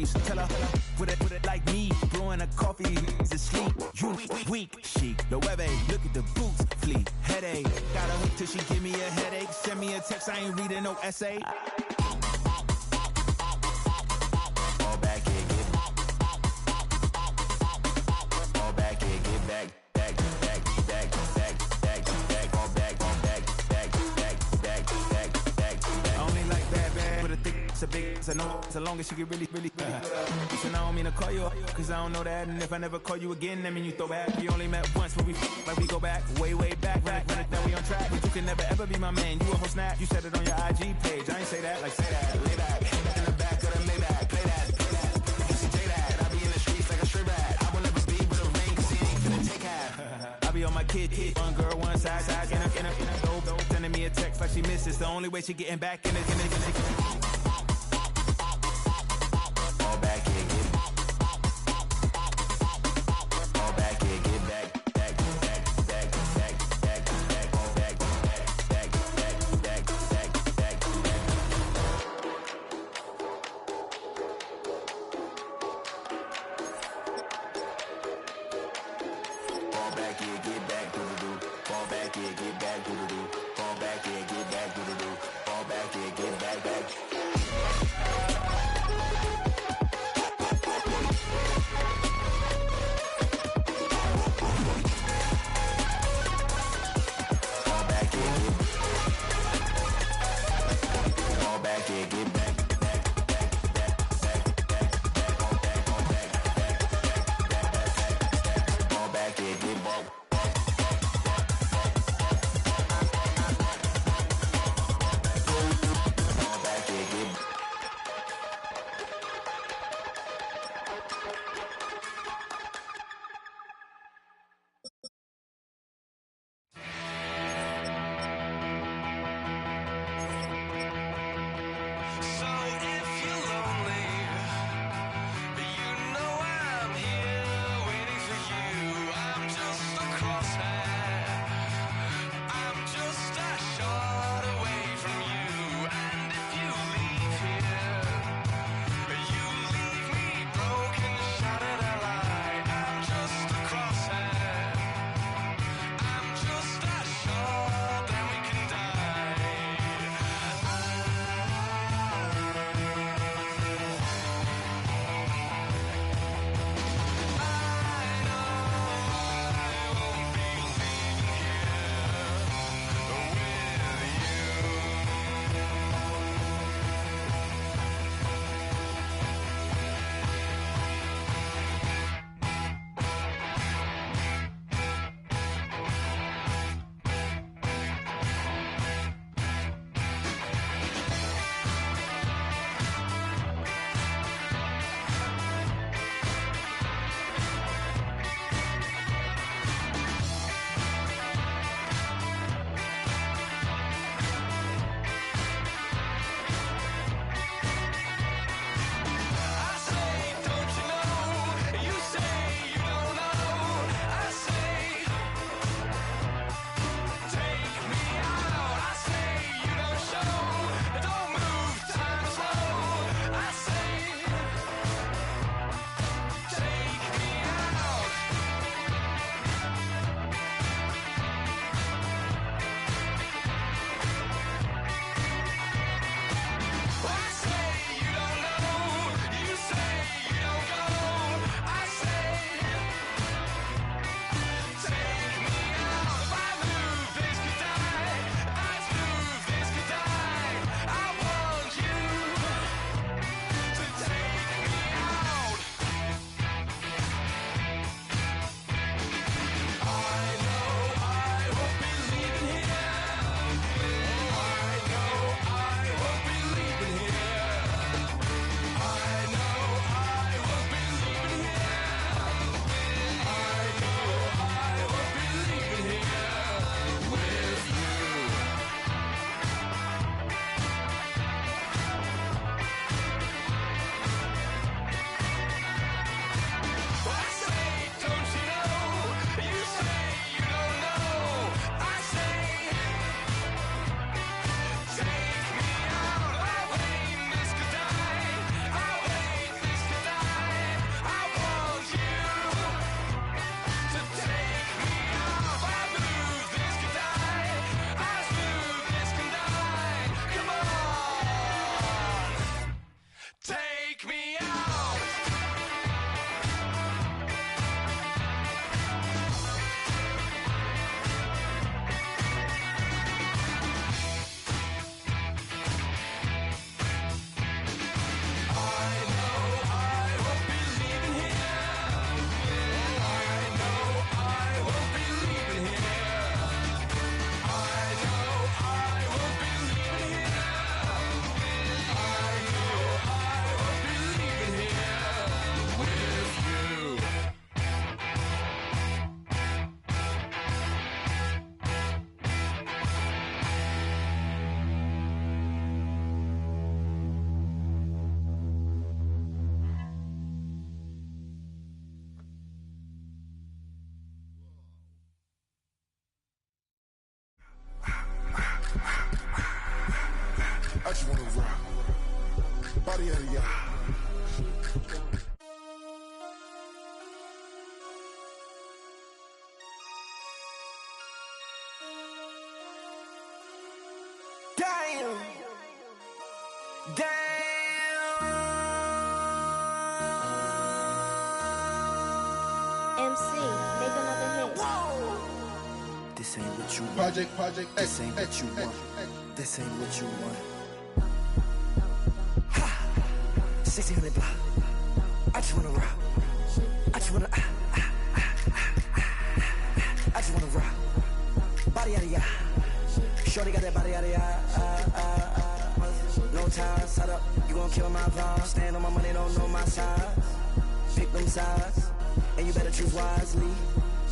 please. Tell her, put it like me. Blowing a coffee, he's asleep. You weak, chic. The web look at the boots, fleet. Headache, got a hook till she give me a headache. Send me a text, I ain't reading no essay. Fall back here, get fall back here, get back. It's a big, it's a no, so long as she get really good. Listen, I don't mean to call you up, cause I don't know that. And if I never call you again, that mean you throw back. We only met once, but we like we go back, way back. When it down, we on track. But you can never ever be my man, you a whole snap. You said it on your IG page, I ain't say that, like say that. Lay back, in the back of the Maybach, play that. You see J that, I be in the streets like a stray rat. I will never be with a ring, cause he ain't finna take half. I be on my kid, one girl, one side, in a dope. Sending me a text like she misses. The only way she getting back in it. Fall back here, get back, do-do-do. Fall back here, get back, do-do-do. Fall back here, get back. This ain't what you want. Project, This ain't what you want. This ain't what you want. 1600 block. I just wanna rock. I just wanna I just wanna rock. Body yada yada. Shorty got that body yada yada. No time, set up. You gon' kill my vibe. Stand on my money, don't know my size. Pick them sides, and you better choose wisely.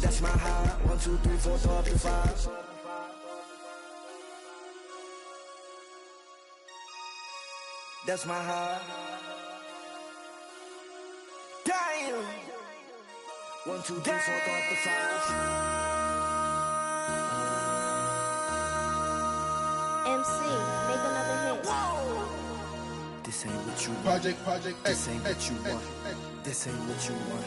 That's my high. 1, 2, 3, 4, throw up to 5. That's my high. Damn. 1, 2, 3, 4, throw up to 5. MC, make another hit. Whoa. This ain't what you want. Project, This ain't what you want. This ain't what you want.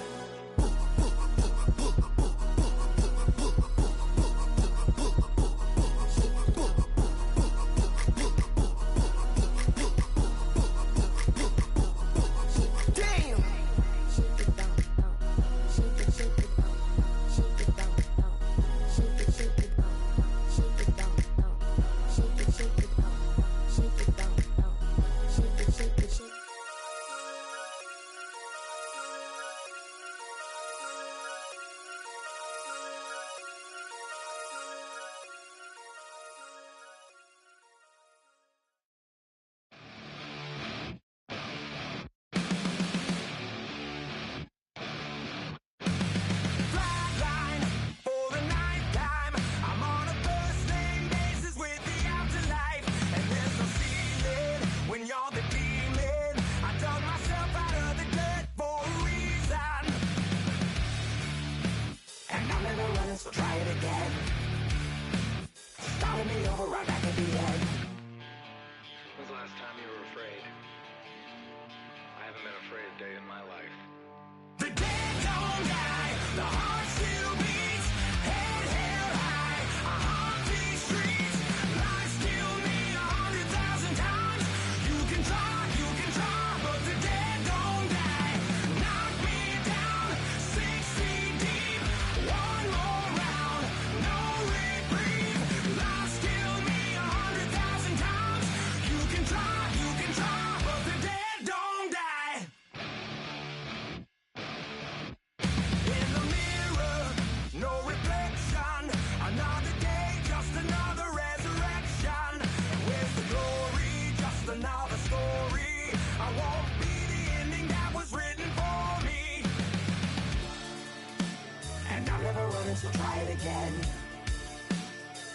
So try it again.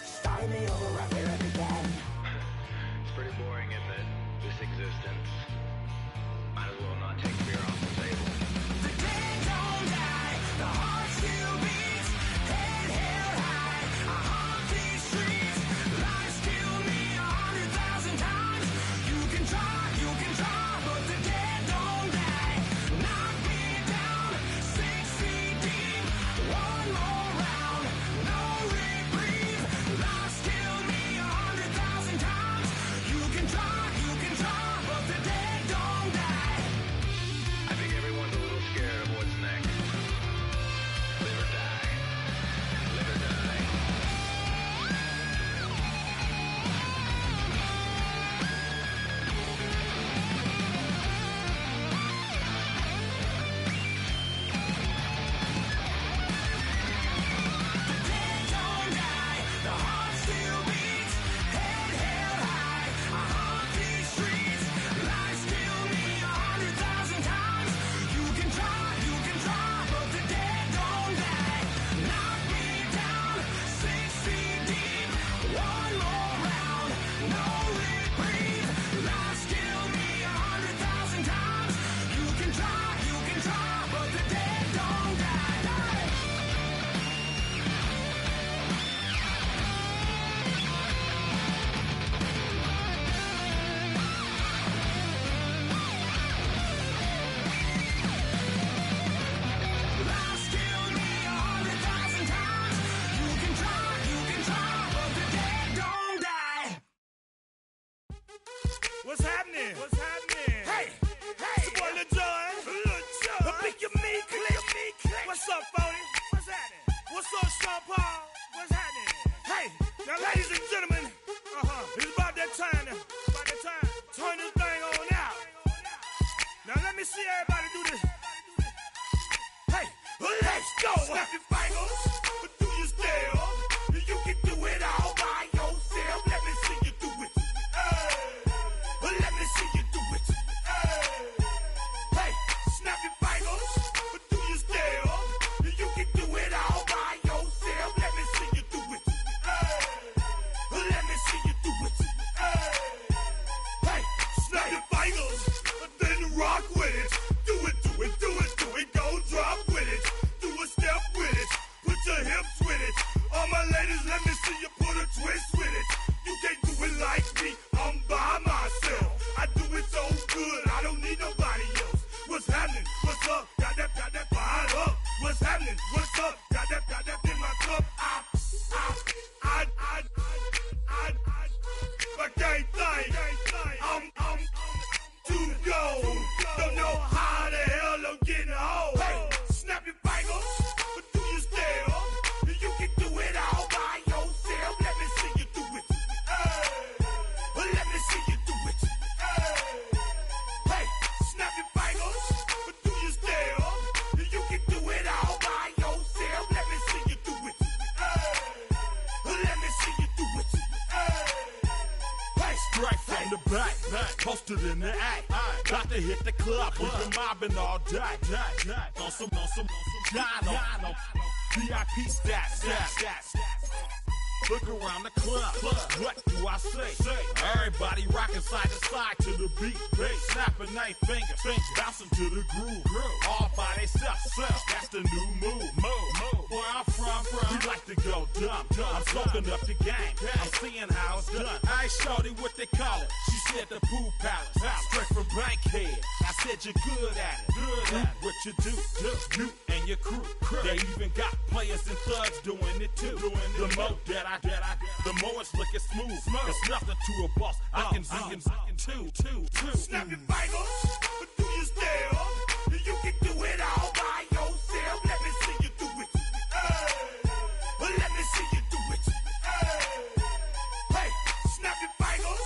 Starting me over right where it began. It's pretty boring, isn't it? This existence. Might as well not take fear off the table. The dead don't die, the heart still beats. Head held high, I haunt these streets. Life's killed me 100,000 times. You can try, but the dead don't die. Knock me down 6 feet deep. One more. What's happening? Hey, it's your boy Lil Joy. Pick your meat click. What's up, Phony? What's happening? What's up, Sean Paul? What's happening? Now, ladies and gentlemen, it's about that time. Turn this thing on out. Now, let me see everybody do this. Hey, let's go. Snap your fingers, do your step. You can do it all by yourself. Let me see you do it. Let me see you do it. Hey, snap your fingers, do your step. You can do it all by yourself. Let me see you do it. Let me see you do it. Hey, snap your fingers, then rock with it. Do it, do it, do it, do it. Go drop with it. Do a step with it. Put your hips with it. All my ladies, let me see you put a twist with it. You can't do it like me. I'm by myself. I do it so good. I don't need nobody else. What's happening? What's up? Got that fired up. What's happening? What's up? Got that in my cup. I can't think. I'm too go. Don't know how the hell I'm getting home. Hey, snap your fingers, do your step. You can do it all by yourself. Let me see you do it. Let me see you do it. Hey, snap your fingers, do your step. You can do it all by yourself. Let me see you do it. Let me see you do it. Hey, Straight from the back, posted in the act. Got to hit the club, we've been mobbing all day. On some Dino, VIP stats. Look around the club, what do I say? Everybody rocking side to side to the beat. Snapping their fingers, bouncing to the groove. All by themselves, that's the new move. Where I'm from, we like to go dumb. I'm soaking up the game, I'm seeing how it's done. I ain't shorty what they call it, she said the pool palace. Straight from Bankhead, I said you're good at it. What you do, you and your crew. They even got players and thugs doing it too. The more the more it's looking smooth. It's nothing to a boss. I can two. snap your fingers, do your step. You can do it all by yourself. Let me see you do it. Let me see you do it. Hey, snap your fingers,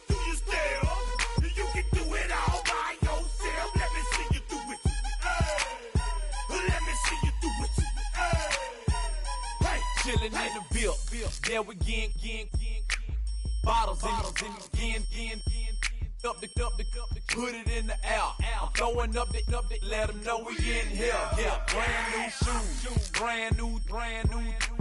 do your step. You can do it all by yourself. Let me see you do it. Let me see you do it. Hey, Chillin' in the bill, yeah we again. Bottles in again. Up the put it in the air. I'm throwing up the, let them know we in here. Yeah, brand new shoes, brand new.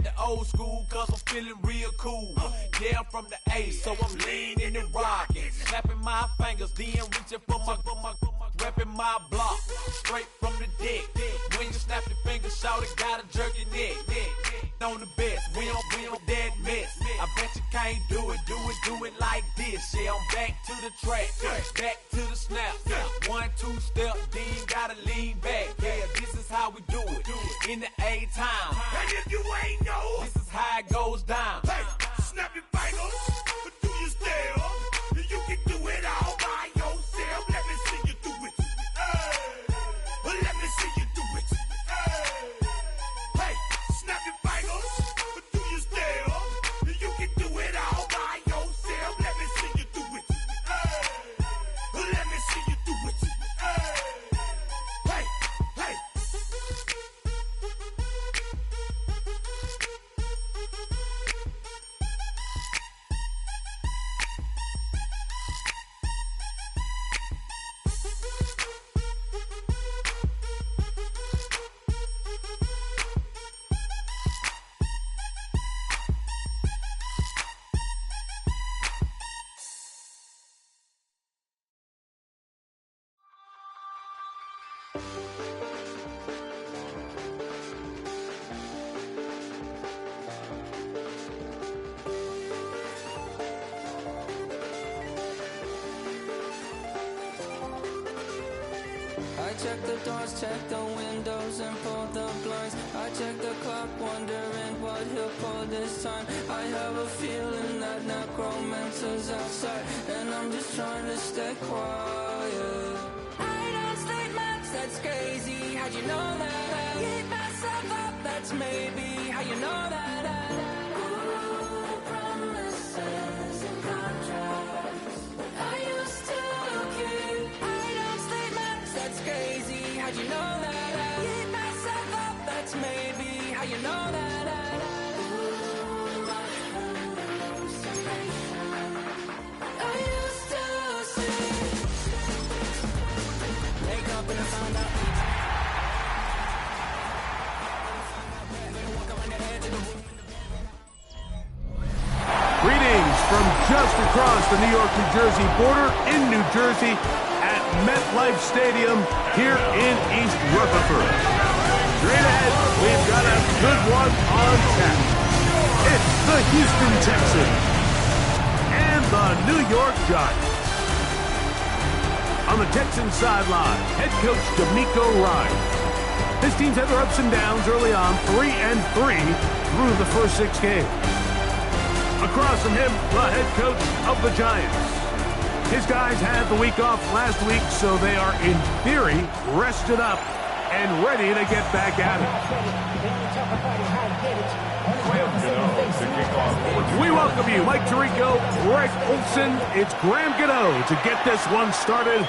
The old school, cause I'm feeling real cool. Yeah, I'm from the A, so I'm leaning and rocking. Snapping my fingers, then reaching for my repping my block. Straight from the deck. When you snap your fingers, shout it, gotta jerk your neck. On the best, we don't dead mess. I bet you can't do it like this. Yeah, I'm back to the track, back to the snap. 1, 2 step, then gotta lean back. Yeah, this is how we do it in the A time. and if you ain't know, This is how it goes down. hey, snap your fingers, do your step. You can do it all by yourself. Let me see you do it. Let me see you do it. Hey, snap your fingers, do your step. You can do it all by yourself. Let me see you do it. Let me see you do it. Hey. I check the doors, check the windows, and pull the blinds. I check the clock, wondering what he'll pull this time. I have a feeling that necromancer's outside, and I'm just trying to stay quiet. I don't stay much, that's crazy. How'd you know that? I keep myself up, that's maybe how you know that. Ooh, how'd you know that? I beat myself up, that's maybe how you know that. I used to see. Wake up and I found out. Greetings from just across the New York-New Jersey border in New Jersey at MetLife Stadium here in East Rutherford. Straight ahead, we've got a good one on tap. It's the Houston Texans and the New York Giants. On the Texans sideline, head coach D'Amico Ryan. His teams had their ups and downs early on, 3-3 through the first 6 games. Across from him, the head coach of the Giants. His guys had the week off last week, so they are, in theory, rested up and ready to get back at it. We welcome you, Mike Tirico, Greg Olson. It's Graham Gano to get this one started.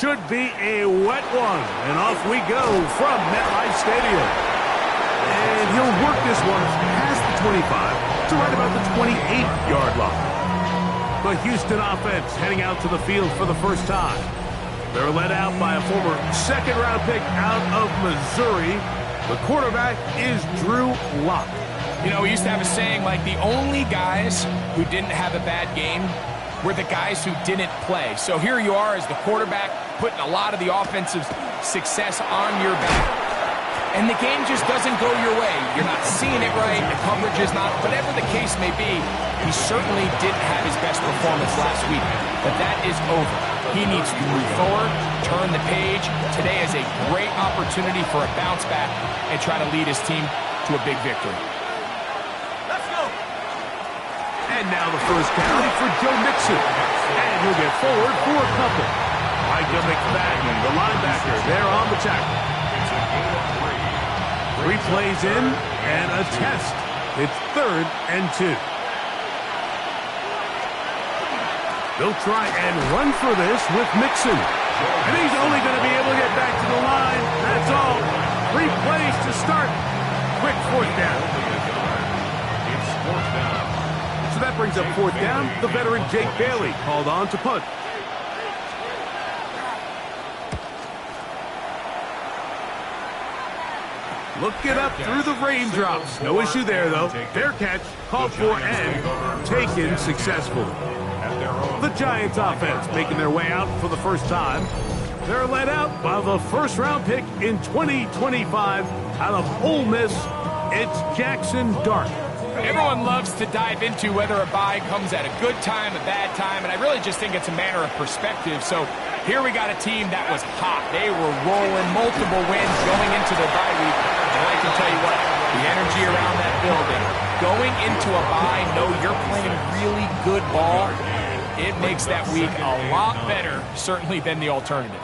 Should be a wet one. And off we go from MetLife Stadium. And he'll work this one past the 25 to right about the 28-yard line. The Houston offense heading out to the field for the first time. They're led out by a former second-round pick out of Missouri. The quarterback is Drew Lock. You know, we used to have a saying like the only guys who didn't have a bad game were the guys who didn't play. So here you are as the quarterback putting a lot of the offensive success on your back. And the game just doesn't go your way. You're not seeing it right. The coverage is not. Whatever the case may be, he certainly didn't have his best performance last week. But that is over. He needs to move forward, turn the page. Today is a great opportunity for a bounce back and try to lead his team to a big victory. Let's go. And now the first carry for Joe Mixon. And he'll get forward for a couple. Micah McFadden, the linebacker, there on the tackle. 3 plays in and a test. It's 3rd and 2. They'll try and run for this with Mixon. And he's only going to be able to get back to the line. That's all. 3 plays to start. Quick 4th down. So that brings up 4th down. The veteran Jake Bailey called on to punt. Looking up through the raindrops. No issue there, though. Fair catch, called for, and taken successfully. The Giants offense making their way out for the first time. They're led out by the first-round pick in 2025 out of Ole Miss. It's Jackson Dart. Everyone loves to dive into whether a bye comes at a good time, a bad time, and I really just think it's a matter of perspective. So here we got a team that was hot. They were rolling, multiple wins going into their bye week. And I can tell you what, the energy around that building, going into a bye, know you're playing really good ball, it makes that week a lot better, certainly, than the alternative.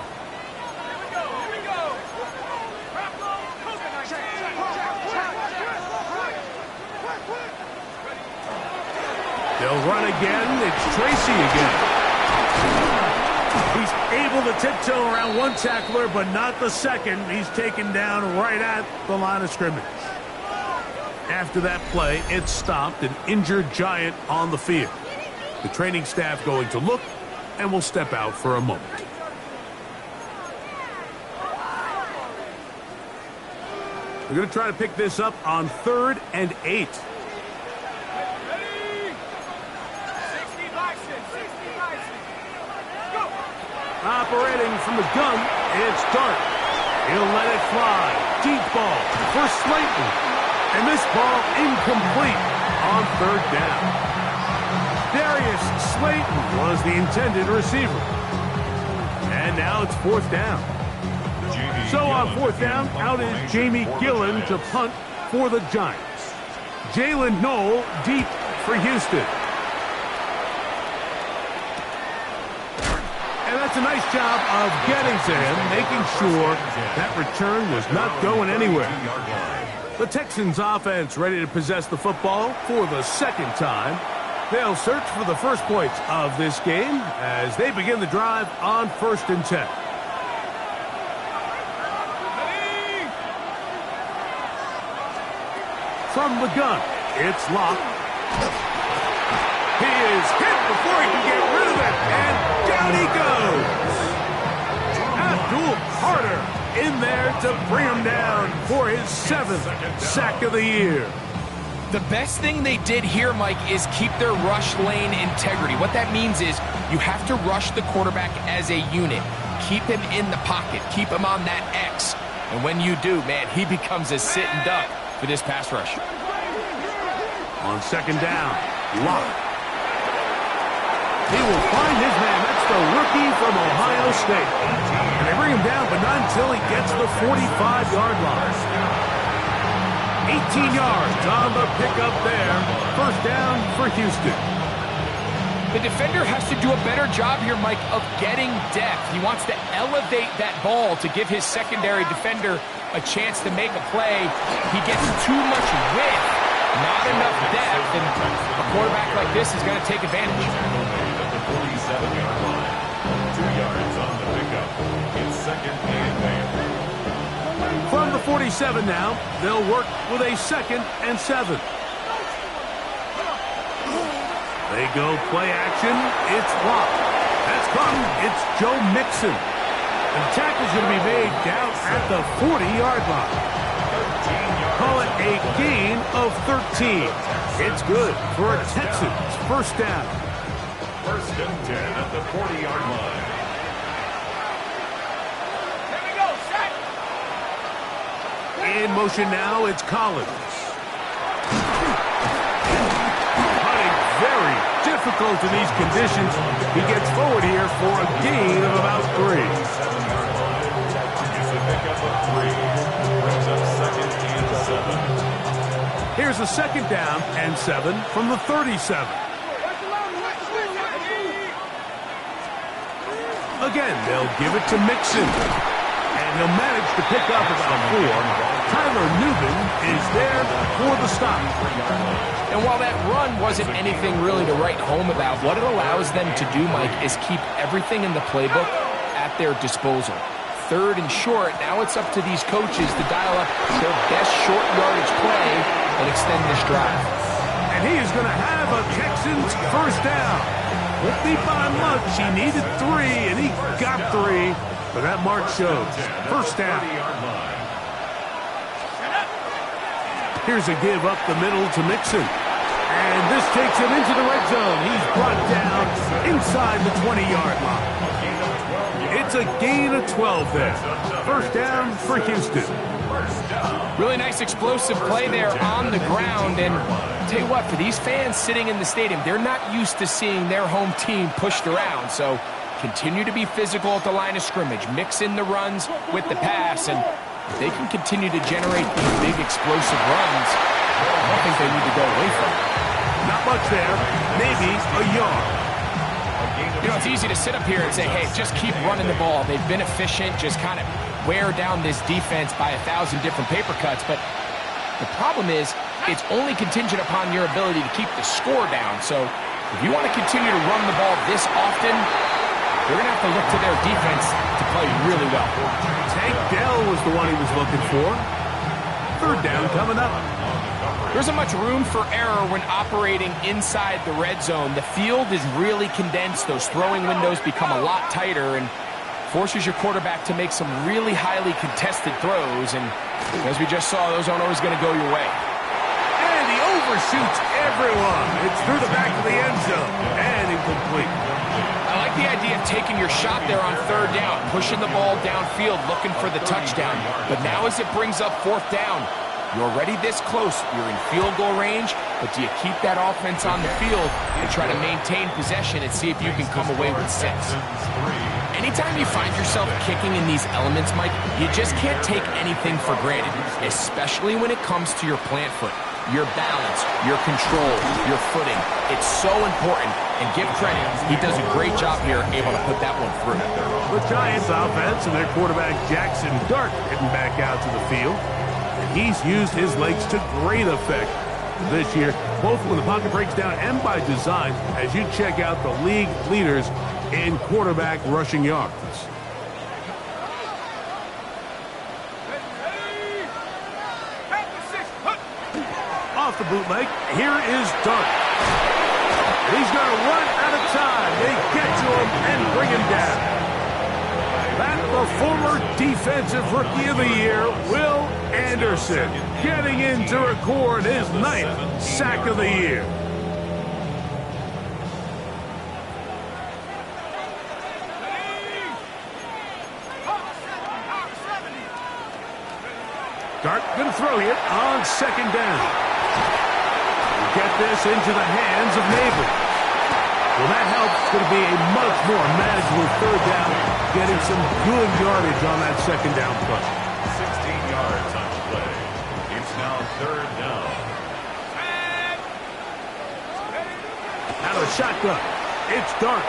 They'll run again. It's Tracy again. He's able to tiptoe around one tackler, but not the second. He's taken down right at the line of scrimmage. After that play, it stopped an injured Giant on the field. The training staff going to look, and will step out for a moment. They're going to try to pick this up on 3rd and 8. Operating from the gun, it's Dart. He'll let it fly. Deep ball for Slayton. And this ball incomplete on 3rd down. Darius Slayton was the intended receiver. And now it's 4th down. So on 4th down, out is Jamie Gillen to punt for the Giants. Jalen Knoll deep for Houston. And that's a nice job of getting to him, making sure that return was not going anywhere. The Texans offense ready to possess the football for the 2nd time. They'll search for the first points of this game as they begin the drive on 1st and 10. from the gun. It's locked. He is hit before he can get rid of it, and down he goes. Abdul Carter in there to bring him down for his 7th sack of the year. The best thing they did here, Mike, is keep their rush lane integrity. What that means is you have to rush the quarterback as a unit. Keep him in the pocket. Keep him on that X. And when you do, man, he becomes a sitting duck for this pass rush. On 2nd down, Locke. He will find his man. That's the rookie from Ohio State. And they bring him down, but not until he gets the 45-yard line. 18 yards on the pickup there. 1st down for Houston. The defender has to do a better job here, Mike, of getting depth. He wants to elevate that ball to give his secondary defender a chance to make a play. He gets too much width, not enough depth, and a quarterback like this is going to take advantage. At the 47-yard line, 2 yards on the pickup. It's 2nd and 10. From the 47 now, they'll work with a 2nd and 7. They go play action. It's locked. That's caught. It's Joe Mixon. And the tackle's going to be made down at the 40-yard line. Call it a gain of 13. It's good for a Texans 1st down. 1st and 10 at the 40-yard line. Here we go, set! In motion now, it's Collins. Very difficult in these conditions. He gets forward here for a gain of about 3. It's a pickup of 3. Brings up 2nd and 7. Here's a 2nd down and 7 from the 37. Again, they'll give it to Mixon. And he'll manage to pick up about 4. Tyler Newman is there for the stop. And while that run wasn't anything really to write home about, what it allows them to do, Mike, is keep everything in the playbook at their disposal. 3rd and short, now it's up to these coaches to dial up their best short yardage play and extend this drive. And he is going to have a Texans 1st down. Won't be by much. He needed 3, and he got 3. But that mark shows. 1st down. Here's a give up the middle to Mixon. And this takes him into the red zone. He's brought down inside the 20-yard line. It's a gain of 12 there. 1st down for Houston. Really nice explosive play there on the ground. And I'll tell you what, for these fans sitting in the stadium, they're not used to seeing their home team pushed around. So continue to be physical at the line of scrimmage. Mix in the runs with the pass. And if they can continue to generate these big explosive runs, I don't think they need to go away from it. Not much there. Maybe a yard. You know, it's easy to sit up here and say, hey, just keep running the ball. They've been efficient, just kind of wear down this defense by 1,000 different paper cuts. But the problem is it's only contingent upon your ability to keep the score down. So if you want to continue to run the ball this often, they're going to have to look to their defense to play really well. Tank Dell was the one he was looking for. 3rd down coming up. There isn't much room for error when operating inside the red zone. The field is really condensed. Those throwing windows become a lot tighter and forces your quarterback to make some really highly contested throws. And as we just saw, those aren't always going to go your way. And he overshoots everyone. It's through the back of the end zone and incomplete. I like the idea of taking your shot there on 3rd down, pushing the ball downfield, looking for the touchdown. But now as it brings up 4th down, you're already this close. You're in field goal range, but do you keep that offense on the field and try to maintain possession and see if you can come away with 6? Anytime you find yourself kicking in these elements, Mike, you just can't take anything for granted, especially when it comes to your plant foot. Your balance, your control, your footing. It's so important, and give credit. He does a great job here, able to put that one through. The Giants offense and their quarterback Jackson Dart heading back out to the field. And he's used his legs to great effect this year, both when the pocket breaks down and by design, as you check out the league leaders in quarterback rushing yards. off the bootleg. Here is Dart. And he's going to run out of time. They get to him and bring him down. That the former Defensive Rookie of the Year, Will Anderson, getting in to record his 9th sack of the year. Dart going to throw here on 2nd down. Get this into the hands of Neighbor. Well, that helps. It's going to be a much more manageable 3rd down, getting some good yardage on that 2nd down play. 16 yards on the play. It's now 3rd down. Out of the shotgun, it's Dart.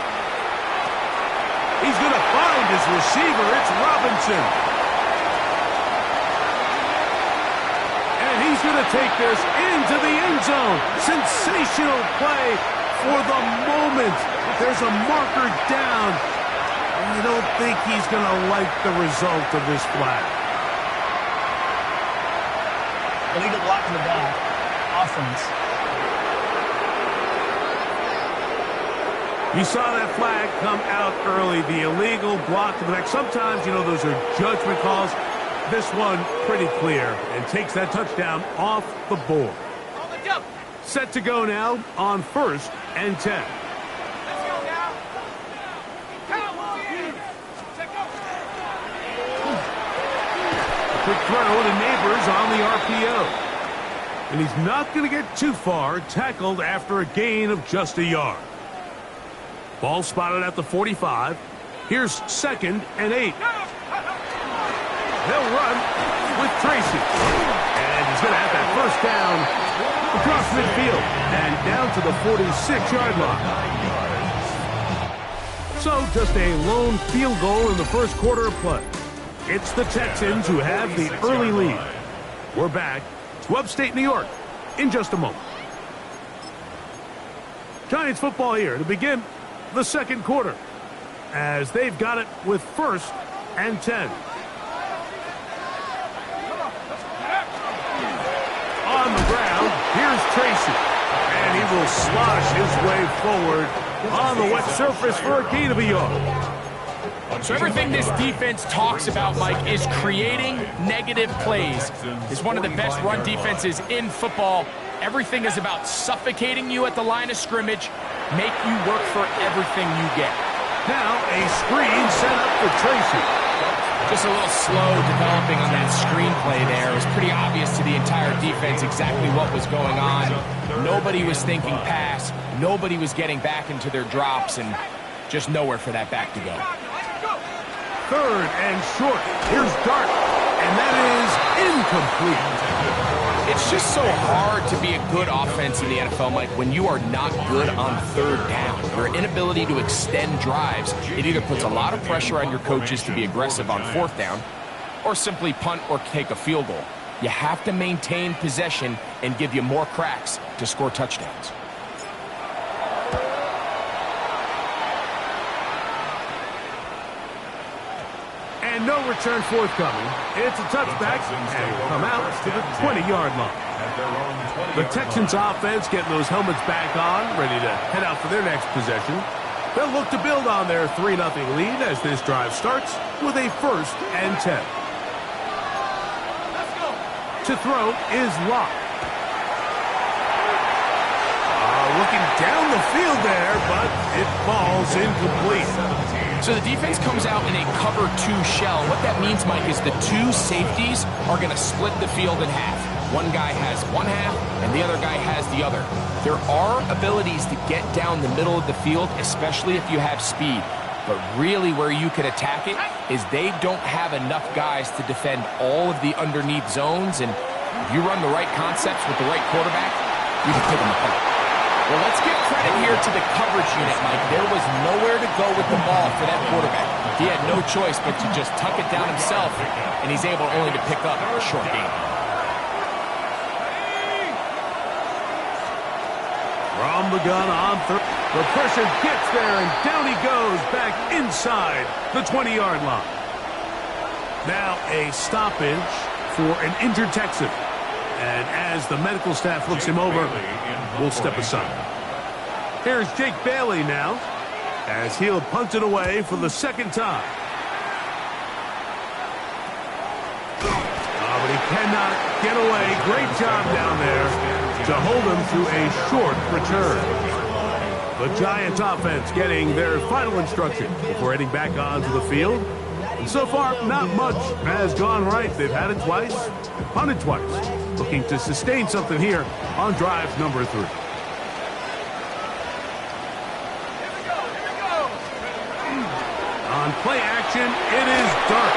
He's going to find his receiver. It's Robinson. And he's going to take this into the end zone. Sensational play for the moment. There's a marker down. I don't think he's going to like the result of this flag. Illegal block in the back. Offense. You saw that flag come out early, the illegal block in the back. Sometimes, those are judgment calls. This one pretty clear and takes that touchdown off the board. Set to go now on 1st and 10. Let's go now. A quick throw to Neighbors on the RPO. And he's not going to get too far, tackled after a gain of just a yard. Ball spotted at the 45. Here's 2nd and 8. They'll run with Tracy. And he's going to have that 1st down across midfield and down to the 46-yard line. So just a lone field goal in the 1st quarter of play. It's the Texans who have the early lead. We're back to upstate New York in just a moment. Giants football here to begin the 2nd quarter as they've got it with 1st and 10. On the ground, here's Tracy. And he will slosh his way forward on the wet surface for a gain of a yard. So everything this defense talks about, Mike, is creating negative plays. It's one of the best run defenses in football. Everything is about suffocating you at the line of scrimmage, make you work for everything you get. Now a screen set up for Tracy. Just a little slow developing on that screenplay there. It was pretty obvious to the entire defense exactly what was going on. Nobody was thinking pass. Nobody was getting back into their drops, and just nowhere for that back to go. 3rd and short. Here's Dart, and that is incomplete. It's just so hard to be a good offense in the NFL, Mike, when you are not good on 3rd down. Your inability to extend drives, it either puts a lot of pressure on your coaches to be aggressive on 4th down or simply punt or take a field goal. You have to maintain possession and give you more cracks to score touchdowns. And no return forthcoming. It's a touchback and will come out to the 20-yard line. The Texans offense getting those helmets back on, ready to head out for their next possession. They'll look to build on their 3-0 lead as this drive starts with a 1st and 10. To throw is Locke. Looking down the field there, but it falls incomplete. So the defense comes out in a cover 2 shell. What that means, Mike, is the 2 safeties are going to split the field in half. One guy has one half, and the other guy has the other. There are abilities to get down the middle of the field, especially if you have speed. But really where you can attack it is they don't have enough guys to defend all of the underneath zones, and if you run the right concepts with the right quarterback, you can pick them apart. Well, let's give credit here to the coverage unit, Mike. There was nowhere to go with the ball for that quarterback. He had no choice but to just tuck it down himself, and he's able only to pick up a short gain. From the gun on 3rd. The pressure gets there, and down he goes back inside the 20-yard line. Now a stoppage for an injured Texan. And as the medical staff looks him over, we'll step aside. Here's Jake Bailey now, as he'll punt it away for the second time. But he cannot get away. Great job down there to hold him through a short return. The Giants offense getting their final instruction before heading back onto the field. And so far, not much has gone right. They've had it twice, punted twice, looking to sustain something here on drive number 3. On play action, it is Dark.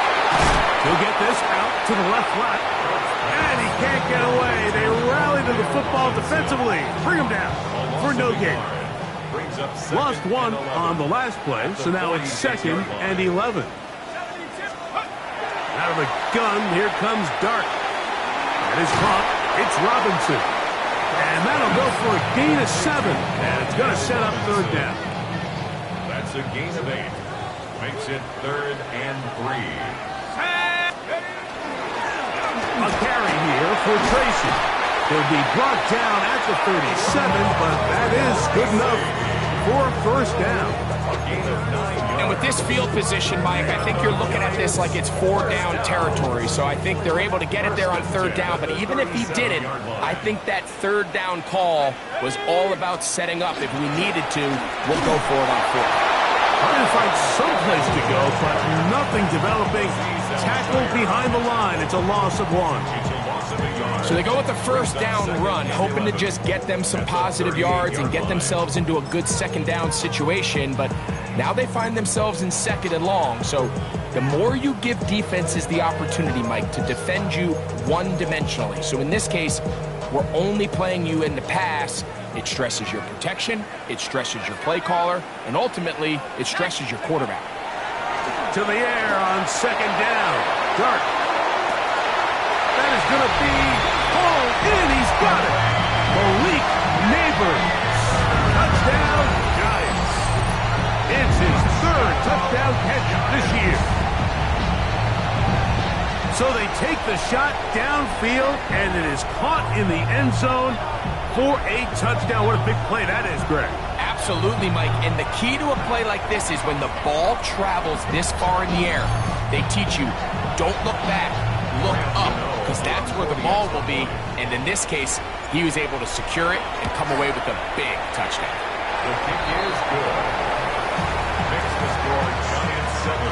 He'll get this out to the left flat, and he can't get away. They rally to the football defensively, bring him down for no gain. Lost one on the last play, so now it's 2nd and 11. Out of the gun, here comes Dark. That is caught. It's Robinson. And that'll go for a gain of 7, and it's going to set up 3rd down. That's a gain of 8. Makes it 3rd and 3. A carry here for Tracy. He'll be brought down at the 37, but that is good enough for a 1st down. And with this field position, Mike, I think you're looking at this like it's 4-down territory. So I think they're able to get it there on 3rd down. But even if he didn't, I think that 3rd down call was all about setting up. If we needed to, we'll go for it on 4th. Trying to find some place to go, but nothing developing. Tackled behind the line. It's a loss of 1. So they go with the 1st down run, hoping to just get them some positive yards and get themselves into a good 2nd down situation. But now they find themselves in 2nd and long. So the more you give defenses the opportunity, Mike, to defend you one-dimensionally. So in this case, we're only playing you in the pass. It stresses your protection, it stresses your play caller, and ultimately, it stresses your quarterback. To the air on 2nd down. Dark. That is going to be hauled in. He's got it. Malik Neighbors. Touchdown, Giants. It's his 3rd touchdown catch this year. So they take the shot downfield, and it is caught in the end zone for a touchdown. What a big play that is, Greg. Absolutely, Mike. And the key to a play like this is when the ball travels this far in the air, they teach you, don't look back, look up, because that's where the ball will be. And in this case, he was able to secure it and come away with a big touchdown. The kick is good. Makes the score Giants 7,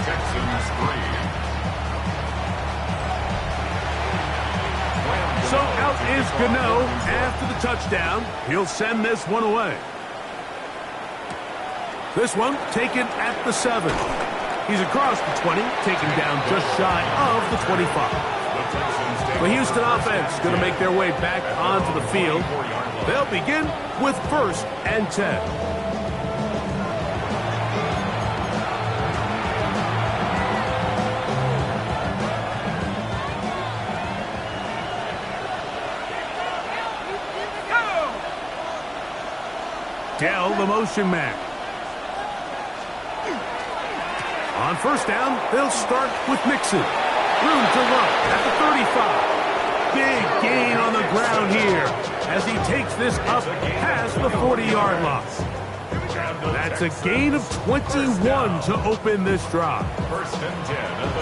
Texans 3. So out is Gano after the touchdown. He'll send this one away. This one taken at the 7. He's across the 20, taken down just shy of the 25. The Houston offense going to make their way back onto the field. They'll begin with 1st and 10. Dell, the motion man. On 1st down, they'll start with Mixon. Room to run at the 35. Big gain on the ground here as he takes this up past the 40-yard line. That's a gain of 21 to open this drive.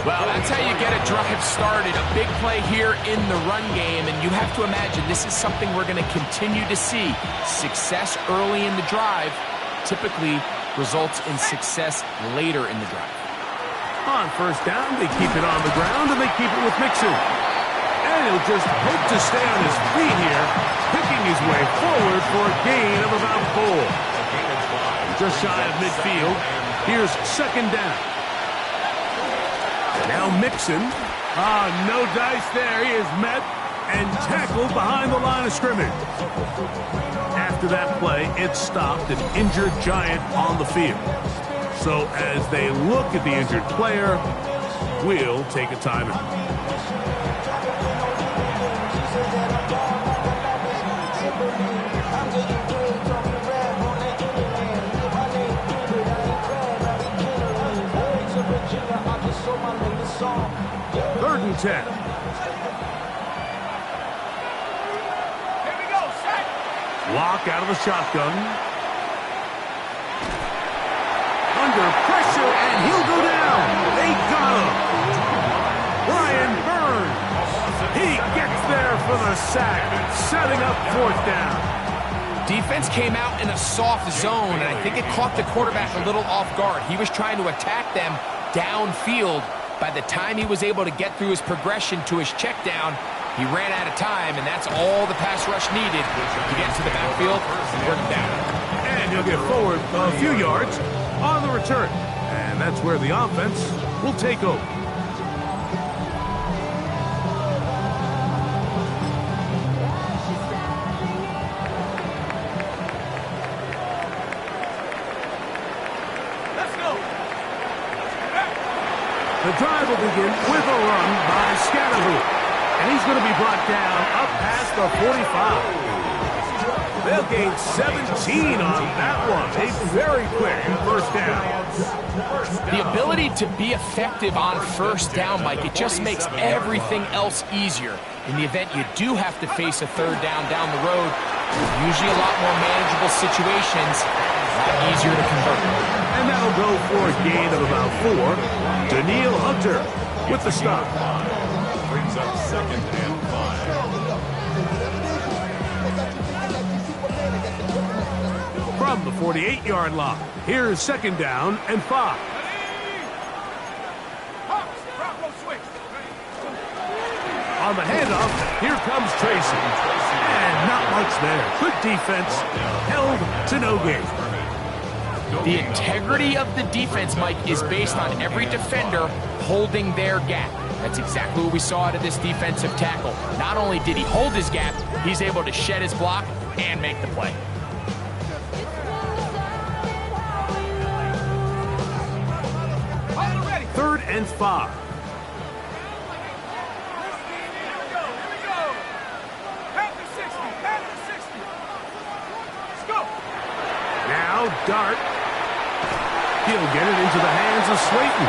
Well, that's how you get a drive started. A big play here in the run game, and you have to imagine this is something we're going to continue to see. Success early in the drive typically results in success later in the drive. On 1st down, they keep it on the ground, and they keep it with Mixon. And he'll just hope to stay on his feet here, picking his way forward for a gain of about 4. Just shy of midfield. Here's 2nd down. Now Mixon. No dice there. He is met and tackled behind the line of scrimmage. After that play, it stopped an injured Giant on the field. So as they look at the injured player, we'll take a timeout. Third and 10. Lock out of the shotgun. Under pressure, and he'll go down. They got him. Brian Burns. He gets there for the sack, setting up 4th down. Defense came out in a soft zone, and I think it caught the quarterback a little off guard. He was trying to attack them downfield. By the time he was able to get through his progression to his check down, he ran out of time, and that's all the pass rush needed to get to the backfield and bring him down. And he'll get forward a few yards on the return. And that's where the offense will take over. The drive will begin with a run by Scatterhoo. And he's going to be brought down up past the 45. They'll gain 17 on that one. A very quick 1st down. The ability to be effective on 1st down, Mike, it just makes everything else easier. In the event you do have to face a 3rd down the road, usually a lot more manageable situations, a lot easier to convert. And that'll go for a gain of about 4. Daniil Hunter with the stop. Brings up 2nd and 5. From the 48-yard line, here's 2nd down and 5. On the handoff, here comes Tracy. And not much there. Good defense, held to no gain. The integrity of the defense, Mike, is based on every defender holding their gap. That's exactly what we saw out of this defensive tackle. Not only did he hold his gap, he's able to shed his block and make the play. Third and 5. Now Dart. He'll get it into the hands of Slayton.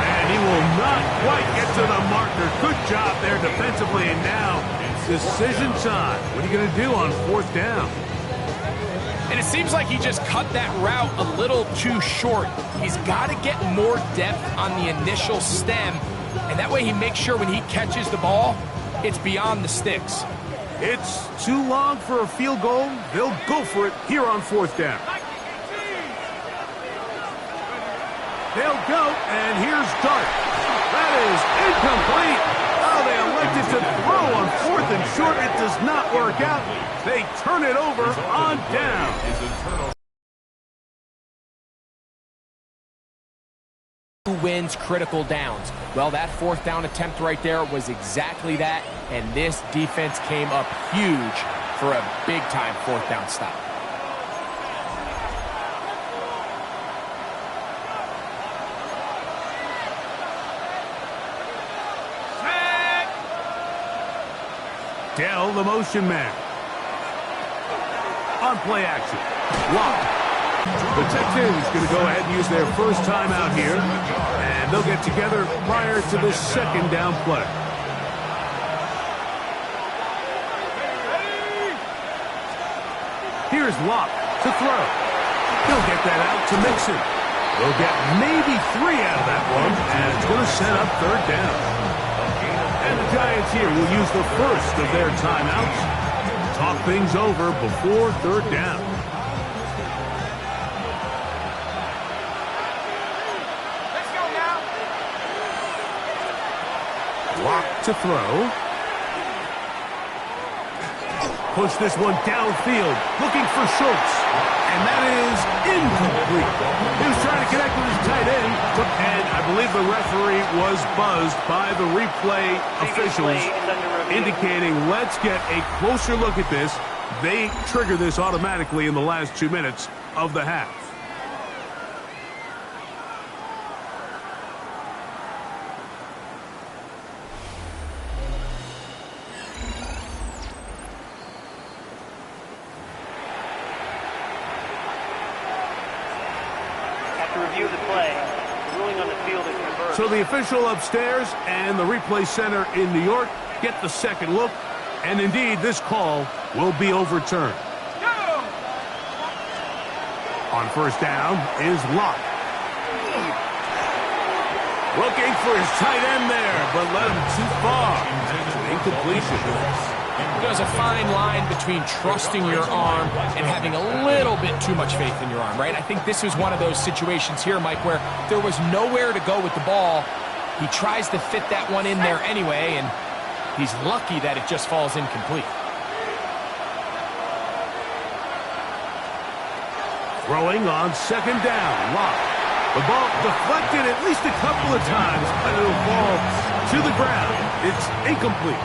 And he will not quite get to the marker. Good job there defensively. And now decision time. What are you going to do on 4th down? And it seems like he just cut that route a little too short. He's got to get more depth on the initial stem, and that way he makes sure when he catches the ball, it's beyond the sticks. It's too long for a field goal. They'll go for it here on 4th down. They'll go, and here's Dart. That is incomplete. Oh, they elected to throw on 4th and short. It does not work out. They turn it over on down. Who wins critical downs? Well, that 4th down attempt right there was exactly that, and this defense came up huge for a big-time 4th down stop. Dell, the motion man. On play action. Lock. The Texans going to go ahead and use their first timeout here. And they'll get together prior to the 2nd down play. Here's Locke to throw. He'll get that out to Mixon. They'll get maybe 3 out of that one. And it's going to set up 3rd down. And the Giants here will use the first of their timeouts. Talk things over before 3rd down. Let's go now. Lock to throw. Push this one downfield, looking for Schultz. And that is incomplete. He was trying to connect with his tight end, and I believe the referee was buzzed by the replay officials, indicating let's get a closer look at this. They trigger this automatically in the last 2 minutes of the half. Review the play. The ruling on the field is reversed. So the official upstairs and the replay center in New York get the second look, and indeed this call will be overturned. On first down is Locke. Looking for his tight end there, but led him too far. That's an incompletion. There's a fine line between trusting your arm and having a little bit too much faith in your arm, right? I think this was one of those situations here, Mike, where there was nowhere to go with the ball. He tries to fit that one in there anyway, and he's lucky that it just falls incomplete. Throwing on second down, Locke. The ball deflected at least a couple of times, but it'll fall to the ground. It's incomplete.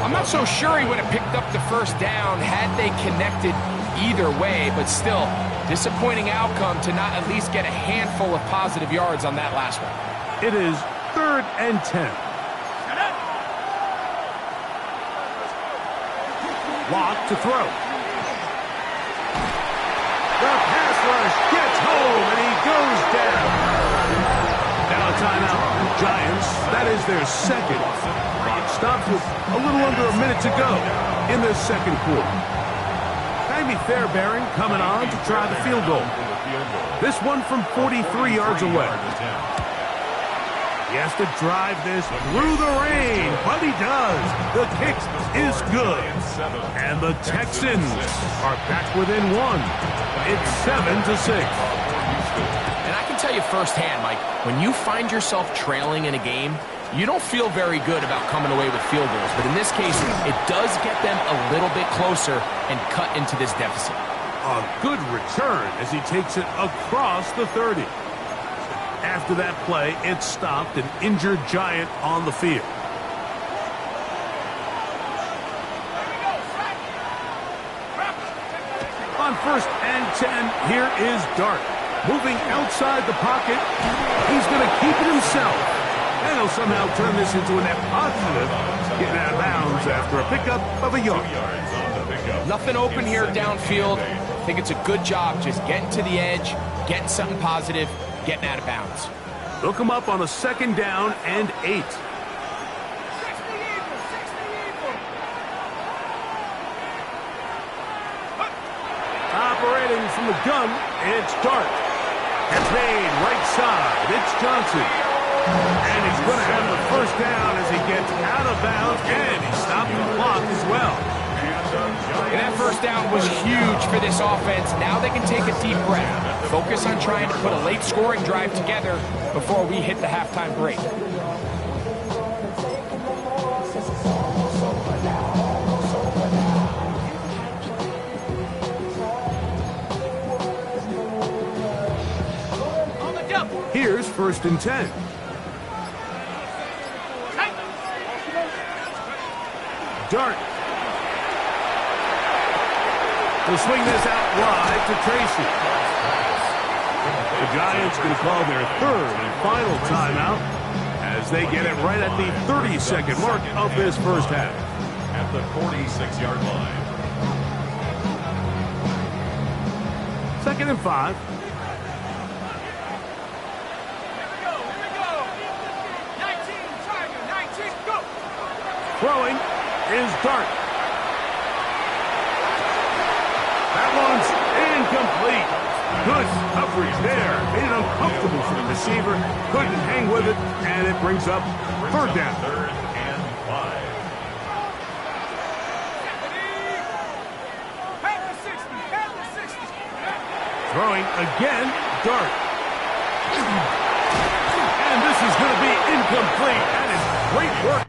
I'm not so sure he would have picked up the first down had they connected either way, but still, disappointing outcome to not at least get a handful of positive yards on that last one. It is 3rd and 10. Locke to throw. The pass rush gets home, and he goes down. Now a timeout. Giants, that is their second. Clock stops with a little under a minute to go in the second quarter. Jamie Fairbairn coming on to try the field goal. This one from 43 yards away. He has to drive this through the rain, but he does. The kick is good. And the Texans are back within one. It's 7-6. And I can tell you firsthand, Mike, when you find yourself trailing in a game, you don't feel very good about coming away with field goals. But in this case, it does get them a little bit closer and cut into this deficit. A good return as he takes it across the 30. After that play, it stopped an injured Giant on the field. On 1st and 10, here is Dart. Moving outside the pocket, he's going to keep it himself. And he'll somehow turn this into a net positive, getting out of bounds after a pickup of a yard. Nothing open here downfield. I think it's a good job just getting to the edge, getting something positive, getting out of bounds. They'll come up on a 2nd down and 8. Operating from the gun, it's Dart. It's made right side. It's Johnson. And he's going to have the first down as he gets out of bounds, and he stopped the clock as well. And that first down was huge for this offense. Now they can take a deep breath, focus on trying to put a late scoring drive together before we hit the halftime break. Here's 1st and 10. Dart. They'll swing this out wide to Tracy. The Giants going to call their 3rd and final timeout as they get it right at the 30-second mark of this first half. At the 46-yard line. 2nd and 5. Throwing is Dart. That one's incomplete. Good coverage there. Made it uncomfortable for the receiver. Couldn't hang with it, and it brings up 3rd down. 3rd and 5. Throwing again, Dart. And this is going to be incomplete. That is great work.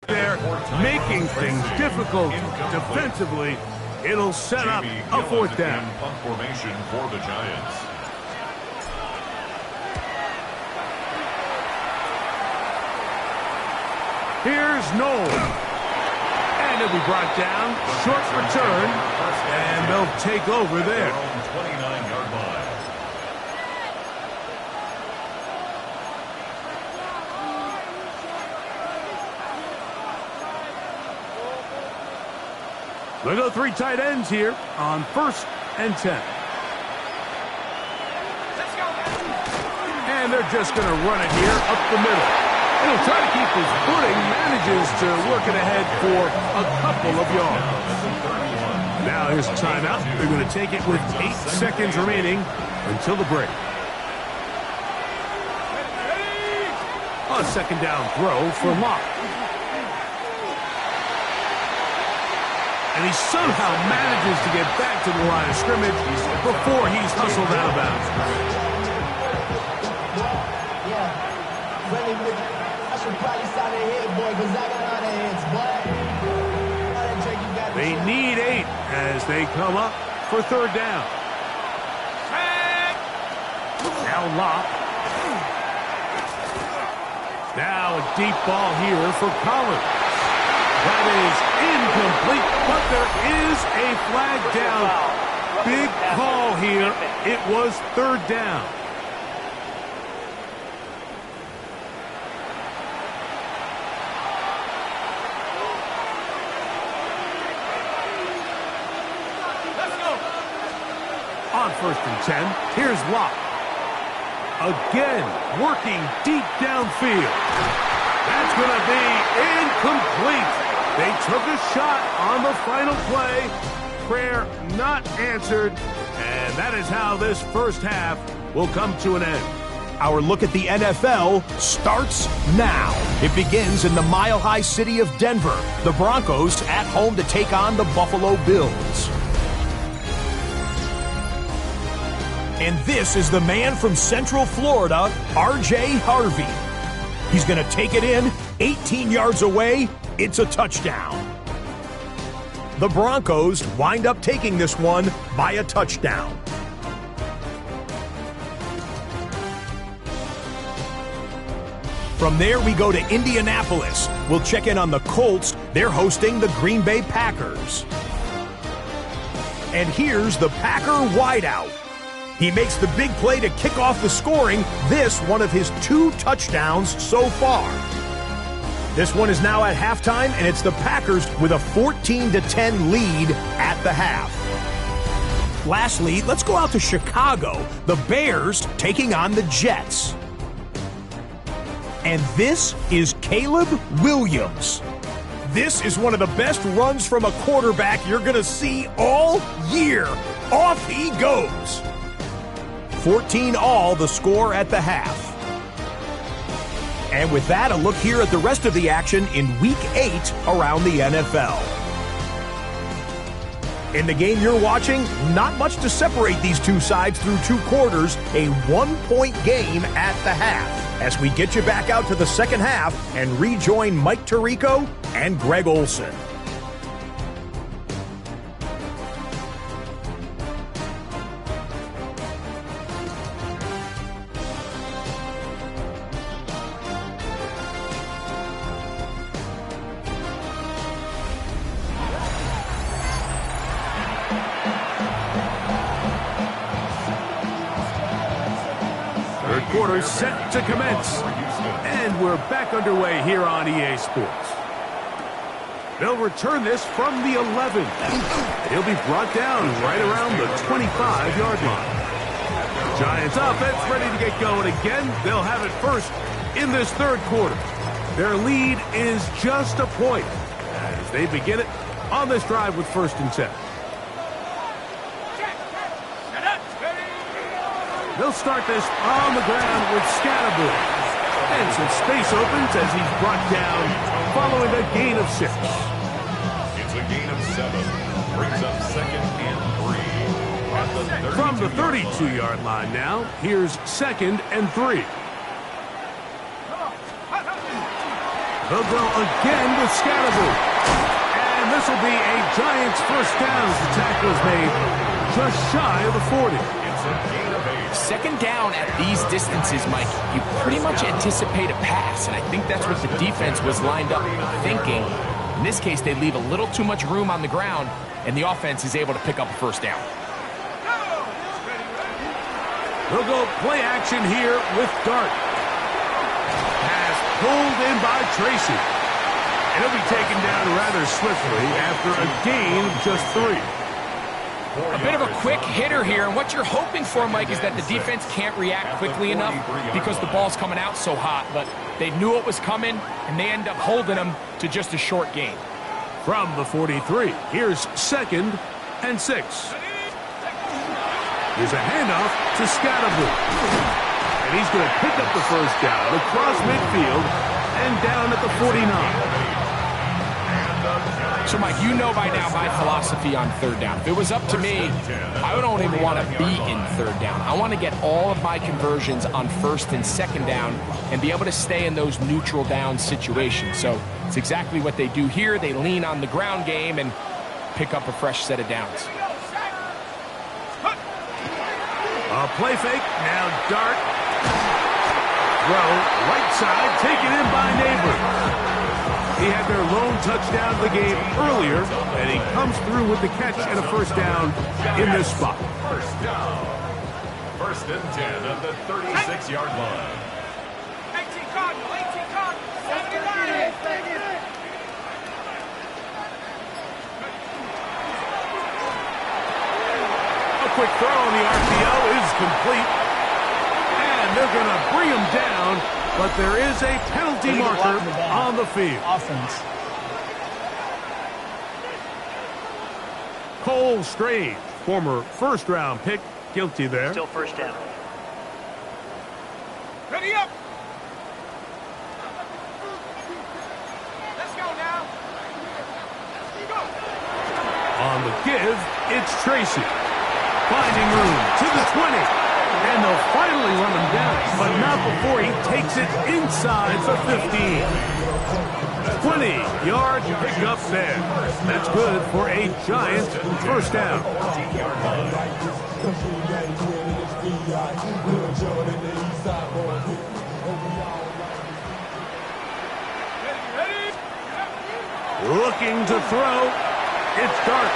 There, making things difficult defensively. It'll set up a 4th down. Punt formation for the Giants. Here's Noel. And it'll be brought down. Short return. And they'll take over there. 29-yard line. They'll go 3 tight ends here on 1st and 10. And they're just going to run it here up the middle. And he'll try to keep his footing, manages to work it ahead for a couple of yards. Now here's a timeout. They're going to take it with 8 seconds remaining until the break. A second down throw for Locke. And he somehow manages to get back to the line of scrimmage before he's hustled out of bounds. I should probably sign a head, boy, because I got all the heads, boy. They need 8 as they come up for third down. Now Locke. Now a deep ball here for Collins. That is incomplete, but there is a flag down. Big call here. It was third down. On 1st and 10, here's Locke. Again, working deep downfield. That's going to be incomplete. They took a shot on the final play. Prayer not answered. And that is how this first half will come to an end. Our look at the NFL starts now. It begins in the mile-high city of Denver. The Broncos at home to take on the Buffalo Bills. And this is the man from Central Florida, R.J. Harvey. He's going to take it in, 18 yards away. It's a touchdown. The Broncos wind up taking this one by a touchdown. From there, we go to Indianapolis. We'll check in on the Colts. They're hosting the Green Bay Packers. And here's the Packer wideout. He makes the big play to kick off the scoring. This one of his 2 touchdowns so far. This one is now at halftime, and it's the Packers with a 14-10 lead at the half. Lastly, let's go out to Chicago. The Bears taking on the Jets. And this is Caleb Williams. This is one of the best runs from a quarterback you're going to see all year. Off he goes. 14 all, the score at the half. And with that, a look here at the rest of the action in Week 8 around the NFL. In the game you're watching, not much to separate these two sides through 2 quarters, a 1-point game at the half. As we get you back out to the second half and rejoin Mike Tirico and Greg Olson. Quarter set to commence, and we're back underway here on EA Sports. They'll return this from the 11. He'll be brought down right around the 25-yard line. Giants offense ready to get going again. They'll have it first in this third quarter. Their lead is just a point as they begin it on this drive with 1st and 10. They'll start this on the ground with Scatterboard. And some space opens as he's brought down following a gain of 6. It's a gain of 7. Brings up 2nd and 3. From the 32-yard line now, here's 2nd and 3. They'll go again with Scatterboard. And this will be a Giants first down as the tackle is made just shy of the 40. It's a gain of 8. Second down at these distances, Mike, you pretty much anticipate a pass, and I think that's what the defense was lined up thinking. In this case, they leave a little too much room on the ground, and the offense is able to pick up a first down. We'll go play action here with Dart. Pass pulled in by Tracy. And he'll be taken down rather swiftly after a gain of just 3. A bit of a quick hitter here, and what you're hoping for, Mike, is that the defense can't react quickly enough because the ball's coming out so hot, but they knew it was coming, and they end up holding them to just a short gain. From the 43, here's 2nd and 6. Here's a handoff to Scatterboot. And he's going to pick up the first down across midfield and down at the 49. So, Mike, you know by now my philosophy on 3rd down. If it was up to me, I don't even want to be in 3rd down. I want to get all of my conversions on 1st and 2nd down and be able to stay in those neutral down situations. So it's exactly what they do here. They lean on the ground game and pick up a fresh set of downs. A play fake, now dart. Throw, right side, taken in by Neighbor. He had their lone touchdown of the game earlier, and he comes through with the catch and a first down in this spot. First down. 1st and 10 at the 36-yard line. 18 Cardinal, 79. A quick throw on the RPO is complete, and they're going to bring him down, but there is a penalty marker on the field. Offense. Cole Strange, former first-round pick, guilty there. Still first down. Ready up. Let's go now. Go. On the give, it's Tracy. Finding room to the 20. And they'll finally run him down, but not before he takes it inside the 15. 20-yard pickup there. That's good for a giant first down. Looking to throw. It's Dart.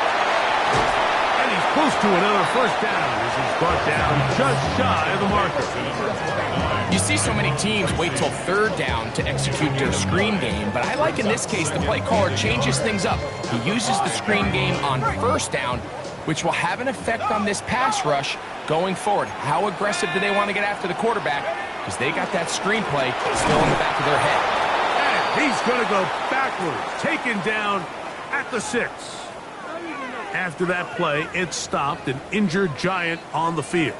And he's close to another first down as he's brought down just shy of the marker. You see so many teams wait till 3rd down to execute their screen game, but I like in this case the play caller changes things up. He uses the screen game on 1st down, which will have an effect on this pass rush going forward. How aggressive do they want to get after the quarterback? Because they got that screen play still in the back of their head. And he's going to go backwards, taken down at the 6. After that play, it stopped an injured giant on the field.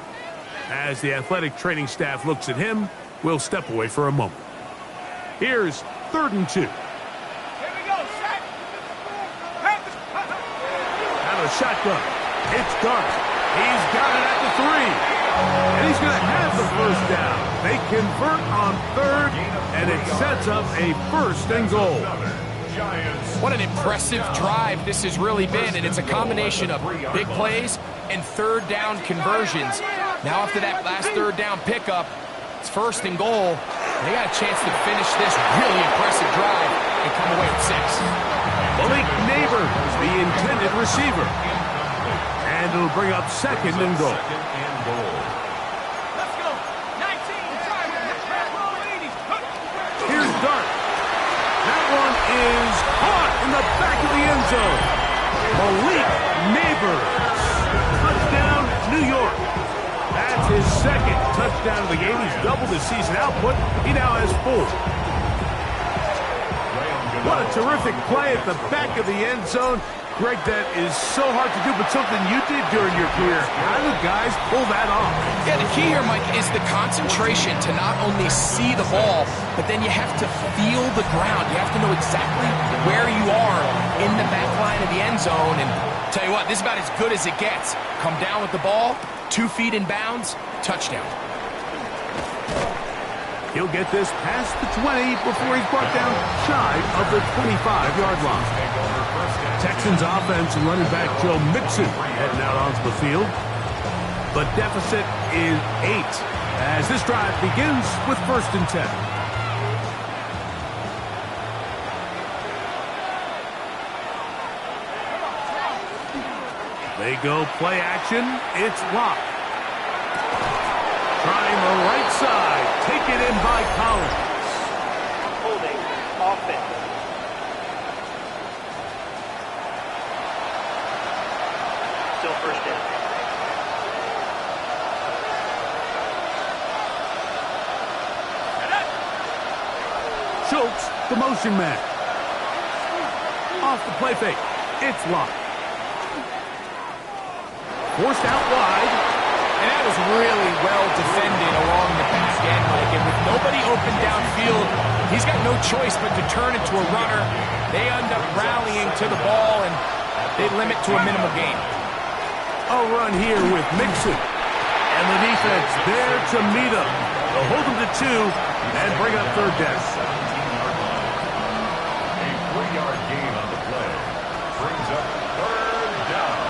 As the athletic training staff looks at him, we'll step away for a moment. Here's 3rd and 2. Here we go, set. Out of the shotgun. It's Dart. He's got it at the 3. And he's going to have the first down. They convert on 3rd, and it sets up a 1st and goal. What an impressive drive this has really been, and it's a combination of big plays and 3rd down conversions. Now after that last 3rd down pickup, it's 1st and goal. They got a chance to finish this really impressive drive and come away with 6. Malik Neighbors, the intended receiver. And it'll bring up 2nd and goal. Let's go. 19, driver. Here's Dart. That one is caught in the back of the end zone. Malik Neighbors. Touchdown, New York. That's his 2nd touchdown of the game. He's doubled his season output. He now has 4. What a terrific play at the back of the end zone. Greg, that is so hard to do, but something you did during your career. How do guys pull that off? Yeah, the key here, Mike, is the concentration to not only see the ball, but then you have to feel the ground. You have to know exactly where you are in the back line of the end zone. And tell you what, this is about as good as it gets. Come down with the ball, 2 feet in bounds, touchdown. He'll get this past the 20 before he's brought down shy of the 25-yard line. Texans offense and running back Joe Mixon heading out onto the field. The deficit is 8 as this drive begins with 1st and 10. They go play action. It's Locke. Trying the right side. Taken in by Collins. Holding offense. Still first down. Colts, the motion man. Off the play fake. It's locked. Forced out wide. And that was really well defended along the back end, Mike. And with nobody open downfield, he's got no choice but to turn into a runner. They end up rallying to the ball, and they limit to a minimal gain. A run here with Mixon. And the defense there to meet him. They'll hold him to 2 and bring up third down. A 3-yard gain on the play. Brings up third down.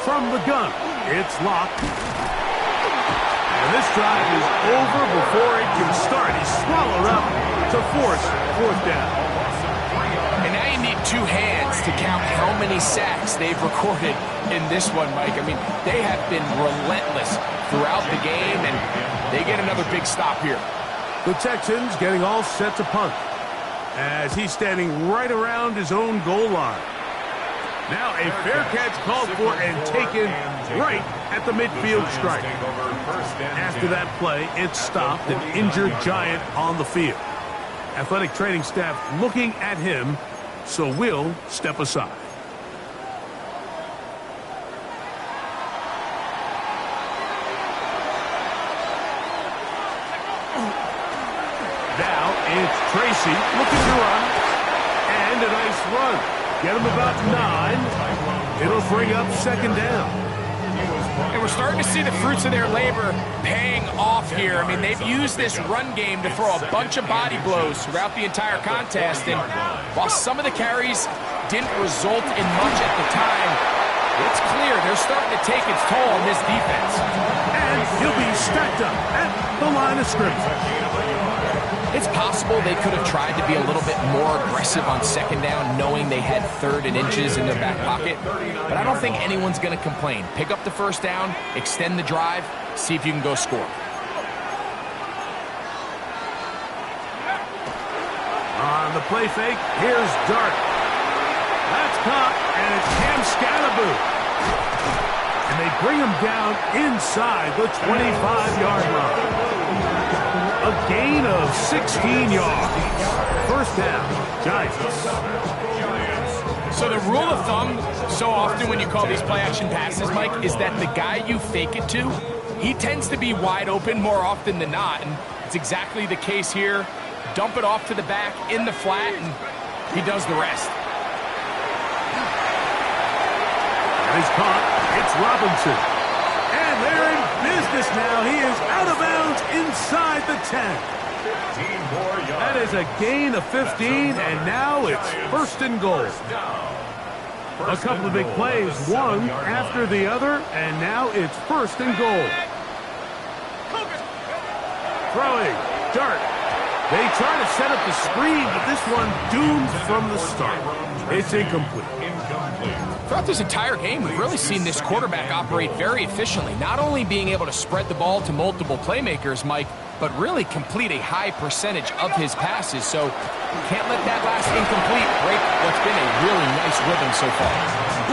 From the gun, it's locked. And this drive is over before it can start. He's swallowed up to force fourth down. And now you need 2 hands to count how many sacks they've recorded in this one, Mike. I mean, they have been relentless throughout the game, and they get another big stop here. The Texans getting all set to punt as he's standing right around his own goal line. Now a fair catch called for and taken right at the midfield stripe. After that play, it stopped an injured Giant on the field. Athletic training staff looking at him, so we'll step aside. Now it's Tracy looking to run, and a nice run. Get him about 9. It'll bring up second down. And we're starting to see the fruits of their labor paying off here. I mean, they've used this run game to throw a bunch of body blows throughout the entire contest. And while some of the carries didn't result in much at the time, it's clear they're starting to take its toll on this defense. And he'll be stacked up at the line of scrimmage. It's possible they could have tried to be a little bit more aggressive on second down, knowing they had 3rd and inches in their back pocket. But I don't think anyone's going to complain. Pick up the first down, extend the drive, see if you can go score. On the play fake, here's Dart. That's caught, and it's Cam Scalaboo. And they bring him down inside the 25-yard line. A gain of 16 yards. First down, Giants. So the rule of thumb, so often when you call these play-action passes, Mike, is that the guy you fake it to, he tends to be wide open more often than not, and it's exactly the case here. Dump it off to the back in the flat, and he does the rest. And he's caught. It's Robinson. And they're in business now. He is out of bounds inside the 10. That is a gain of 15, and now it's first and goal. A couple of big plays, one after the other, and now it's first and goal. Throwing, Dart. They try to set up the screen, but this one doomed from the start. It's incomplete. Throughout this entire game, we've really seen this quarterback operate very efficiently, not only being able to spread the ball to multiple playmakers, Mike, but really complete a high percentage of his passes. So can't let that last incomplete break what's been a really nice rhythm so far.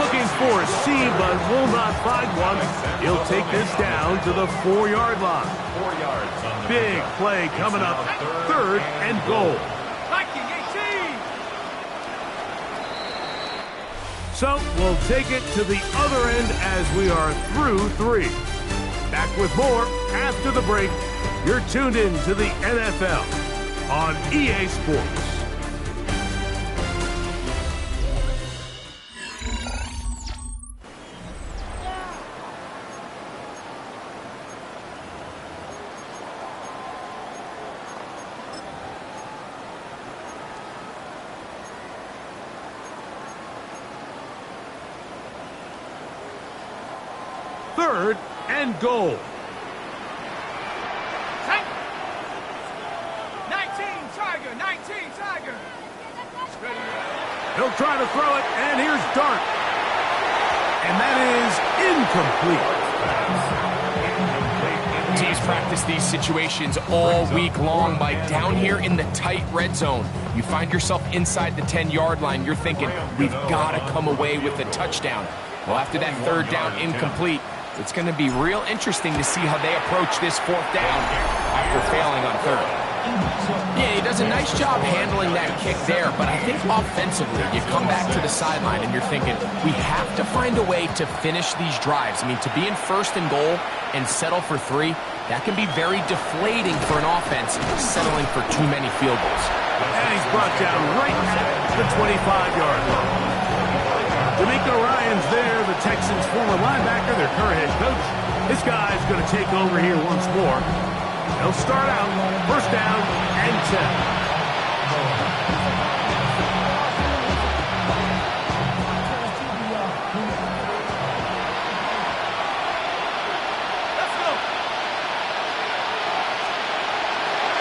Looking for a seam, but will not find one. He'll take this down to the 4-yard line. 4 yards on the big play coming up, third and goal. So we'll take it to the other end as we are through 3. Back with more after the break. You're tuned in to the NFL on EA Sports. Third and goal. 19 Tiger. He'll try to throw it, and here's Dart. And that is incomplete. Teams practice these situations all week long, Mike. Down here in the tight red zone, you find yourself inside the 10-yard line. You're thinking, we've got to come away with a touchdown. Well, after that third down incomplete, It's going to be real interesting to see how they approach this fourth down after failing on third. Yeah, he does a nice job handling that kick there, but I think offensively, you come back to the sideline and you're thinking, we have to find a way to finish these drives. I mean, to be in first and goal and settle for 3, that can be very deflating for an offense settling for too many field goals. And he's brought down right at the 25-yard line. D'Amico Ryan's there, the Texans' former linebacker, their current head coach. This guy's going to take over here once more. They'll start out first down and 10.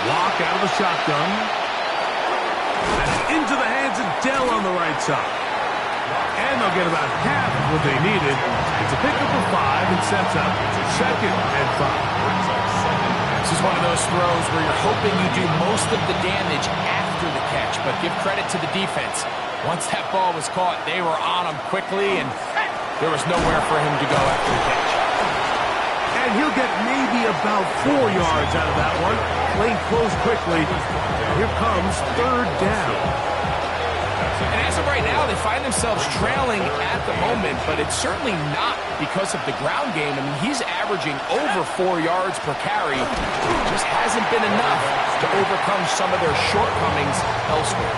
Walk out of the shotgun. That's into the hands of Dell on the right side. And they'll get about half of what they needed. It's a pickup of 5 and sets up second and 5. This is one of those throws where you're hoping you do most of the damage after the catch, but give credit to the defense. Once that ball was caught, they were on him quickly, and there was nowhere for him to go after the catch. And he'll get maybe about 4 yards out of that one. Lane closed quickly. Here comes third down. And as of right now, they find themselves trailing at the moment, but it's certainly not because of the ground game. I mean, he's averaging over 4 yards per carry. Just hasn't been enough to overcome some of their shortcomings elsewhere.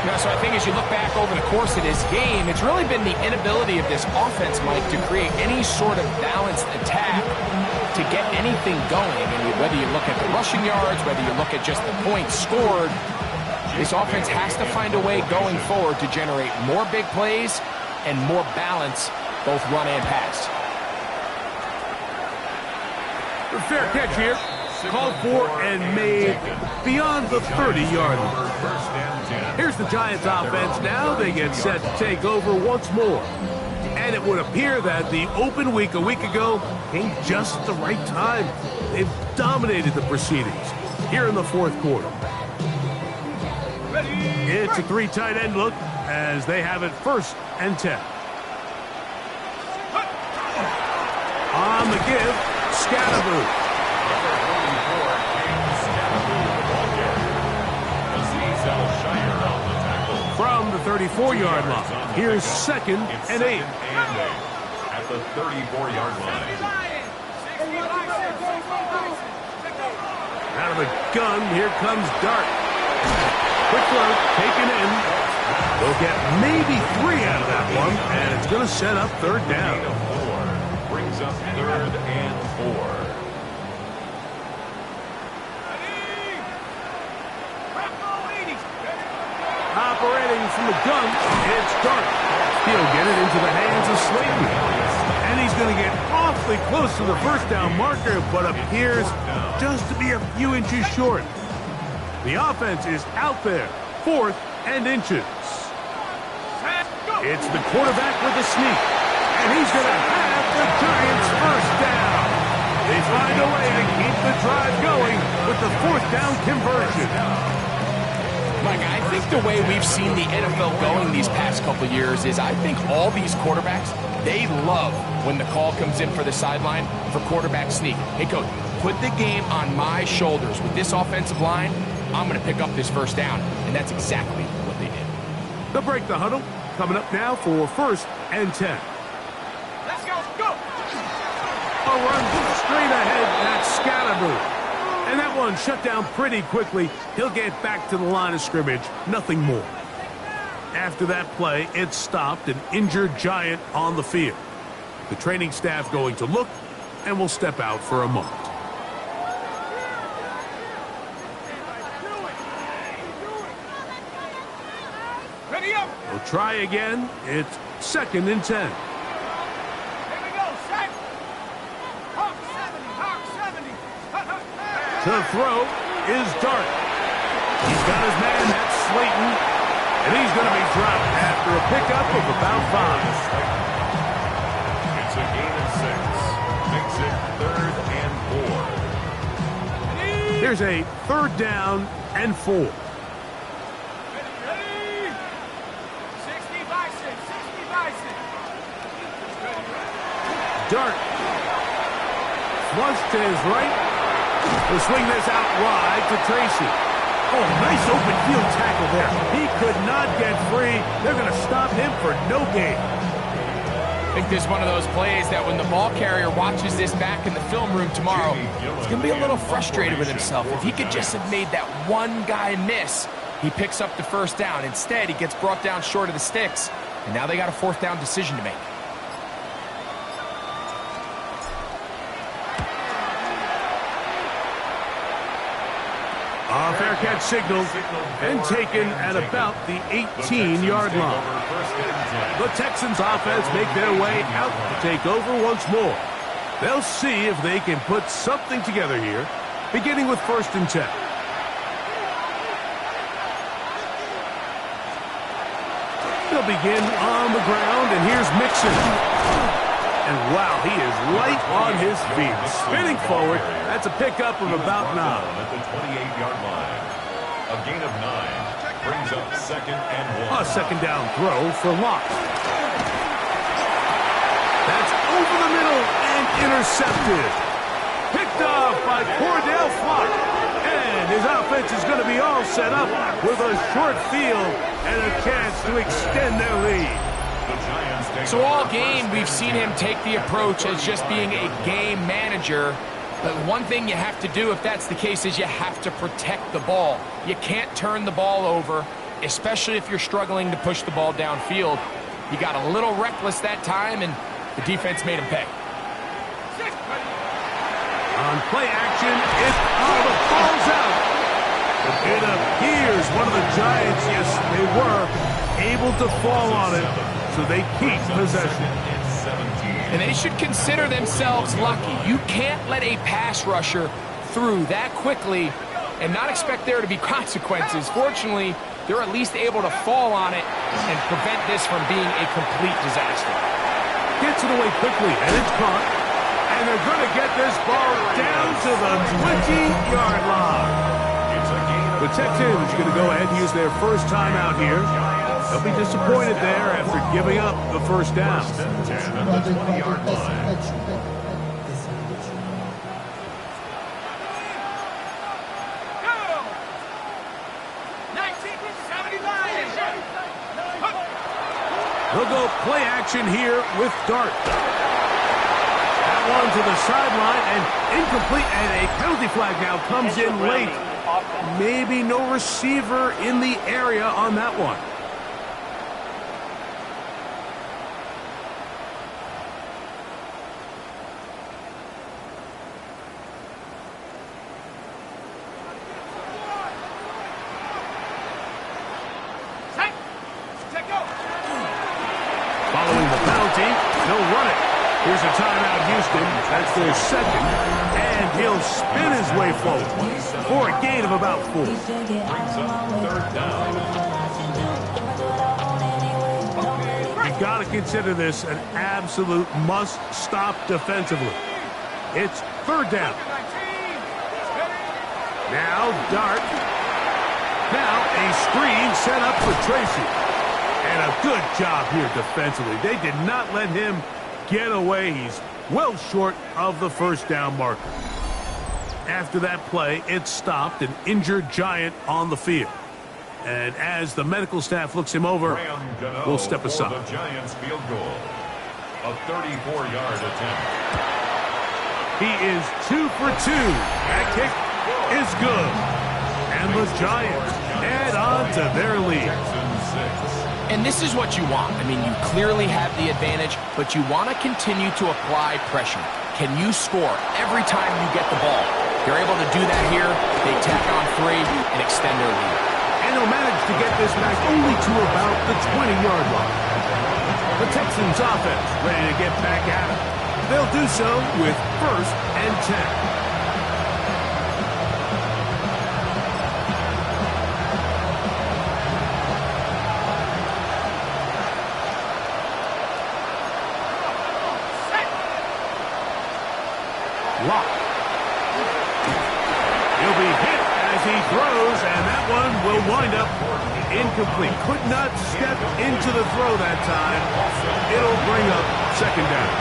You know, so I think as you look back over the course of this game, it's really been the inability of this offense, Mike, to create any sort of balanced attack to get anything going. And whether you look at the rushing yards, whether you look at just the points scored, this offense has to find a way going forward to generate more big plays and more balance, both run and pass. A fair catch here. Called for and made beyond the 30-yard line. Here's the Giants offense now. They get set to take over once more. And it would appear that the open week a week ago came just at the right time. They've dominated the proceedings here in the fourth quarter. It's a 3 tight end look as they have it first and 10. On the give, Scatterboo. From the 34-yard line, here's second and 8. At the 34-yard line. Out of the gun, here comes Dart. Quick look, taken in. They'll get maybe 3 out of that one, and it's going to set up third down. Brings up third and 4. Operating from the gun, it's Dart. He'll get it into the hands of Slayton. And he's going to get awfully close to the first down marker, but appears just to be a few inches short. The offense is out there, 4th and inches. It's the quarterback with a sneak, and he's going to have the Giants first down. They find a way to keep the drive going with the 4th down conversion. Mike, I think the way we've seen the NFL going these past couple of years is I think all these quarterbacks, they love when the call comes in for the sideline for quarterback sneak. Hey, coach, put the game on my shoulders. With this offensive line, I'm going to pick up this first down. And that's exactly what they did. They'll break the huddle. Coming up now for first and 10. Let's go! A run straight ahead. That's Scatterboo. And that one shut down pretty quickly. He'll get back to the line of scrimmage. Nothing more. After that play, it stopped an injured Giant on the field. The training staff going to look and will step out for a moment. Ready up! We'll try again. It's second and 10. Here we go, set! Hawk 70! To throw is Dart. He's got his man, that's Slayton, and he's going to be dropped after a pickup of about 5. It's a gain of 6. Makes it third and 4. Here's a third down and 4. Ready? 60 by 6. Dart flush to his right. He'll swing this out wide to Tracy. Oh, nice open field tackle there. He could not get free. They're going to stop him for no gain. I think this is one of those plays that when the ball carrier watches this back in the film room tomorrow, he's going to be a little frustrated with himself. If he could just have made that one guy miss, he picks up the first down. Instead, he gets brought down short of the sticks, and now they got a fourth down decision to make. A fair catch signal and taken at about the 18-yard line. The Texans offense make their way out to take over once more. They'll see if they can put something together here, beginning with 1st and 10. They'll begin on the ground, and here's Mixon. And wow, he is light on his feet. Spinning forward, that's a pickup of about 9. At the 28-yard line. A gain of 9 brings up 2nd and 1. A second down throw for Locke. That's over the middle and intercepted. Picked off by Cordell Flock. And his offense is going to be all set up with a short field and a chance to extend their lead. So all game, we've seen him take the approach as just being a game manager. But one thing you have to do if that's the case is you have to protect the ball. You can't turn the ball over, especially if you're struggling to push the ball downfield. He got a little reckless that time, and the defense made him pay. On play action, the ball's out. It appears one of the Giants, yes, they were able to fall on it, so they keep possession. And they should consider themselves lucky. You can't let a pass rusher through that quickly and not expect there to be consequences. Fortunately, they're at least able to fall on it and prevent this from being a complete disaster. Gets it away quickly, and it's caught. And they're going to get this ball down to the 20-yard line. The Texans going to go ahead and use their first time out here. They'll be disappointed there after giving up the first down. They'll go play action here with Dart. That one to the sideline and incomplete, and a penalty flag now comes in late. Maybe no receiver in the area on that one. Following the penalty, they'll run it. Here's a timeout, Houston. That's their second. And he'll spin his way forward for a gain of about 4. Brings up 3rd down. You've got to consider this an absolute must-stop defensively. It's 3rd down. Now Dart. Now a screen set up for Tracy. And a good job here defensively. They did not let him get away. He's well short of the first down marker. After that play, it stopped, an injured Giant on the field. And as the medical staff looks him over, we'll step aside. The Giants field goal. A 34-yard attempt. He is 2 for 2. That kick is good. And the Giants add on to their lead. And this is what you want. I mean, you clearly have the advantage, but you want to continue to apply pressure. Can you score every time you get the ball? They're able to do that here. They tack on 3 and extend their lead. And they'll manage to get this back only to about the 20-yard line. The Texans offense ready to get back at it. They'll do so with 1st and 10. Lock. He'll be hit as he throws, and that one will wind up incomplete. Could not step into the throw that time. It'll bring up 2nd down.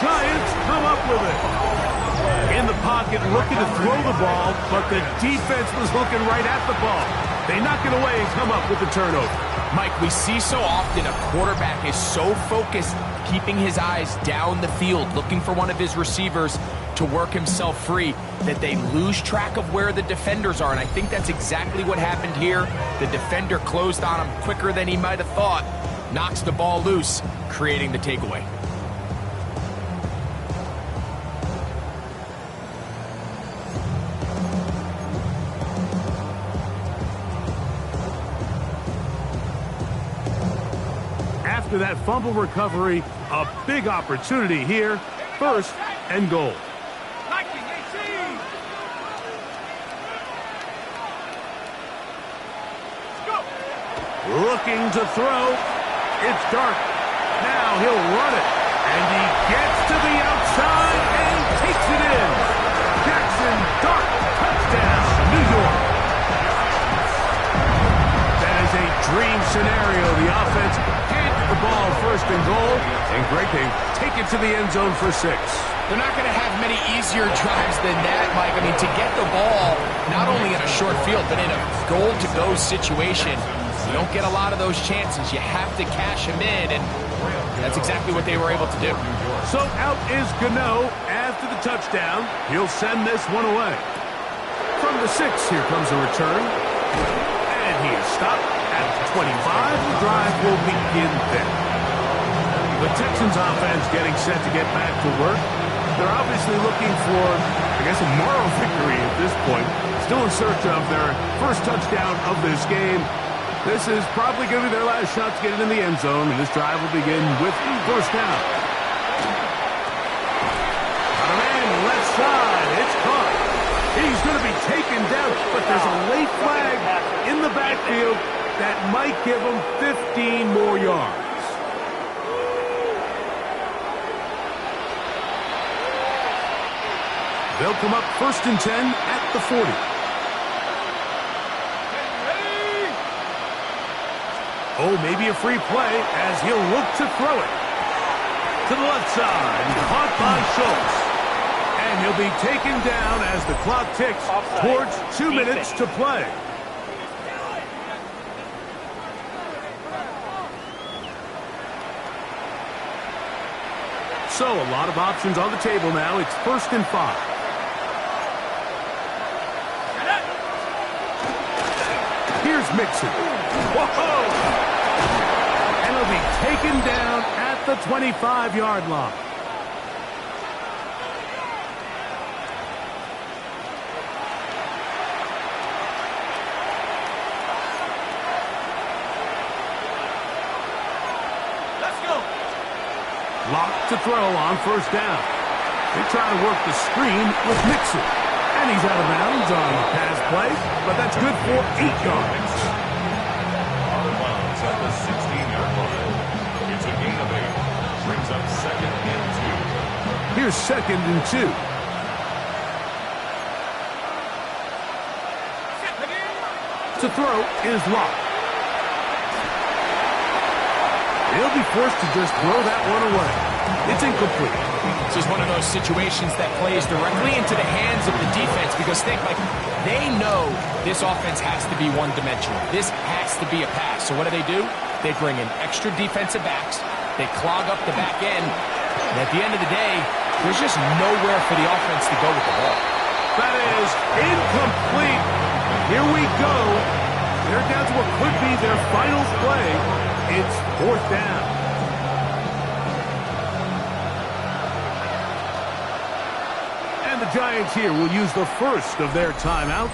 Giants come up with it. In the pocket, looking to throw the ball, but the defense was looking right at the ball. They knock it away and come up with the turnover. Mike, we see so often a quarterback is so focused, keeping his eyes down the field, looking for one of his receivers to work himself free, that they lose track of where the defenders are. And I think that's exactly what happened here. The defender closed on him quicker than he might have thought, knocks the ball loose, creating the takeaway. After that fumble recovery, a big opportunity here. First and goal. Looking to throw. It's Dark. Now he'll run it. And he gets to the outside and takes it in. Jackson Dark. Touchdown, New York. That is a dream scenario. The offense can't get the ball first and goal. And great, they take it to the end zone for 6. They're not going to have many easier drives than that, Mike. I mean, to get the ball, not only in a short field, but in a goal-to-go situation, you don't get a lot of those chances. You have to cash them in, and that's exactly what they were able to do. So out is Gano after the touchdown. He'll send this one away. From the 6, here comes a return. And he is stopped at the 25. The drive will begin there. The Texans offense getting set to get back to work. They're obviously looking for, I guess, a moral victory at this point. Still in search of their first touchdown of this game. This is probably going to be their last shot to get it in the end zone, and this drive will begin with first down. On a man, left side, it's caught. He's going to be taken down, but there's a late flag in the backfield that might give him 15 more yards. They'll come up first and 10 at the 40. Oh, maybe a free play as he'll look to throw it. To the left side, caught by Schultz. And he'll be taken down as the clock ticks towards 2 minutes to play. So a lot of options on the table now. It's first and 5. Here's Mixon. Whoa! And he'll be taken down at the 25-yard line. Let's go. Locked to throw on first down. They try to work the screen with Mixon. And he's out of bounds on the pass play, but that's good for 8 yards. Out of bounds at the 16-yard line. It's a gain of 8. Brings up second and 2. Here's second and 2. To throw is Locke. He'll be forced to just throw that one away. It's incomplete. This is one of those situations that plays directly into the hands of the defense because they know this offense has to be one-dimensional. This has to be a pass. So what do? They bring in extra defensive backs. They clog up the back end. And at the end of the day, there's just nowhere for the offense to go with the ball. That is incomplete. Here we go. They're down to what could be their final play. It's fourth down. And the Giants here will use the first of their timeouts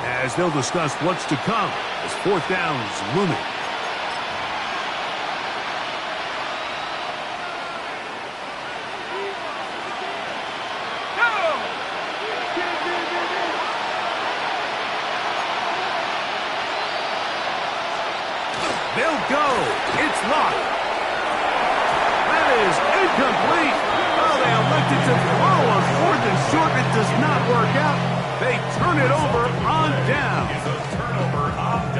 as they'll discuss what's to come as fourth down's looming. They'll go. It's locked. That is incomplete. Oh, they elected to throw on fourth and short. It does not work out. They turn it over on down.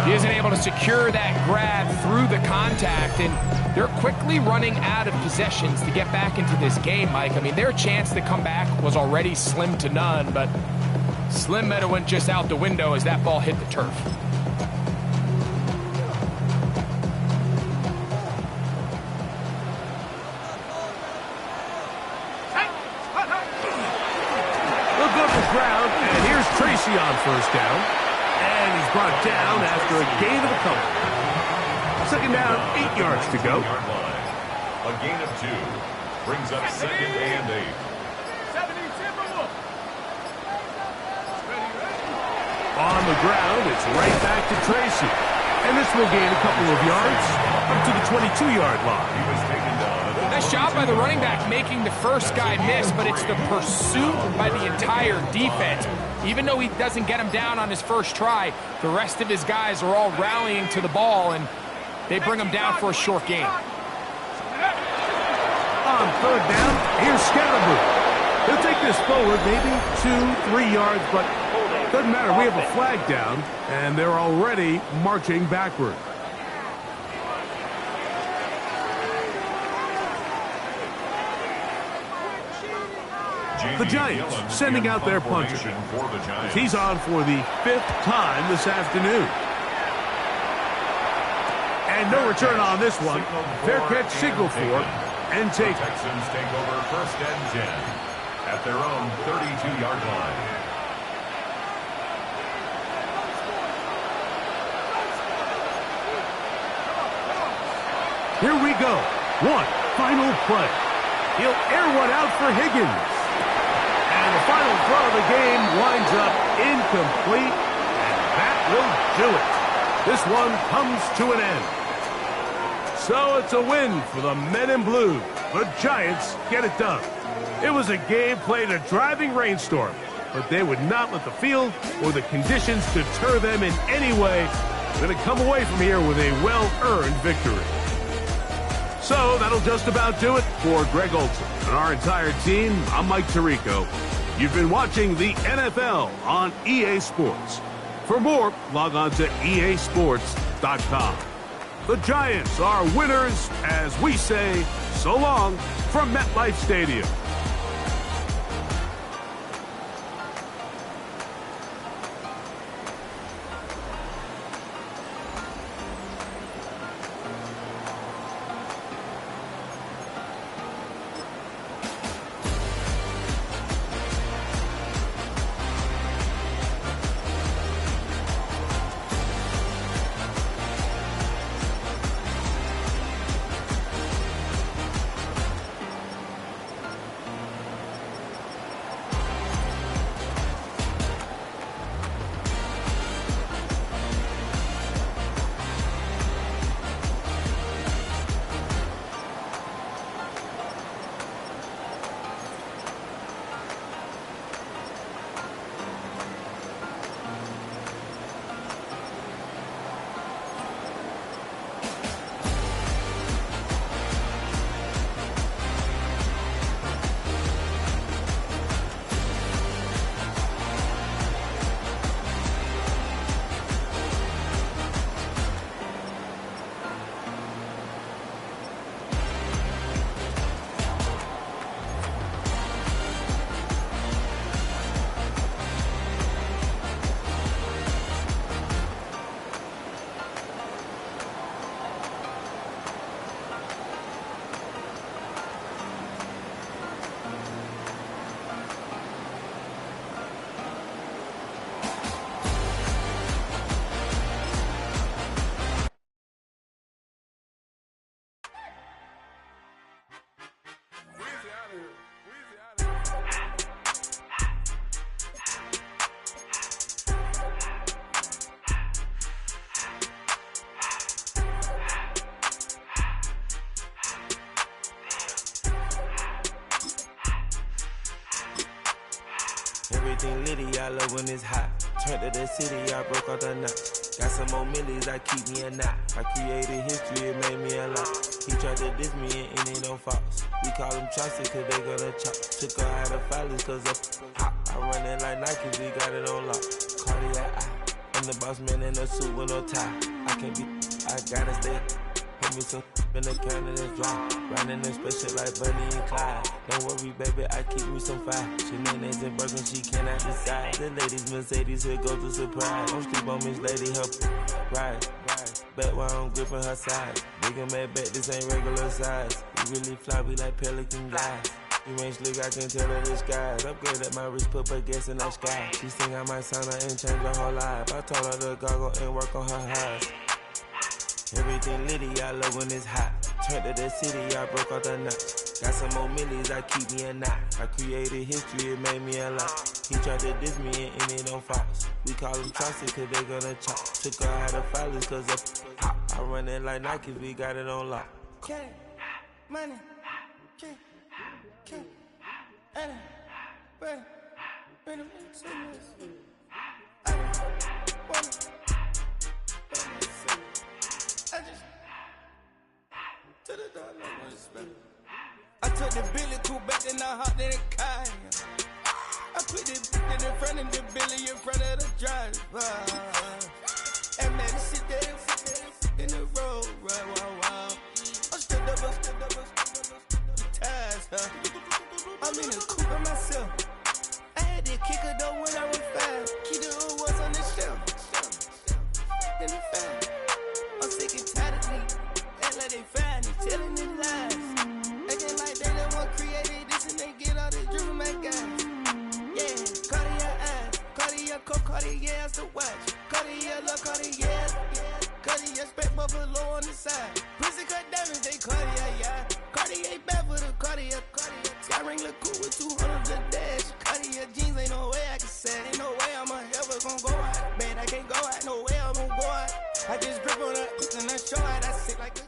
He isn't able to secure that grab through the contact, and they're quickly running out of possessions to get back into this game, Mike. I mean, their chance to come back was already slim to none, but slim meta went just out the window as that ball hit the turf. They'll go to the ground, and here's Tracy on first down. And he's brought down after a gain of a couple. Second down, 8 yards to go. A gain of 2 brings up second and 8. On the ground, it's right back to Tracy. And this will gain a couple of yards up to the 22-yard line. He was taken down. Nice job by the running back making the first guy miss, but it's the pursuit by the entire defense. Even though he doesn't get him down on his first try, the rest of his guys are all rallying to the ball, and they bring him down for a short gain. On third down, here's Scatterboo. He'll take this forward, maybe 2-3 yards, but doesn't matter. We have a flag down, and they're already marching backward. The Giants sending out their punter. He's on for the 5th time this afternoon. And no return on this one. Fair catch signal for and take. The Texans take over first and 10 at their own 32-yard line. Here we go. One final play. He'll air one out for Higgins. And the final throw of the game winds up incomplete, and that will do it. This one comes to an end. So it's a win for the Men in Blue. The Giants get it done. It was a game played in a driving rainstorm, but they would not let the field or the conditions deter them in any way. They're going to come away from here with a well-earned victory. So that'll just about do it for Greg Olson and our entire team. I'm Mike Tirico. You've been watching the NFL on EA Sports. For more, log on to easports.com. The Giants are winners as we say so long from MetLife Stadium. Everything litty, I love when it's hot. Turned to the city, I broke out the knot. Got some more millies, I keep me a knot. I created history, it made me a lot. He tried to diss me and it ain't no false. We call them chopsticks cause they gonna chop. Took her out of filers cause I'm hot. I run it like Nike, we got it on lock. Cardiac eye. I'm the boss man in a suit with no tie. I can't be, I gotta stay. Put me some in the counter that's dry. Riding in special like Bunny and Clyde. Don't worry, baby, I keep me some fire. She mayonnaise and burger, she cannot decide. The ladies Mercedes, here go to surprise. Don't sleep on Miss Lady, help ride. Back while I'm gripping her side. Big and mad back, this ain't regular size. We really fly, we like pelican guys. You ain't slick, I can tell her the skies. Upgrade at my wrist, put her gas in the sky. She think I might sign her and change her whole life. I told her to goggle and work on her highs. Everything litty, I love when it's hot. Turned to the city, I broke out the nuts. Got some more millies, I keep me a knot. I created history, it made me a lot. He tried to diss me and it on Fox. We call them Chaucer cause they gonna chop. Took her out of filers cause of pop. I run it like Nike, we got it on lock. Cash, money, cash, money, money, money, I took the Billy Cool back and I hopped in the car. I put the in front of the Billy in front of the driver. And man, this shit there in the road, wow. I'm still double, ties, huh? I'm in the coupe by myself. I had to kick her though when I was 5. Keep the old ones on the shelf. In the fan. I'm sick and tired of me. Act like they find it, telling their lies. Acting like they the one created this and they get all this driven my guys. Yeah, Cartier eyes, Cartier coat, Cartier ass the watch. Cartier look, Cartier, Cartier spec buffalo on the side. Pussy cut diamonds, they Cartier, yeah. Cartier bad for the Cartier. I ring the cool with 200 the dash. Cartier jeans, ain't no way I can say. Ain't no way I'm ever gonna go out. Man, I can't go out, no way I'm gonna go out. I just grip on her and I show out. I sit like a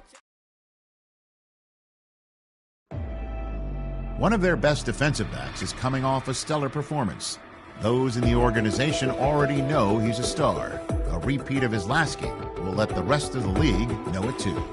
One of their best defensive backs is coming off a stellar performance. Those in the organization already know he's a star. A repeat of his last game will let the rest of the league know it too.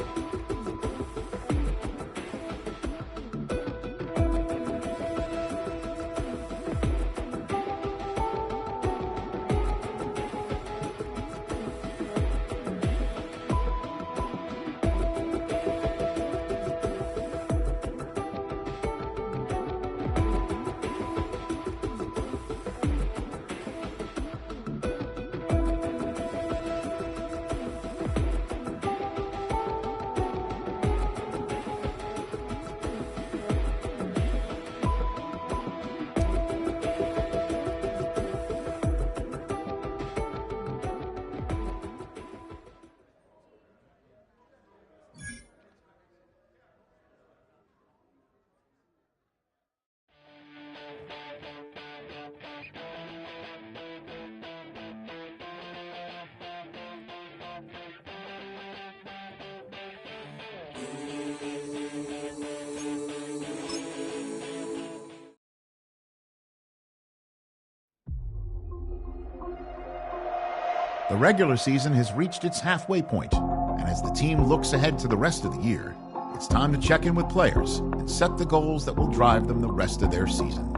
The regular season has reached its halfway point, and as the team looks ahead to the rest of the year, it's time to check in with players and set the goals that will drive them the rest of their season.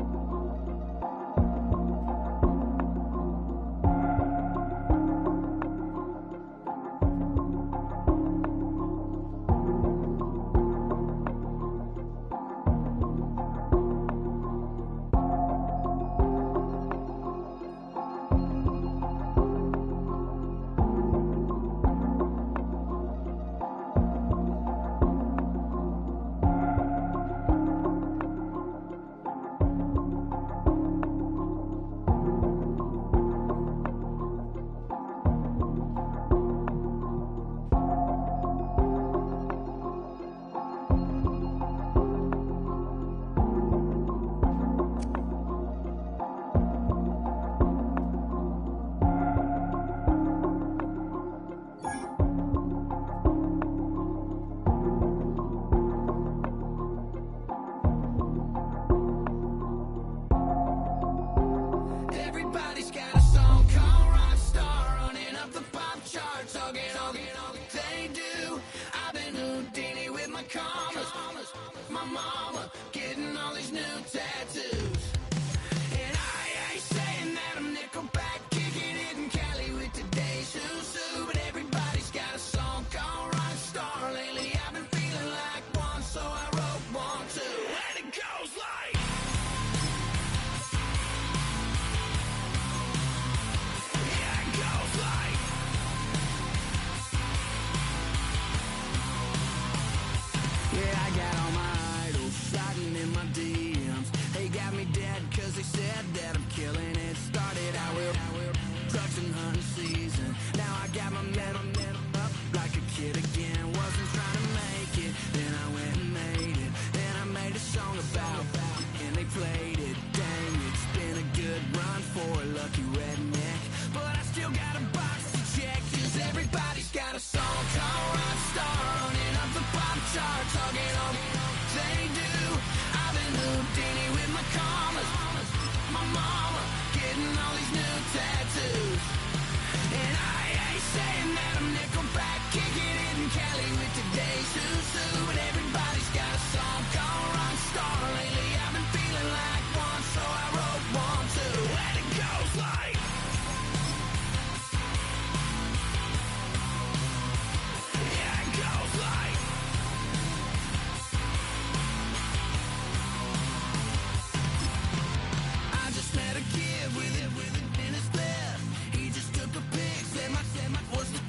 Houdini with my commas. My mama getting all these new tattoos. And I ain't saying that I'm Nickelback, kicking it in Cali with today's Susu. But everybody's got a song called Rockstar. Lately I've been feeling like one, so I wrote one too. And it goes like, yeah, it goes like, I just met a kid with it in his left. He just took a pic, said my what's the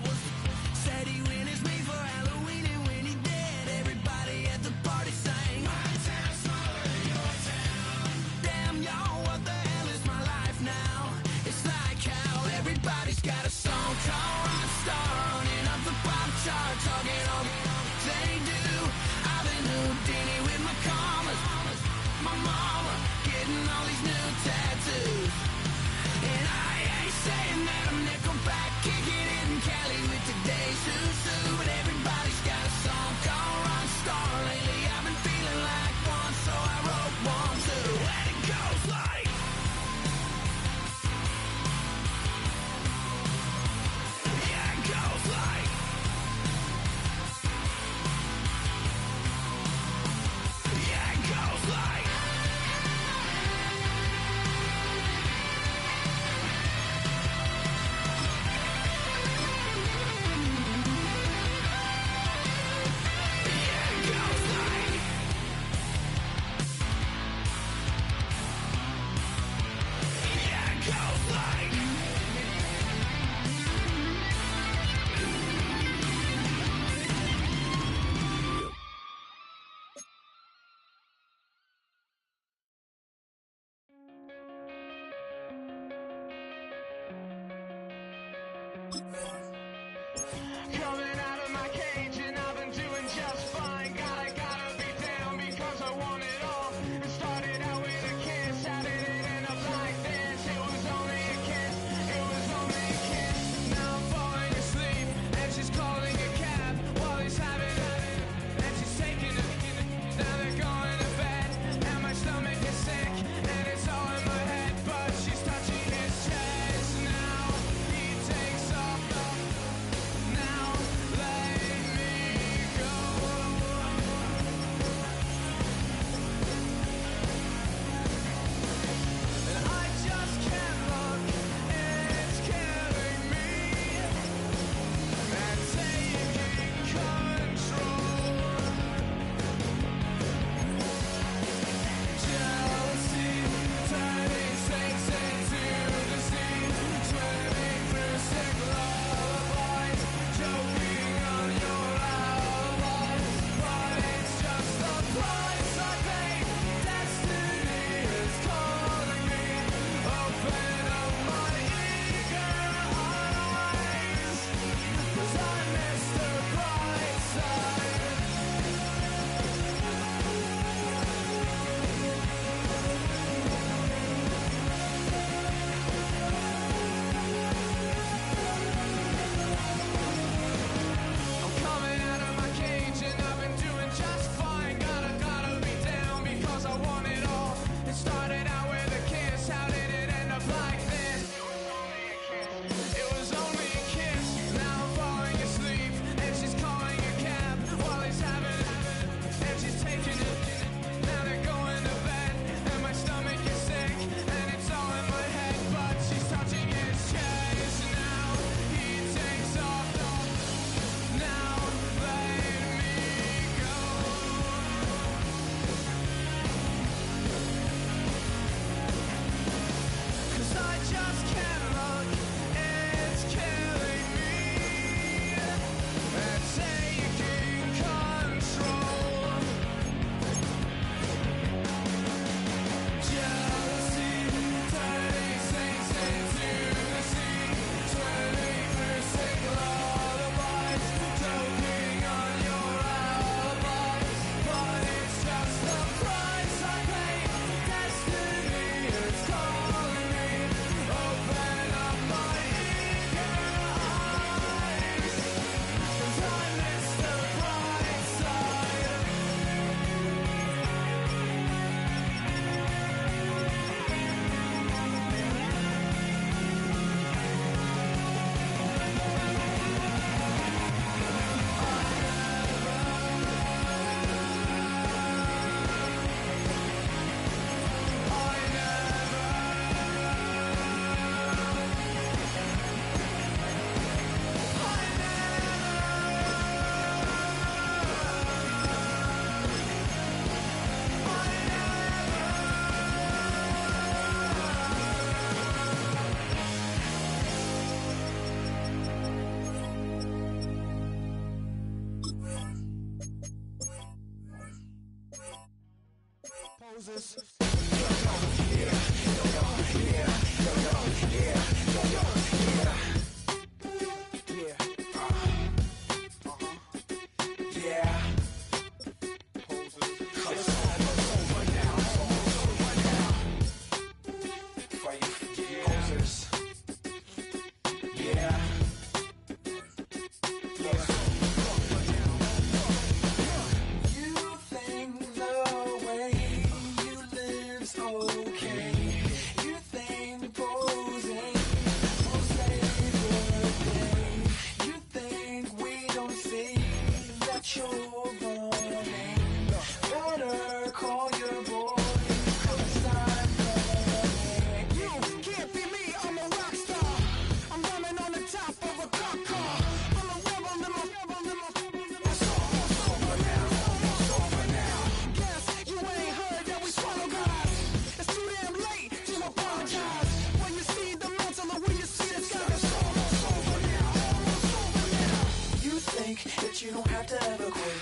You don't have to ever quit.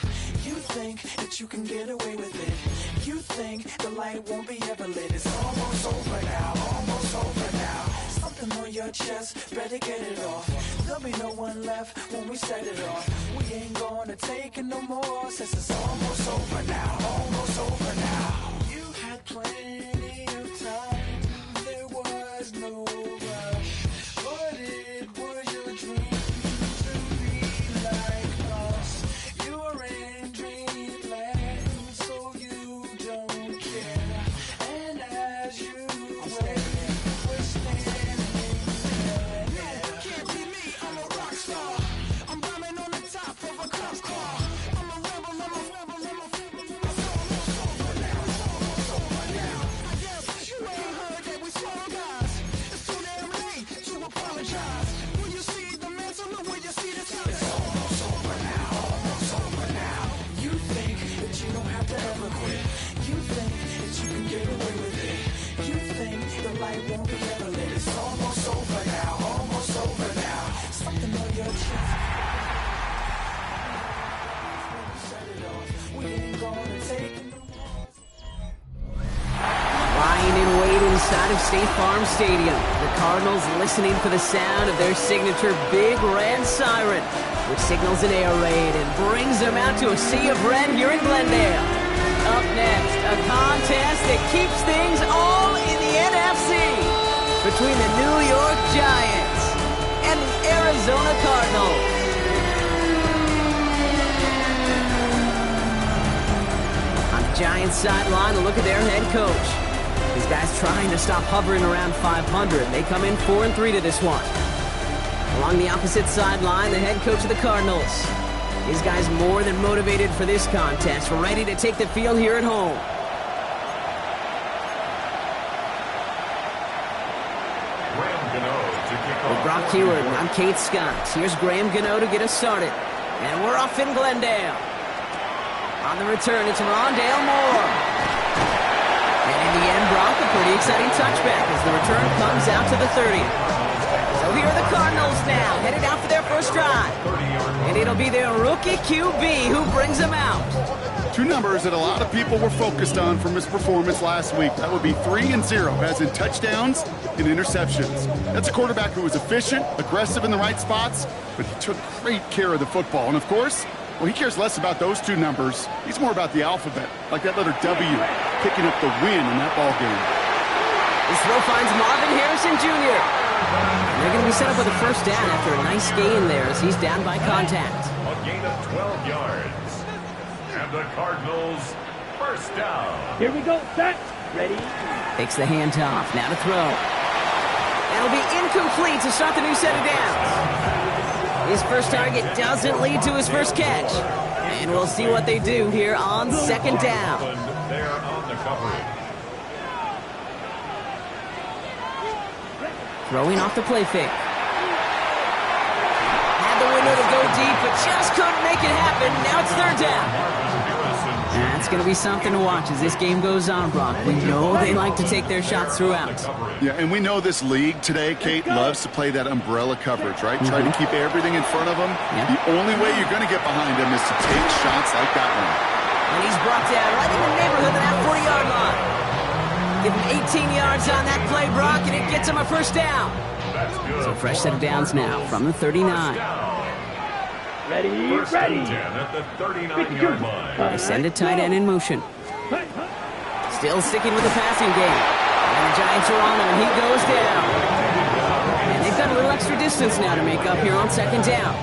You think that you can get away with it. You think the light won't be ever lit. It's almost over now, almost over now. Something on your chest, better get it off. There'll be no one left when we set it off. We ain't gonna take it no more, since it's almost over now, almost over now. You had plenty of time, there was no rush, but it was your dream. Inside of State Farm Stadium, the Cardinals listening for the sound of their signature big red siren, which signals an air raid and brings them out to a sea of red here in Glendale. Up next, a contest that keeps things all in the NFC between the New York Giants and the Arizona Cardinals. On the Giants sideline, a look at their head coach. These guys trying to stop hovering around 500. They come in 4-3 to this one. Along the opposite sideline, the head coach of the Cardinals. These guys more than motivated for this contest, ready to take the field here at home. With Brock Keyword, I'm Kate Scott. Here's Graham Gano to get us started. And we're off in Glendale. On the return, it's Rondale Moore. And in the end, Brock, a pretty exciting touchback as the return comes out to the 30. So here are the Cardinals now, headed out for their first drive. And it'll be their rookie QB who brings them out. Two numbers that a lot of people were focused on from his performance last week. That would be 3 and 0, as in touchdowns and interceptions. That's a quarterback who was efficient, aggressive in the right spots, but he took great care of the football. And of course, well, he cares less about those two numbers. He's more about the alphabet, like that letter W, picking up the win in that ball game. This throw finds Marvin Harrison Jr. They're going to be set up with a first down after a nice gain there as he's down by contact. A gain of 12 yards. And the Cardinals first down. Here we go, set, ready. Takes the handoff, now to throw. That'll be incomplete to start the new set of downs. His first target doesn't lead to his first catch. And we'll see what they do here on second down. They're on the coverage. Throwing off the play fake. Had the window to go deep, but just couldn't make it happen. Now it's third down. That's going to be something to watch as this game goes on, Brock. We know they like to take their shots throughout. Yeah, and we know this league today, Kate, loves to play that umbrella coverage, right? Try to keep everything in front of them. Yeah. The only way you're going to get behind them is to take shots like that one. And he's brought down right in the neighborhood of that 40-yard line. Give him 18 yards on that play, Brock, and it gets him a first down. So fresh set of downs now from the 39. Ready. And 10 at the 39-yard line. They send a tight end in motion. Still sticking with the passing game. And the Giants are on him, and he goes down. And they've got a little extra distance now to make up here on second down.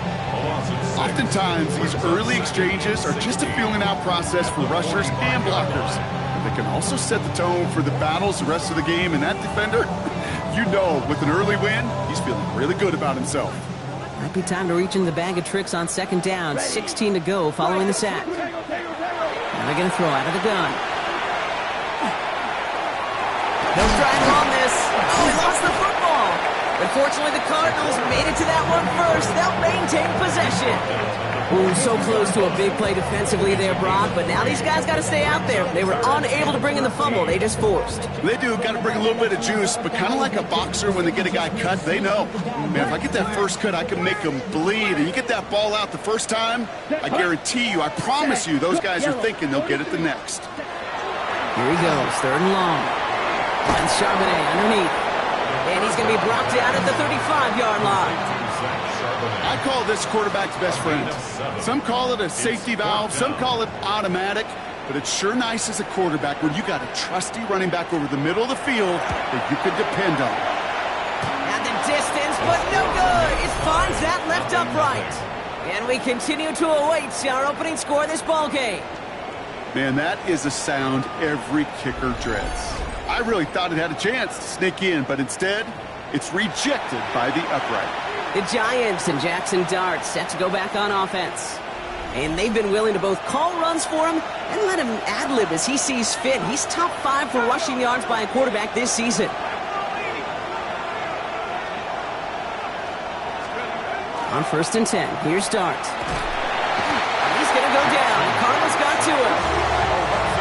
Oftentimes, these early exchanges are just a feeling out process for rushers and blockers. But they can also set the tone for the battles the rest of the game, and that defender, you know, with an early win, he's feeling really good about himself. Might be time to reach in the bag of tricks on second down. 16 to go following the sack. Now they're going to throw out of the gun. They'll try and run this. Oh, he lost the football. But fortunately, the Cardinals made it to that one first. They'll maintain possession. Ooh, so close to a big play defensively there, Brock. But now these guys got to stay out there. They were unable to bring in the fumble. They just forced. They do. Got to bring a little bit of juice. But kind of like a boxer when they get a guy cut, they know, man, if I get that first cut, I can make him bleed. And you get that ball out the first time, I guarantee you, I promise you, those guys are thinking they'll get it the next. Here he goes, third and long. Finds Charbonnet underneath. And he's going to be brought down at the 35-yard line. I call this quarterback's best friend. Some call it a safety valve, some call it automatic, but it's sure nice as a quarterback when you got a trusty running back over the middle of the field that you could depend on. And the distance, but no good. It finds that left upright. And we continue to await our opening score of this ball game. Man, that is a sound every kicker dreads. I really thought it had a chance to sneak in, but instead, it's rejected by the upright. The Giants and Jackson Dart set to go back on offense. And they've been willing to both call runs for him and let him ad-lib as he sees fit. He's top 5 for rushing yards by a quarterback this season. On 1st and 10, here's Dart. He's going to go down. Cardinals got to him.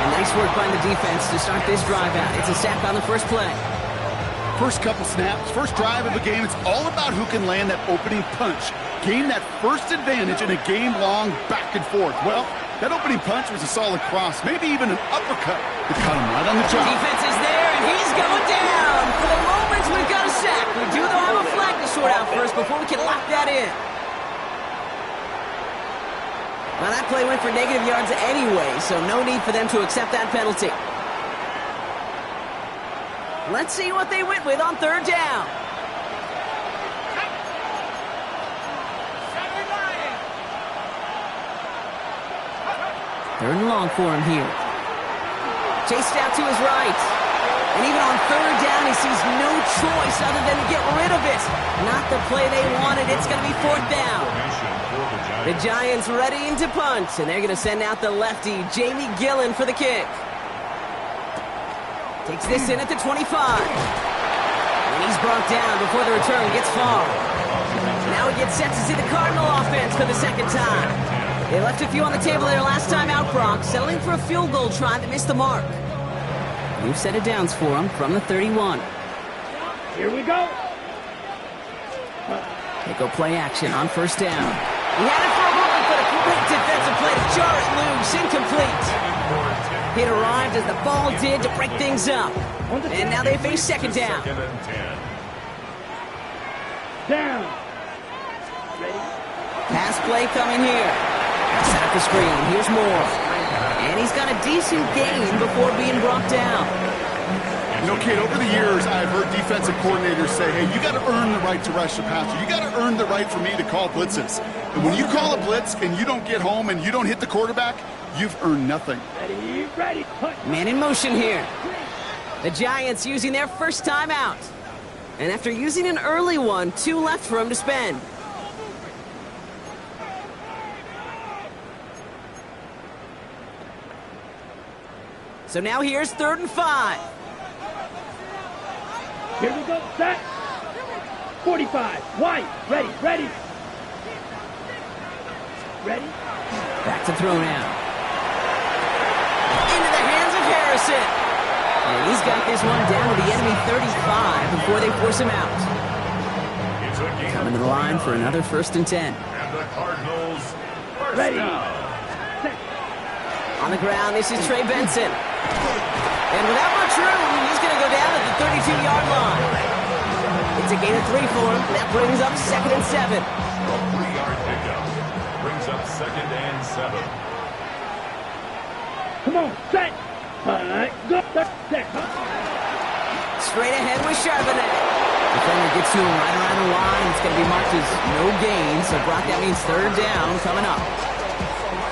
And nice work by the defense to start this drive out. It's a sack on the first play. First couple snaps, first drive of the game, it's all about who can land that opening punch. Gain that first advantage in a game-long back and forth. Well, that opening punch was a solid cross, maybe even an uppercut that caught him right on the job. Defense is there, and he's going down. For the moment, we've got a sack. We do, though, have a flag to sort out first before we can lock that in. Well, that play went for negative yards anyway, so no need for them to accept that penalty. Let's see what they went with on third down. Third and long for him here. Chased out to his right. And even on third down, he sees no choice other than to get rid of it. Not the play they wanted. It's going to be fourth down. The Giants readying to punt, and they're going to send out the lefty, Jamie Gillen, for the kick. Takes this in at the 25. And he's brought down before the return gets far. Now he gets set to see the Cardinal offense for the second time. They left a few on the table there last time out, Brock, settling for a field goal try that missed the mark. New set of downs for him from the 31. Here we go. They go play action on first down. He had it for a moment, but a great defensive play to jar it loose. Incomplete. It arrived as the ball did to break things up. And now they face second down. Down. Pass play coming here. Set up the screen. Here's Moore. And he's got a decent gain before being brought down. You know, kid, over the years, I've heard defensive coordinators say, hey, you got to earn the right to rush the passer. You got to earn the right for me to call blitzes. And when you call a blitz and you don't get home and you don't hit the quarterback, you've earned nothing. Ready. Man in motion here. The Giants using their first time out. And after using an early one, 2 left for him to spend. So now here's 3rd and 5. Here we go. Set. 45. White. Ready. Back to throw now. Into the hands of Harrison. And he's got this one down to the enemy 35 before they force him out. Coming to the line for another 1st and 10. And the Cardinals ready. On the ground, this is Trey Benson. And without much room, he's going to go down at the 32-yard line. It's a gain of 3 for him. That brings up 2nd and 7. A 3-yard pickup brings up 2nd and 7. Come on, set. Go, set. Straight ahead with Charbonnet. Defender gets to him right around the line. It's going to be marked as no gain. So, Brock, that means 3rd down coming up.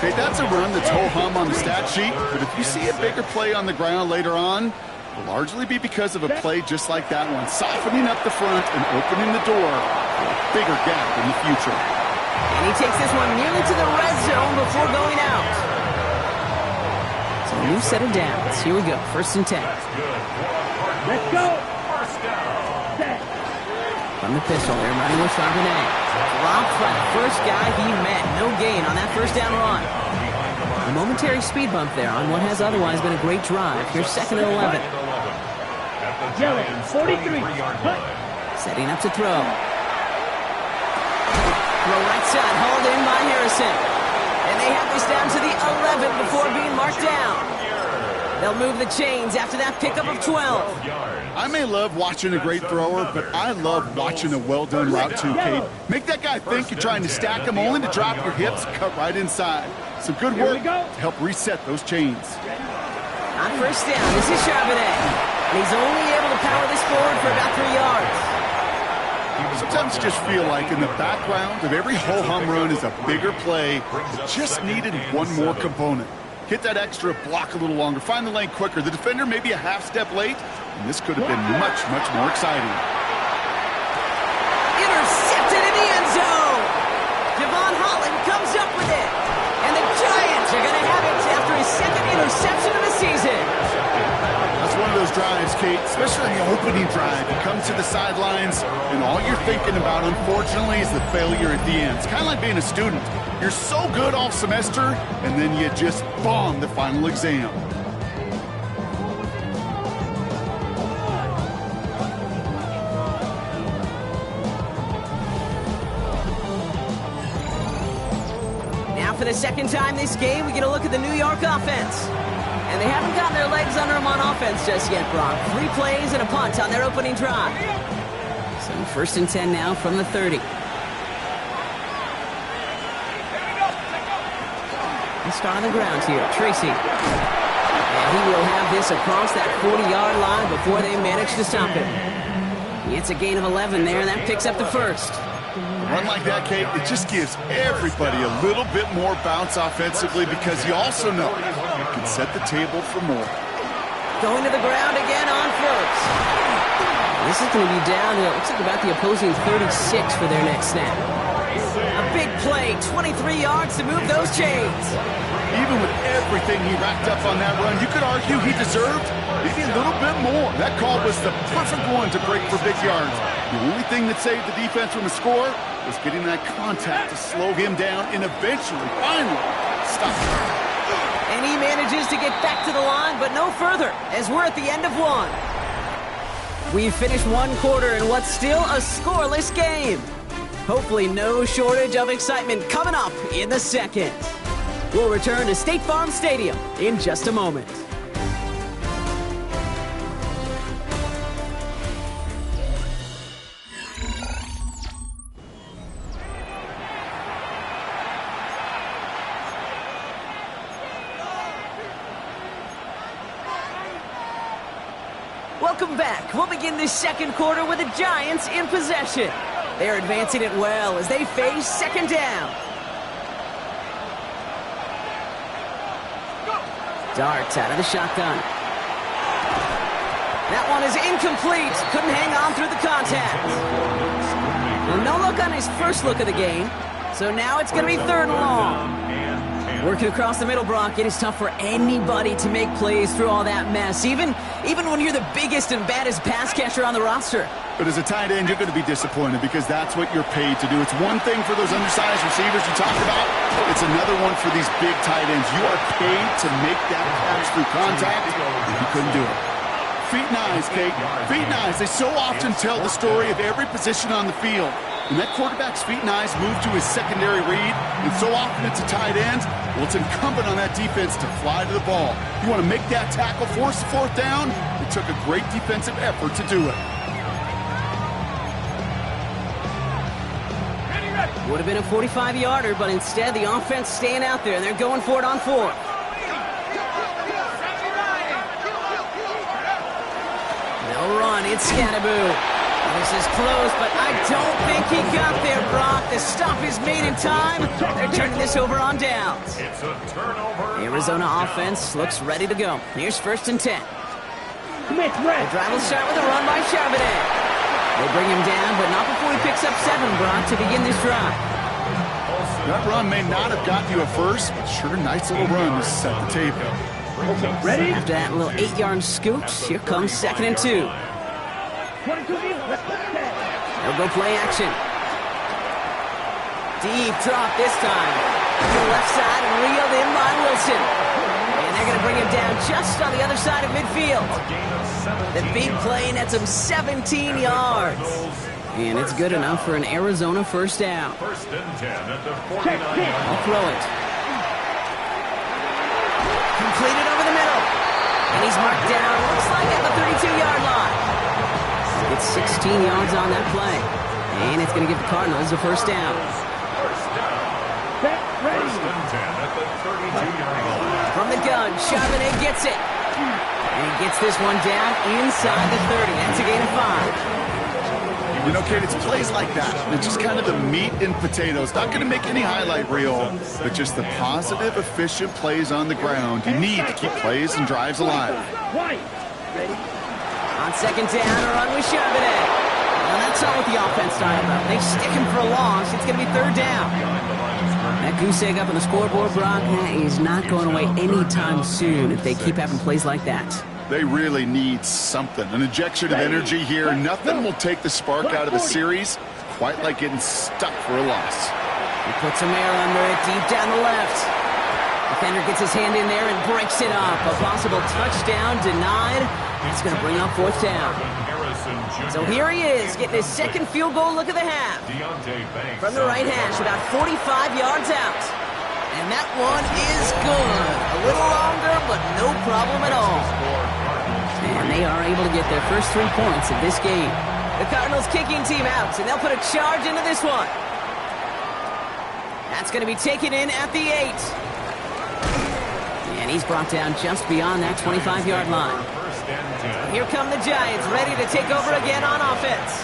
Okay, that's a run that's ho-hum on the stat sheet, but if you see a bigger play on the ground later on, it'll largely be because of a play just like that one, softening up the front and opening the door for a bigger gap in the future. And he takes this one nearly to the red zone before going out. So a new set of downs. Here we go, 1st and 10. Let's go. From the pistol, they're running with Charbonnet. Dropped by the first guy he met. No gain on that 1st down run. A momentary speed bump there on what has otherwise been a great drive. Here's 2nd and 11. Yellow, 43. Setting up to throw. Throw right side, hauled in by Harrison. And they have this down to the 11 before being marked down. They'll move the chains after that pickup of 12. I may love watching a great thrower, but I love watching a well-done route too, Kate. Make that guy think you're trying to stack him only to drop your hips, cut right inside. Some good work to help reset those chains. On 1st down, this is Charbonnet. And he's only able to power this forward for about 3 yards. Sometimes you just feel like in the background of every ho-hum run is a bigger play that just needed one more component. Hit that extra block a little longer, find the lane quicker. The defender may be a half step late, and this could have been much, much more exciting. Intercepted in the end zone. Devon Holland comes up with it. And the Giants are going to have it after his 2nd interception of the season. That's one of those drives, Kate, especially in the opening drive. You come to the sidelines, and all you're thinking about, unfortunately, is the failure at the end. It's kind of like being a student. You're so good all semester, and then you just bomb the final exam. Now for the 2nd time this game, we get a look at the New York offense. And they haven't gotten their legs under them on offense just yet, Brock. 3 plays and a punt on their opening drive. So 1st and 10 now from the 30. Let's start on the ground here. Tracy. And he will have this across that 40-yard line before they manage to stop him. It's a gain of 11 there, and that picks up the 1st. A run like that, Kate, it just gives everybody a little bit more bounce offensively because you also know you can set the table for more. Going to the ground again on 1st. This is going to be down to, it looks like about the opposing 36 for their next snap. A big play, 23 yards to move those chains. Even with everything he racked up on that run, you could argue he deserved maybe a little bit more. That call was the perfect one to break for big yards. The only thing that saved the defense from a score was getting that contact to slow him down and eventually, finally, stop him. And he manages to get back to the line, but no further, as we're at the end of 1. We've finished 1 quarter in what's still a scoreless game. Hopefully no shortage of excitement coming up in the 2nd. We'll return to State Farm Stadium in just a moment. Welcome back. We'll begin this 2nd quarter with the Giants in possession. They're advancing it well as they face 2nd down. Darts out of the shotgun. That one is incomplete. Couldn't hang on through the contact. Well, no look on his first look of the game. So now it's going to be 3rd and long. Working across the middle, Brock, it is tough for anybody to make plays through all that mess, even when you're the biggest and baddest pass catcher on the roster. But as a tight end, you're going to be disappointed because that's what you're paid to do. It's one thing for those undersized receivers you talk about. It's another one for these big tight ends. You are paid to make that catch through contact, and you couldn't do it. Feet and eyes, Kate. Feet and eyes. They so often tell the story of every position on the field. When that quarterback's feet and eyes move to his secondary read, and so often it's a tight end, Well, it's incumbent on that defense to fly to the ball. You want to make that tackle, force the fourth down? It took a great defensive effort to do it. Would have been a 45-yarder, but instead the offense staying out there, and they're going for it on fourth. No run, it's Scatterboo. This is close, but I don't think he got there, Brock. The stop is made in time. They're turning this over on downs. It's a turnover. The Arizona offense looks ready to go. Here's 1st and 10. The drive will start with a run by Charbonnet. They bring him down, but not before he picks up 7, Brock, to begin this drive. That run may not have got you a first, but sure, nice little run to set the table. Ready? After that little 8-yard scoot, here comes 2nd and 2. They'll go play action. Deep drop this time. To the left side and reeled in by Wilson. And they're going to bring him down just on the other side of midfield. The big play nets him 17 yards. And it's good enough for an Arizona first down. 1st and 10 at the 49-yard. I'll throw it. Completed over the middle. And he's marked down, looks like at the 32-yard line. It's 16 yards on that play. And it's going to give the Cardinals a first down. First and 10 at the 32-yard line. From the gun, Charbonnet gets it. And he gets this one down inside the 30. That's a gain of 5. You know, Kate, it's plays like that. It's just kind of the meat and potatoes. Not going to make any highlight reel, but just the positive, efficient plays on the ground. You need to keep plays and drives alive. On 2nd down, a run with Charbonnet. Well, that's not what the offense started about. They stick him for a loss. It's going to be 3rd down. That goose egg up on the scoreboard, Brock, is not going away anytime soon if they keep having plays like that. They really need something. An injection of energy here. Nothing will take the spark out of the series quite like getting stuck for a loss. He puts some air under it deep down the left. Defender gets his hand in there and breaks it up. A possible touchdown denied. That's going to bring up 4th down. So here he is, getting his 2nd field goal look of the half. From the right hash, about 45 yards out. And that one is good. A little longer, but no problem at all. And they are able to get their first 3 points in this game. The Cardinals kicking team out, and they'll put a charge into this one. That's going to be taken in at the 8. And he's brought down just beyond that 25-yard line. Here come the Giants, ready to take over again on offense.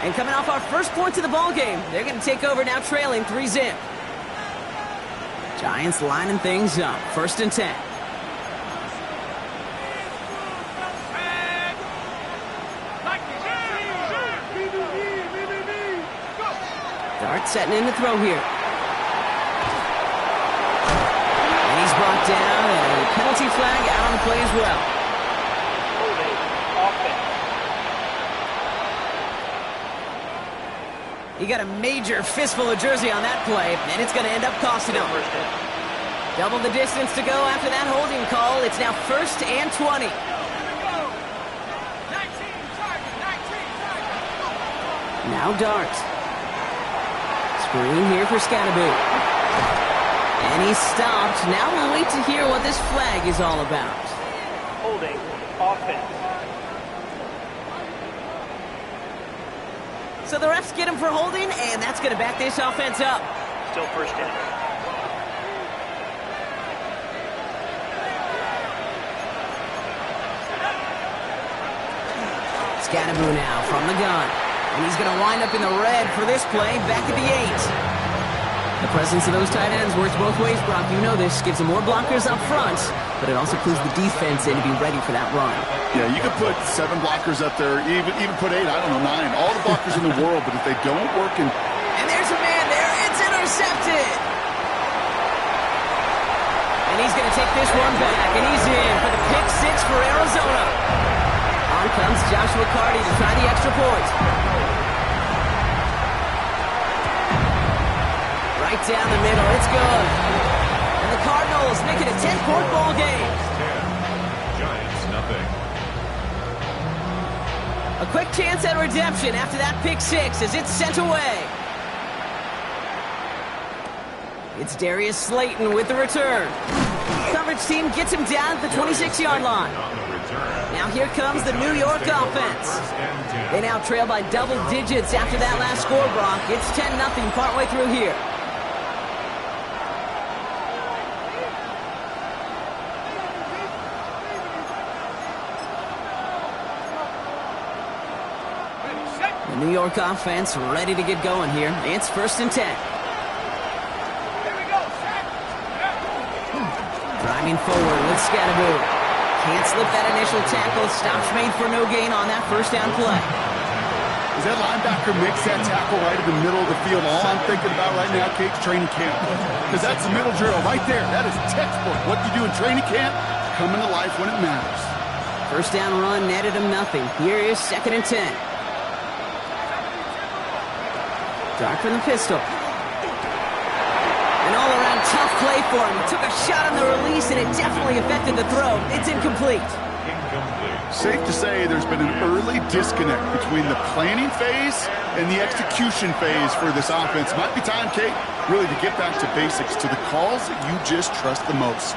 And coming off our first points of the ball game, they're going to take over now trailing 3-zip. Giants lining things up. 1st and 10. Dart setting in to throw here. And he's brought down, and a penalty flag out on the play as well. He got a major fistful of jersey on that play, and it's going to end up costing him. Double the distance to go after that holding call. It's now 1st and 20. Now Dart. Screen here for Scatterboo. And he's stopped. Now we'll wait to hear what this flag is all about. Holding offense. So the refs get him for holding, and that's going to back this offense up. Still 1st down. Scatterboo now from the gun. And he's going to wind up in the red for this play, back at the 8. The presence of those tight ends works both ways, Brock. You know this. Gives them more blockers up front, but it also clues the defense in to be ready for that run. Yeah, you could put 7 blockers up there, even put 8, I don't know, 9. All the blockers in the world, but if they don't work in... And there's a man there. It's intercepted. And he's going to take this one back, and he's in for the pick 6 for Arizona. On comes Joshua Carty to try the extra point. Right down the middle, it's good. And the Cardinals make it a 10-point ball game. 10, Giants nothing. A quick chance at redemption after that pick 6 as it's sent away. It's Darius Slayton with the return. Coverage team gets him down at the 26-yard line. Now here comes the New York offense. They now trail by double digits after that last score, Brock. It's 10-0 partway through here. The New York offense ready to get going here. It's 1st and 10. Driving forward with Scatteroo. Can't slip that initial tackle. Stops made for no gain on that first down play. As that linebacker makes that tackle right in the middle of the field, all I'm thinking about right now, Kate's training camp. Because that's the middle drill right there. That is textbook. What you do in training camp, coming to life when it matters. First down run netted him nothing. Here is 2nd and 10. Dark from the pistol. An all-around tough play for him. He took a shot on the release, and it definitely affected the throw. It's incomplete. Safe to say there's been an early disconnect between the planning phase and the execution phase for this offense. Might be time, Kate, really to get back to basics, to the calls that you just trust the most.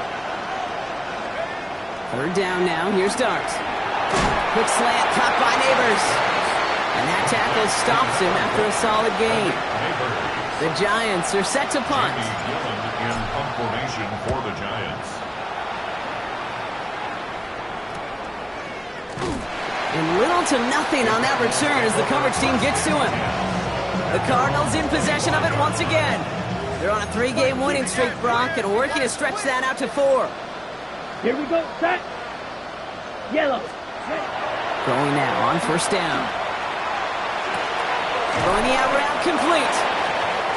3rd down now. Here's Dart. Quick slant, caught by Neighbors. And that tackle stops him after a solid gain. The Giants are set to punt. In punt formation for the Giants. And little to nothing on that return as the coverage team gets to him. The Cardinals in possession of it once again. They're on a 3-game winning streak, Brock, and working to stretch that out to 4. Here we go, set. Yellow. Going now on 1st down. Throwing the out route complete.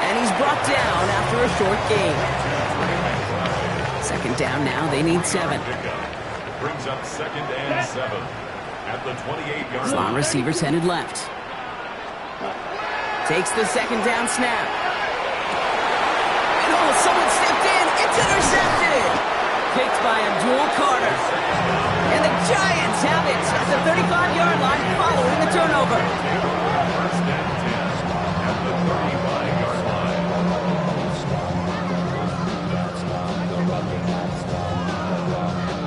And he's brought down after a short gain. 2nd down now. They need 7. Brings up 2nd and 7 at the 28-yard line. Slot receivers headed left. Takes the 2nd down snap. And oh, someone stepped in. It's intercepted. Picked by Abdul Carter. And the Giants have it at the 35-yard line following the turnover. First and 10 at the 35-yard line.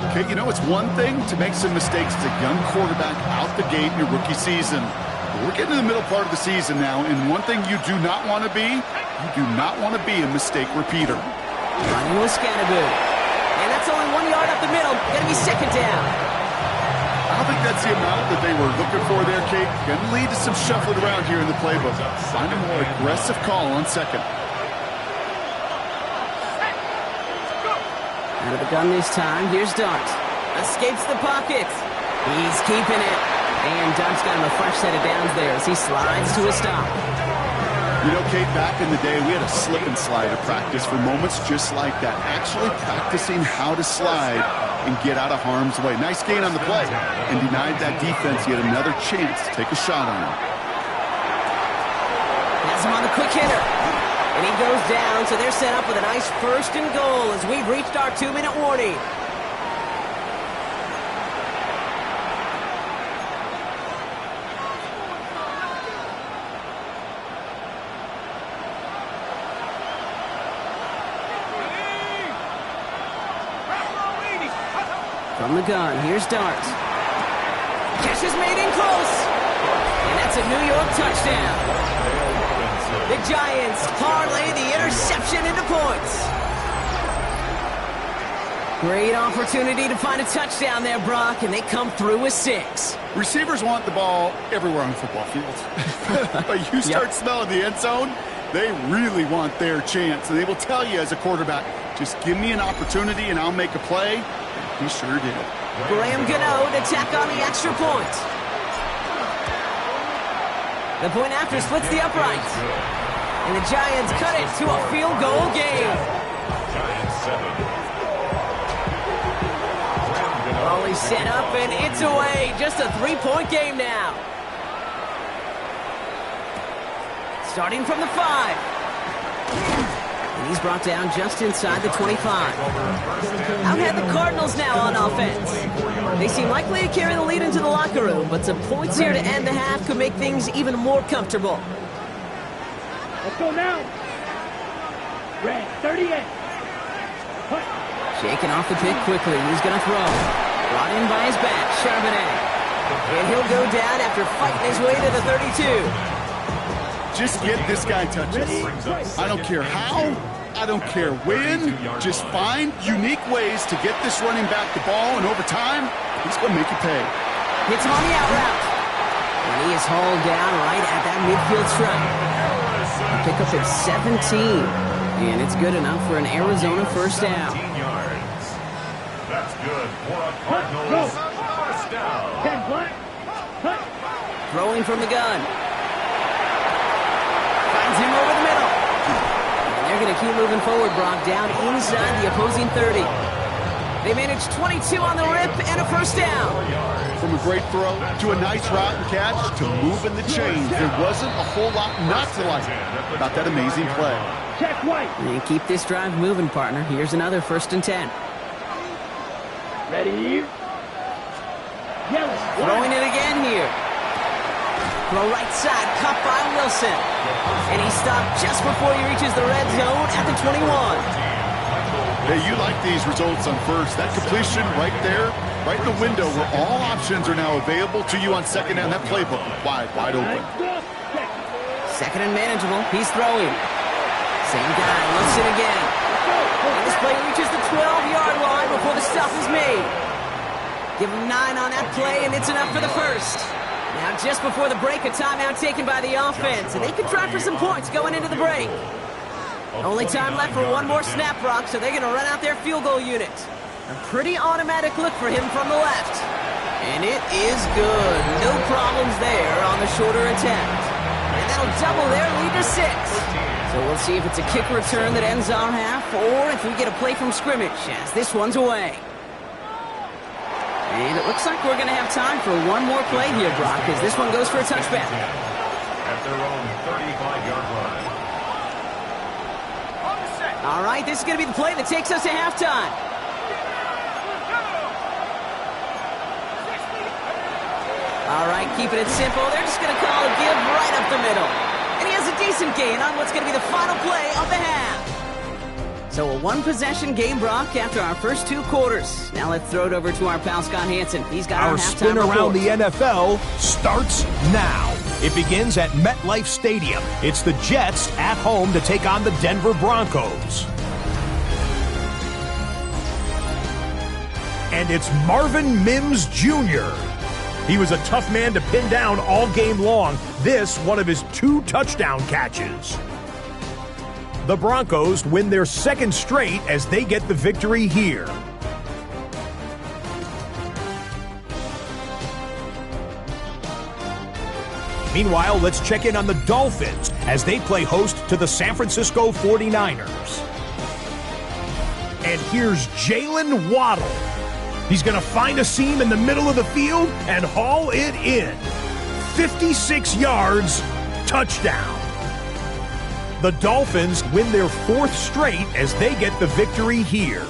Okay, you know, it's one thing to make some mistakes as a young quarterback out the gate in your rookie season. But we're getting to the middle part of the season now, and one thing you do not want to be, you do not want to be a mistake repeater. Running with Scatteroo. And that's only 1 yard up the middle. Going to be 2nd down. I don't think that's the amount that they were looking for there, Kate. Going to lead to some shuffling around here in the playbook. Find a more aggressive call on 2nd. Out of the gun this time. Here's Dart. Escapes the pocket. He's keeping it. And Dart's got him a fresh set of downs there as he slides to a stop. You know, Kate, back in the day, we had a slip and slide of practice for moments just like that. Actually practicing how to slide and get out of harm's way. Nice gain on the play and denied that defense yet another chance to take a shot on him. Has him on the quick hitter. And he goes down, so they're set up with a nice 1st and goal as we've reached our 2-minute warning. From the gun, here's Dart. Catch is made in close. And that's a New York touchdown. The Giants parlay the interception into points. Great opportunity to find a touchdown there, Brock, and they come through with 6. Receivers want the ball everywhere on the football field. But you start smelling the end zone, they really want their chance. And they will tell you as a quarterback, just give me an opportunity and I'll make a play. He sure did. Graham Gano to tack on the extra point. The point after splits the uprights. And the Giants cut it to a field goal game. Giants 7. Ball is set up and it's away. Just a 3-point game now. Starting from the 5. And he's brought down just inside the 25. Out had the Cardinals now on offense. They seem likely to carry the lead into the locker room, but some points here to end the half could make things even more comfortable. Let's go now. Red 38. Shaking off the pick quickly. He's going to throw. Brought in by his back, Charbonnet. And he'll go down after fighting his way to the 32. Just get this guy touches. I don't care how. I don't care when. Just find unique ways to get this running back the ball, and over time, he's going to make you pay. Hits him on the out route. And he is hauled down right at that midfield stripe. A pickup at 17. And it's good enough for an Arizona first down. That's good for a Cardinals first down. Throwing from the gun. Finds him over the middle. And they're going to keep moving forward, Brock, down inside the opposing 30. They managed 22 on the rip and a first down. From a great throw to a nice route and catch to moving the chains, there wasn't a whole lot not to like about that amazing play. Check white. And keep this drive moving, partner. Here's another 1st and 10. Ready? Yellow. Throwing it again here. Throw right side, caught by Wilson. And he stopped just before he reaches the red zone at the 21. Hey, you like these results on first. That completion right there, right in the window where all options are now available to you on second down. That playbook wide open. Second and manageable. He's throwing. Same guy, looks in again. And this play reaches the 12-yard line before the stop is made. Give him 9 on that play, and it's enough for the first. Now, just before the break, a timeout taken by the offense, and they could try for some points going into the break. Only time left for one more snap, Brock, so they're going to run out their field goal unit. A pretty automatic look for him from the left. And it is good. No problems there on the shorter attempt. And that'll double their lead to 6. So we'll see if it's a kick return that ends our half, or if we get a play from scrimmage as this one's away. And it looks like we're going to have time for one more play here, Brock, as this one goes for a touchback. At their own 35-yard line. All right, this is going to be the play that takes us to halftime. All right, keeping it simple. They're just going to call a give right up the middle. And he has a decent gain on what's going to be the final play of the half. So a one-possession game, Brock, after our first 2 quarters. Now let's throw it over to our pal Scott Hansen. He's got our halftime spin around report. the NFL starts now. It begins at MetLife Stadium. It's the Jets at home to take on the Denver Broncos. And it's Marvin Mims Jr. He was a tough man to pin down all game long. This, one of his 2 touchdown catches. The Broncos win their 2nd straight as they get the victory here. Meanwhile, let's check in on the Dolphins as they play host to the San Francisco 49ers. And here's Jalen Waddle. He's going to find a seam in the middle of the field and haul it in. 56 yards, touchdown. The Dolphins win their 4th straight as they get the victory here.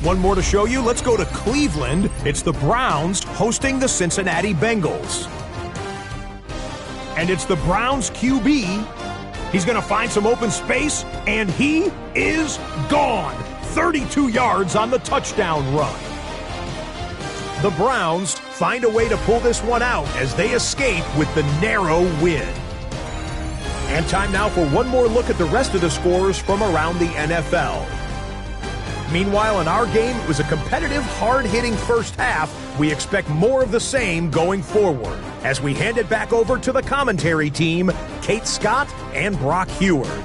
One more to show you. Let's go to Cleveland. It's the Browns hosting the Cincinnati Bengals. And it's the Browns QB. He's going to find some open space, and he is gone. 32 yards on the touchdown run. The Browns find a way to pull this one out as they escape with the narrow win. And time now for one more look at the rest of the scores from around the NFL. Meanwhile, in our game, it was a competitive, hard-hitting first half. We expect more of the same going forward as we hand it back over to the commentary team, Kate Scott and Brock Heward.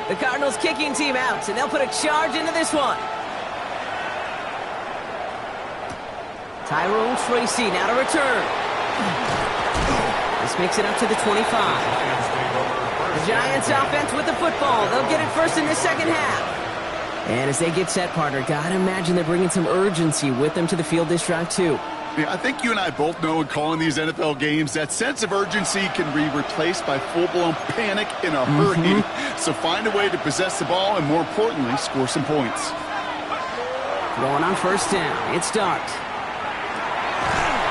The Cardinals kicking team out, and they'll put a charge into this one. Tyrone Tracy now to return. This makes it up to the 25. The Giants offense with the football. They'll get it first in the second half. And as they get set, partner, gotta imagine they're bringing some urgency with them to the field this drive, too. Yeah, I think you and I both know in calling these NFL games that sense of urgency can be replaced by full-blown panic in a hurry. So find a way to possess the ball and, more importantly, score some points. Throwing on first down. It's Dart.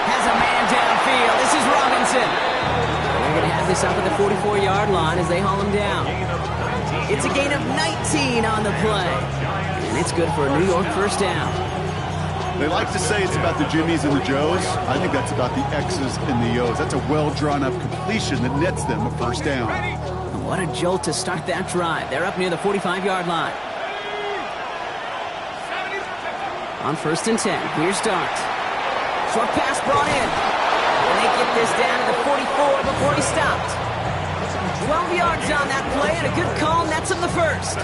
Has a man downfield. This is Robinson. They're going to have this up at the 44-yard line as they haul him down. It's a gain of 19 on the play. And it's good for a New York first down. They like to say it's about the Jimmies and the Joes. I think that's about the X's and the O's. That's a well-drawn-up completion that nets them a first down. What a jolt to start that drive. They're up near the 45-yard line. On first and 10, here's Dart. Short pass brought in. And they get this down to the 44 before he stopped. 12 yards on that play, and a good call nets him the first.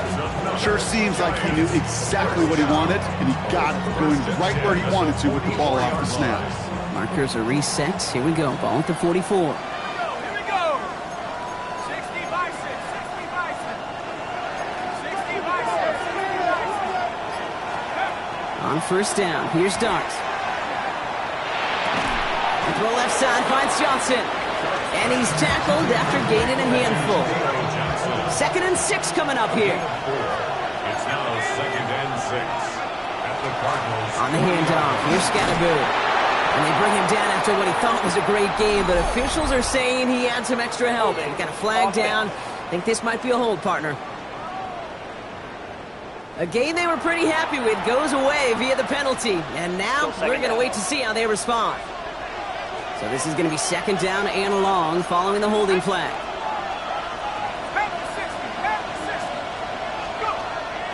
Sure seems like he knew exactly what he wanted, and he got it going right where he wanted to with the ball off the snap. Markers are reset. Here we go. Ball at the 44. On first down, here's Dart. The throw left side finds Johnson. And he's tackled after gaining a handful. 2nd and 6 coming up here. It's now 2nd and 6 at the Cardinals. On the handoff, here's Scatterboo. And they bring him down after what he thought was a great game, but officials are saying he had some extra help. He got a flag down. I think this might be a hold, partner. A game they were pretty happy with goes away via the penalty. And now we're going to wait to see how they respond. So this is going to be 2nd down and long following the holding flag.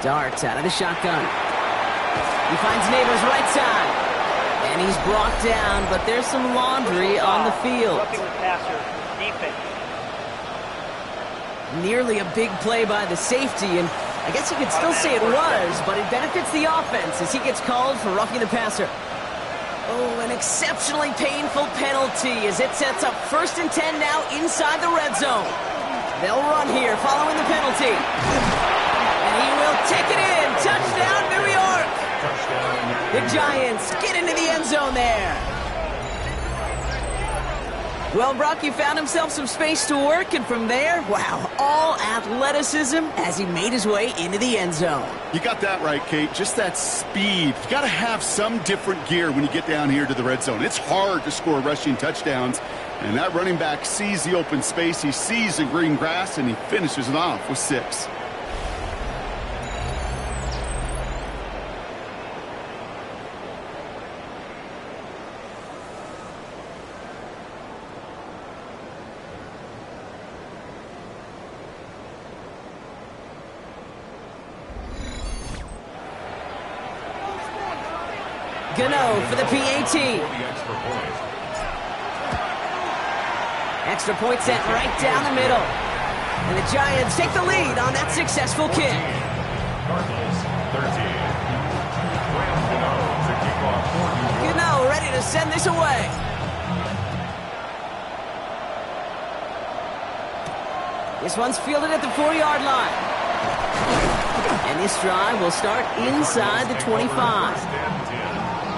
Dart out of the shotgun. He finds Neighbors right side. And he's brought down, but there's some laundry on the field. Nearly a big play by the safety, and I guess you could still say it was, but it benefits the offense as he gets called for roughing the passer. Oh, an exceptionally painful penalty as it sets up 1st and 10 now inside the red zone. They'll run here following the penalty. And he will take it in. Touchdown, New York. The Giants get into the end zone there. Well, Brock, he found himself some space to work, and from there, wow, all athleticism as he made his way into the end zone. You got that right, Kate. Just that speed. You got to have some different gear when you get down here to the red zone. It's hard to score rushing touchdowns, and that running back sees the open space, he sees the green grass, and he finishes it off with 6. Gano for the PAT. Extra point sent right down the middle. And the Giants take the lead on that successful kick. Cardinals 13. Gano to kick off. Gano ready to send this away. This one's fielded at the 4-yard line. And this drive will start inside the 25.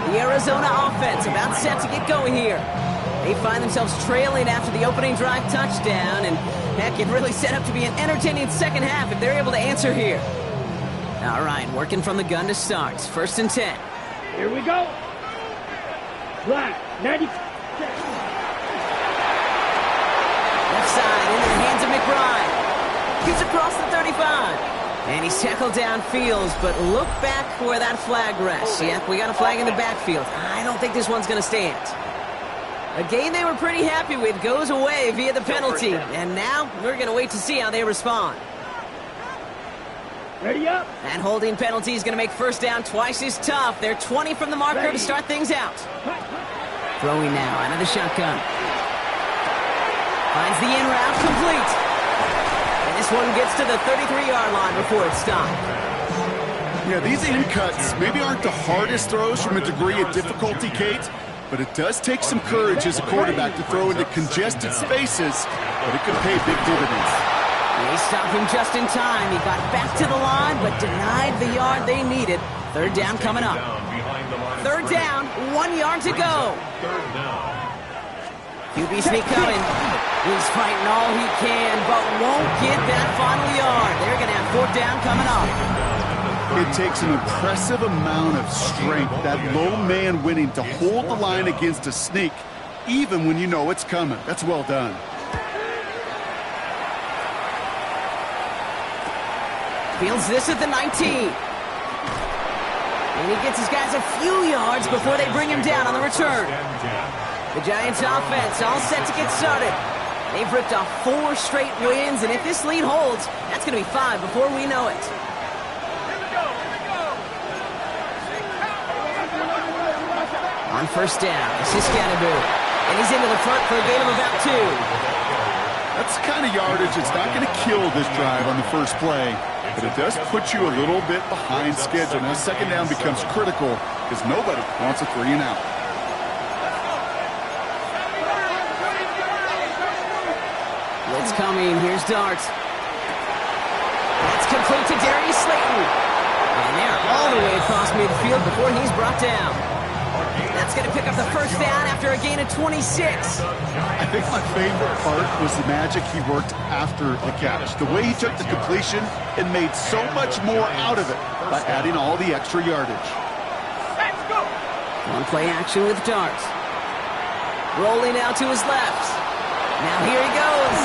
The Arizona offense about set to get going here. They find themselves trailing after the opening drive touchdown, and heck, it really set up to be an entertaining second half if they're able to answer here. All right, working from the gun to start. 1st and 10. Here we go. Black, 90. Left side into the hands of McBride. Gets across the 35. And he's tackled downfield, but look back where that flag rests. Yeah, we got a flag in the backfield. I don't think this one's going to stand. A game they were pretty happy with goes away via the penalty. And now we're going to wait to see how they respond. Ready up. That holding penalty is going to make first down twice as tough. They're 20 from the marker to start things out. Throwing now out of the shotgun. Finds the in route complete. And this one gets to the 33-yard line before it's stopped. Yeah, these in cuts maybe aren't the hardest throws from a degree of difficulty, Kate, but it does take some courage as a quarterback to throw into congested spaces, but it could pay big dividends. They stopped him just in time. He got back to the line, but denied the yard they needed. Third down coming up. Third down, 1 yard to go. QB sneak coming. He's fighting all he can, but won't get that final yard. They're going to have fourth down coming up. It takes an impressive amount of strength, that low man winning, to hold the line against a sneak, even when you know it's coming. That's well done. Fields this at the 19. And he gets his guys a few yards before they bring him down on the return. The Giants offense all set to get started. They've ripped off 4 straight wins, and if this lead holds, that's going to be 5 before we know it. On first down, this is Scannaboo. And he's into the front for a gain of about 2. That's the kind of yardage that's not going to kill this drive on the first play, but it does put you a little bit behind schedule. Now second down becomes critical because nobody wants a 3 and out. Blitz coming, here's Darts. That's complete to Darius Slayton. And they're all the way across midfield before he's brought down. That's going to pick up the first down after a gain of 26. I think my favorite part was the magic he worked after the catch. The way he took the completion and made so much more out of it by adding all the extra yardage. On play action with Darts. Rolling out to his left. Now here he goes.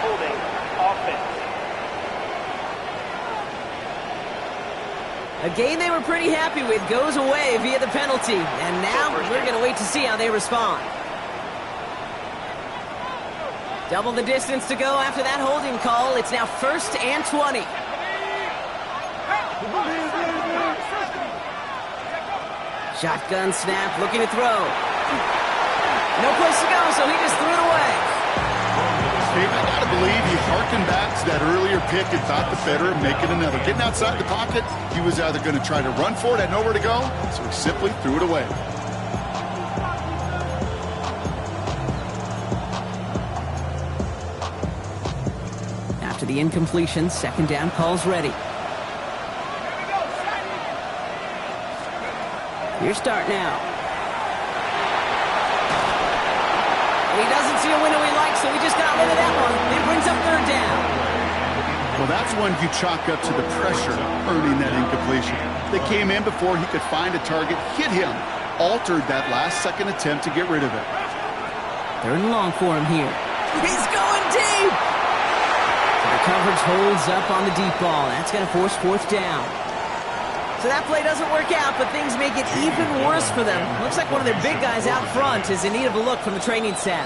Holding offense. A game they were pretty happy with goes away via the penalty. And now we're going to wait to see how they respond. Double the distance to go after that holding call. It's now 1st and 20. Shotgun snap, looking to throw. No place to go, so he just threw it away. Dave, I got to believe he harkened back to that earlier pick and thought the better of making another. Getting outside the pocket, he was either going to try to run for it, had nowhere to go, so he simply threw it away. After the incompletion, second down call's ready. Your start now. He doesn't see a window he likes, so he just got rid of that one. It brings up third down. Well, that's one you chalk up to the pressure earning that incompletion. They came in before he could find a target, hit him, altered that last-second attempt to get rid of it. Third and long for him here. He's going deep! The coverage holds up on the deep ball. That's going to force fourth down. So that play doesn't work out, but things make it even worse for them. Looks like one of their big guys out front is in need of a look from the training staff.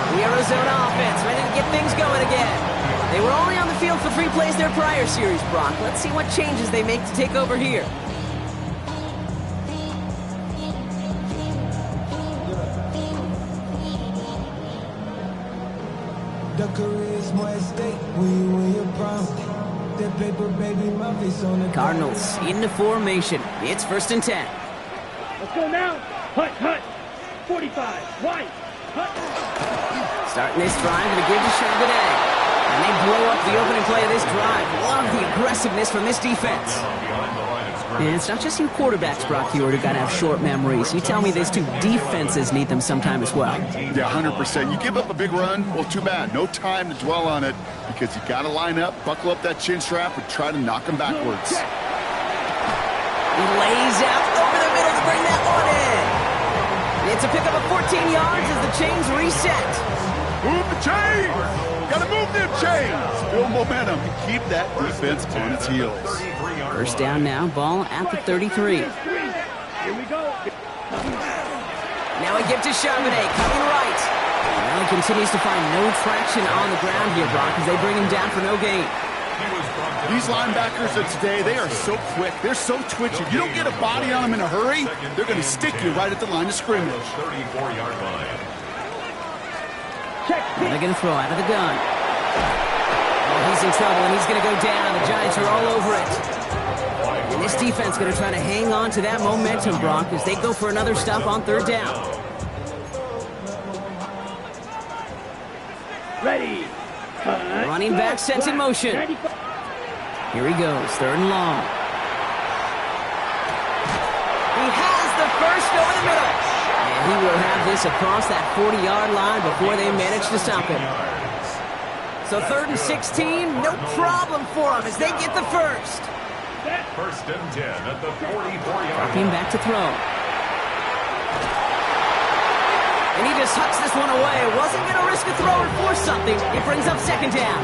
The Arizona offense ready to get things going again. They were only on the field for 3 plays their prior series, Brock. Let's see what changes they make to take over here. The career's more at stake when you're proud. That paper, baby, my face on the Cardinals into formation. It's 1st and 10. Let's go now. Hut. 45. Wide. Hut. Starting this drive with a give to Charbonnet. And they blow up the opening play of this drive. Love the aggressiveness from this defense. And it's not just you quarterbacks, Brock Hewitt, who got to have short memories. You tell me these 2 defenses need them sometime as well. Yeah, 100%. You give up a big run, well, too bad. No time to dwell on it because you got to line up, buckle up that chin strap, and try to knock them backwards. He lays out over the middle to bring that one in. It's a pickup of 14 yards as the chains reset. Move the chains! Gotta move them chains! Build momentum and keep that defense on its heels. First down now, ball at the 33. Here we go. Now a give to Charbonnet, coming right. Well, he continues to find no traction on the ground here, Brock, as they bring him down for no gain. These linebackers of today, they are so quick. They're so twitchy. You don't get a body on them in a hurry, they're going to stick you right at the line of scrimmage. 34-yard line. And they're going to throw out of the gun. Oh, he's in trouble, and he's going to go down. The Giants are all over it. And this defense going to try to hang on to that momentum, Brock, as they go for another stop on third down. Ready. Running back sent in motion. Here he goes, third and long. He has the first over the middle. And he will have this across that 40-yard line before they manage to stop him. So 3rd and 16, no problem for him as they get the first. 1st and 10 at the 44-yard Came back to throw. And he just hucks this one away. Wasn't going to risk a throw and force something. It brings up 2nd down.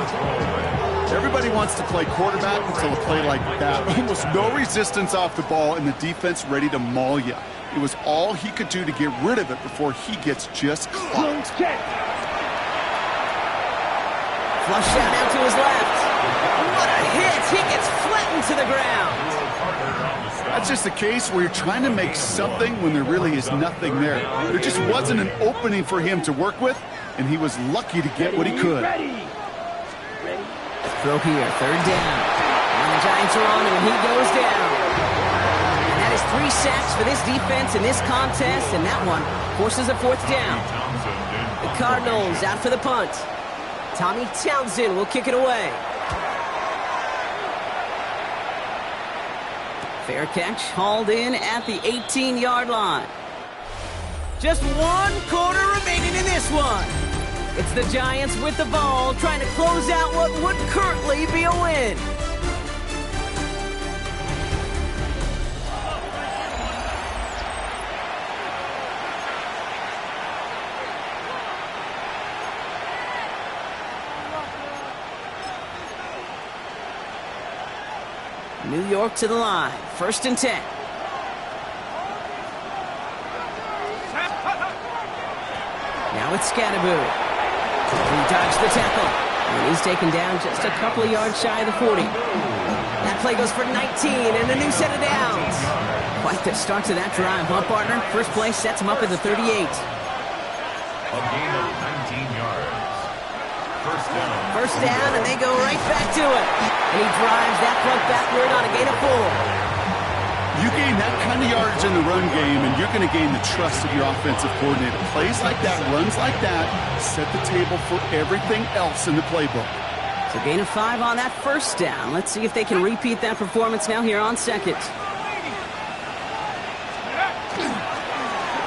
Everybody wants to play quarterback until a play like that. Almost no resistance off the ball and the defense ready to maul you. It was all he could do to get rid of it before he gets just clocked. Flush out now to his left. What a hit! He gets flattened to the ground. That's just a case where you're trying to make something when there really is nothing there. There just wasn't an opening for him to work with, and he was lucky to get what he could. Throw here, 3rd down. And the Giants are on him, and he goes down. And that is 3 sacks for this defense in this contest, and that one forces a 4th down. The Cardinals out for the punt. Tommy Townsend will kick it away. Fair catch, hauled in at the 18-yard line. Just 1 quarter remaining in this one. It's the Giants with the ball, trying to close out what would currently be a win. New York to the line, 1st and 10. Now it's Scatterboot. He dodged the tackle. And he's taken down just a couple of yards shy of the 40. That play goes for 19 and a new set of downs. Quite the start to that drive, huh, partner? First play sets him up at the 38. A gain of 19 yards. First down, and they go right back to it. And he drives that front backward on a gain of 4. You gain that kind of yardage in the run game, and you're going to gain the trust of your offensive coordinator. Plays like that, runs like that, set the table for everything else in the playbook. So gain of 5 on that first down. Let's see if they can repeat that performance now here on 2nd.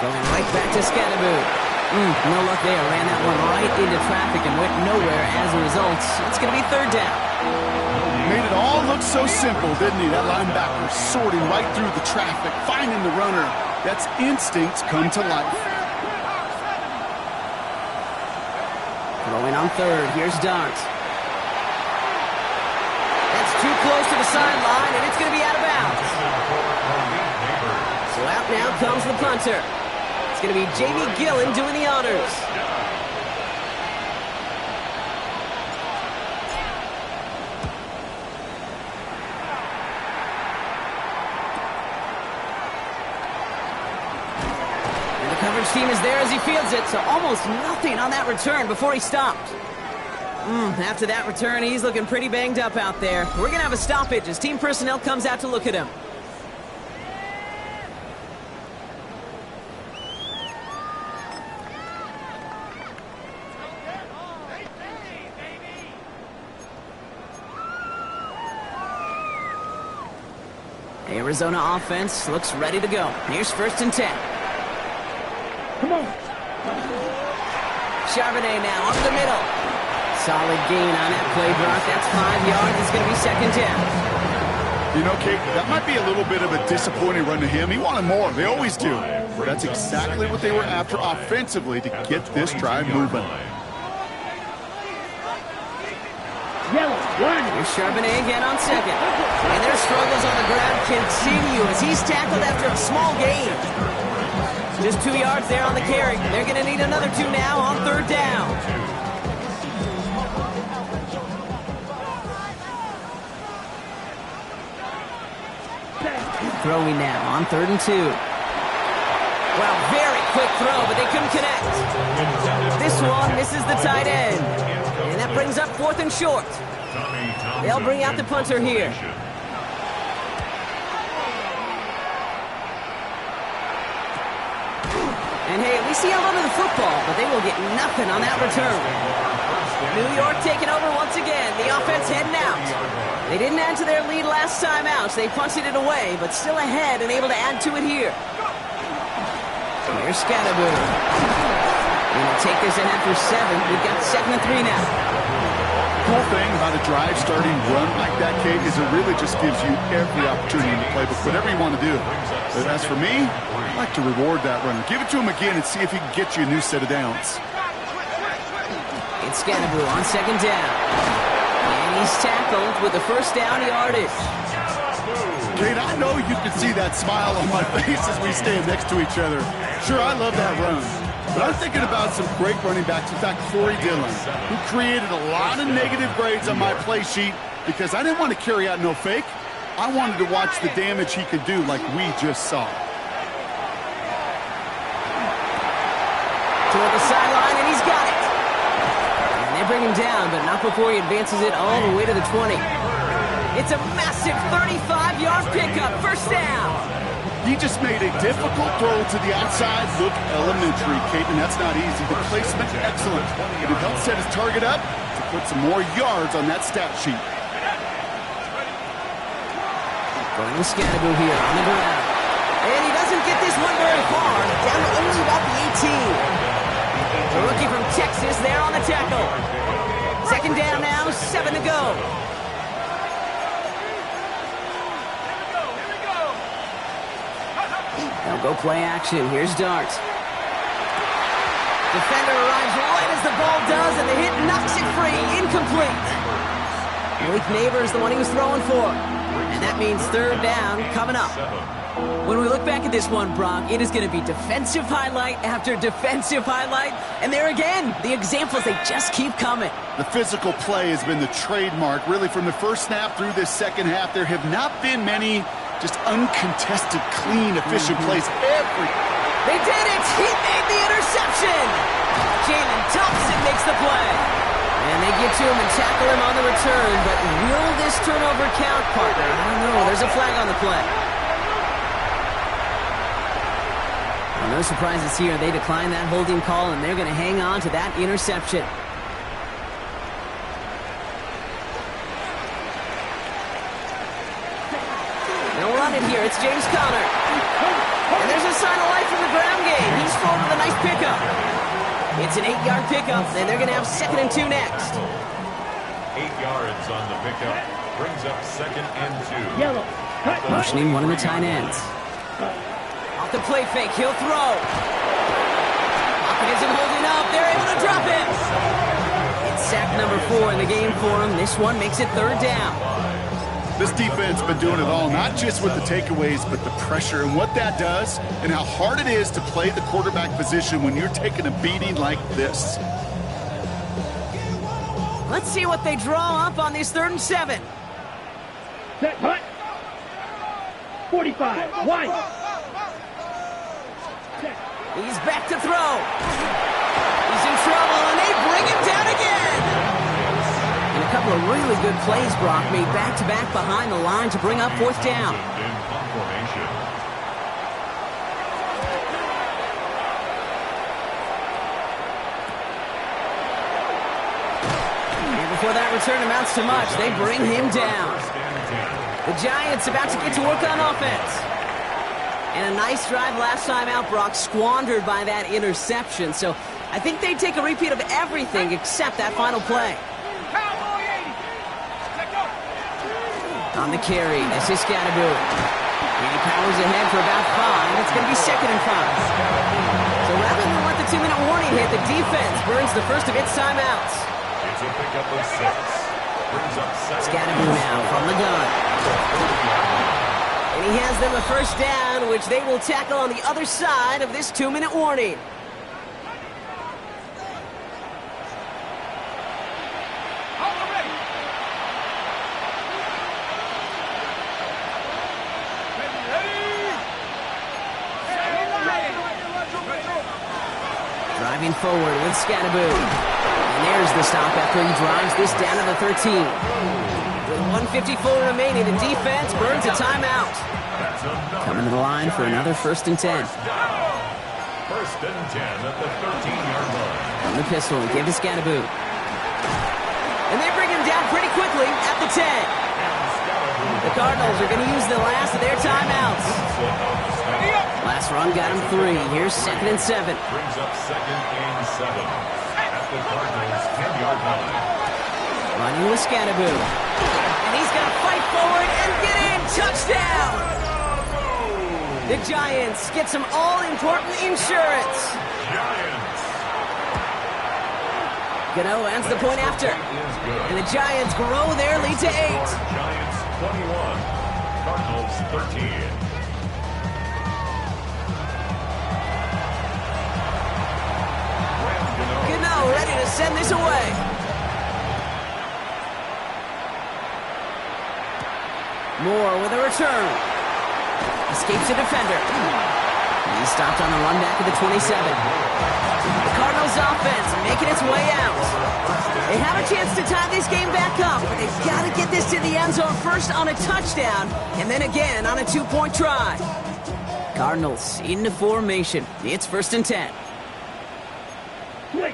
Going right back to Scatterboot. No luck there. Ran that one right into traffic and went nowhere as a result. It's going to be 3rd down. Made it all look so simple, didn't he? That linebacker sorting right through the traffic, finding the runner. That's instincts come to life. Throwing on 3rd. Here's Dart. That's too close to the sideline, and it's going to be out of bounds. So out now comes the punter. It's going to be Jamie Gillen doing the honors. And the coverage team is there as he fields it, so almost nothing on that return before he stopped. After that return, he's looking pretty banged up out there. We're going to have a stoppage as team personnel comes out to look at him. Arizona offense looks ready to go. Here's 1st and 10. Come on. Charbonnet now up the middle. Solid gain on that play, Brock. That's 5 yards. It's going to be 2nd down. You know, Kate, that might be a little bit of a disappointing run to him. He wanted more. They always do. But that's exactly what they were after offensively to get this drive moving. Yellow, 1. Here's Charbonnet again on 2nd. And their struggles on the ground continue as he's tackled after a small gain. Just 2 yards there on the carry. They're going to need another 2 now on 3rd down. Throwing now on 3rd and 2. Wow, very quick throw, but they couldn't connect. This one misses the tight end. And that brings up 4th and short. They'll bring out the punter here. And hey, at least he held onto the football, but they will get nothing on that return. New York taking over once again. The offense heading out. They didn't add to their lead last time out, so they punted it away, but still ahead and able to add to it here. Here's Scatterboot. Going to take this ahead for 7. We've got 2nd and 3 now. The cool thing about a drive starting run like that, Kate, is it really just gives you every opportunity in the playbook, whatever you want to do. But as for me, I like to reward that runner. Give it to him again and see if he can get you a new set of downs. It's Scatterboot on 2nd down. And he's tackled with the first down yardage. Kate, I know you can see that smile on my face as we stand next to each other. Sure, I love that run. But I'm thinking about some great running backs. In fact, Corey Dillon, who created a lot of negative grades on my play sheet because I didn't want to carry out no fake. I wanted to watch the damage he could do like we just saw. Toward the sideline, and he's got it. And they bring him down, but not before he advances it all the way to the 20. It's a massive 35-yard pickup, first down. He just made a difficult throw to the outside look elementary, Kate, and that's not easy. The placement, excellent. It helped set his target up to put some more yards on that stat sheet. Going with Scatterboot here on the ground. And he doesn't get this one very far, down to only about the 18. The rookie from Texas there on the tackle. 2nd down now, 7 to go. They'll go play action. Here's Dart. Defender arrives right as the ball does, and the hit knocks it free. Incomplete. Malik Neighbors, the one he was throwing for. And that means 3rd down coming up. When we look back at this one, Brock, it is going to be defensive highlight after defensive highlight. And there again, the examples, they just keep coming. The physical play has been the trademark. Really, from the first snap through this second half, there have not been many just uncontested, clean, efficient plays. They did it! He made the interception! Jalen Thompson makes the play. And they get to him and tackle him on the return, but will this turnover count, partner? I don't know. There's a flag on the play. Well, no surprises here. They decline that holding call, and they're going to hang on to that interception. They'll run it here. It's James Conner. And there's a sign of life in the ground game. He's thrown with a nice pickup. It's an 8-yard pickup, and they're going to have 2nd and 2 next. 8 yards on the pickup. Brings up 2nd and 2. Yellow. Motioning one of the tight ends. Off the play fake, he'll throw. Pocket isn't holding up. They're able to drop it. It's sack number 4 in the game for him. This one makes it 3rd down. This defense has been doing it all, not just with the takeaways, but the pressure and what that does and how hard it is to play the quarterback position when you're taking a beating like this. Let's see what they draw up on this 3rd and 7. Set, hut. 45, wide. He's back to throw. He's in trouble, and they bring him down again. And a couple of really good plays, Brock, made back-to-back behind the line to bring up 4th down. And before that return amounts to much, they bring him down. The Giants about to get to work on offense. And a nice drive last time out, Brock, squandered by that interception. So I think they take a repeat of everything except that final play. On the carry, this is Scatterboot. And he powers ahead for about 5. It's going to be 2nd and 5. So rather than let the 2-minute warning hit, the defense burns the first of its timeouts. It's a pickup of 6. Brings up 2nd. Scatterboot now from the gun. And he has them a 1st down, which they will tackle on the other side of this 2-minute warning. Driving forward with Scatterboot. And there's the stop after he drives this down to the 13. With 1:54 remaining, the defense burns a timeout. Coming to the line for another 1st and 10. 1st and 10 at the 13-yard line. From the pistol, and give to Scadaboo. And they bring him down pretty quickly at the 10. The Cardinals are going to use the last of their timeouts. Last run got him 3. Here's 2nd and 7. Brings up 2nd and 7 at the Cardinals' 10-yard line. Running with Scadaboo. And he's going to fight forward and get in. Touchdown! The Giants get some all-important insurance. Giants. Gano ends the point after. And the Giants grow their lead to 8. Giants 21, Cardinals 13. Gano ready to send this away. Moore with a return. Escapes the defender. He's stopped on the run back of the 27. The Cardinals offense making its way out. They have a chance to tie this game back up, but they've got to get this to the end zone first on a touchdown, and then again on a 2-point try. Cardinals into formation. It's 1st and 10. They'll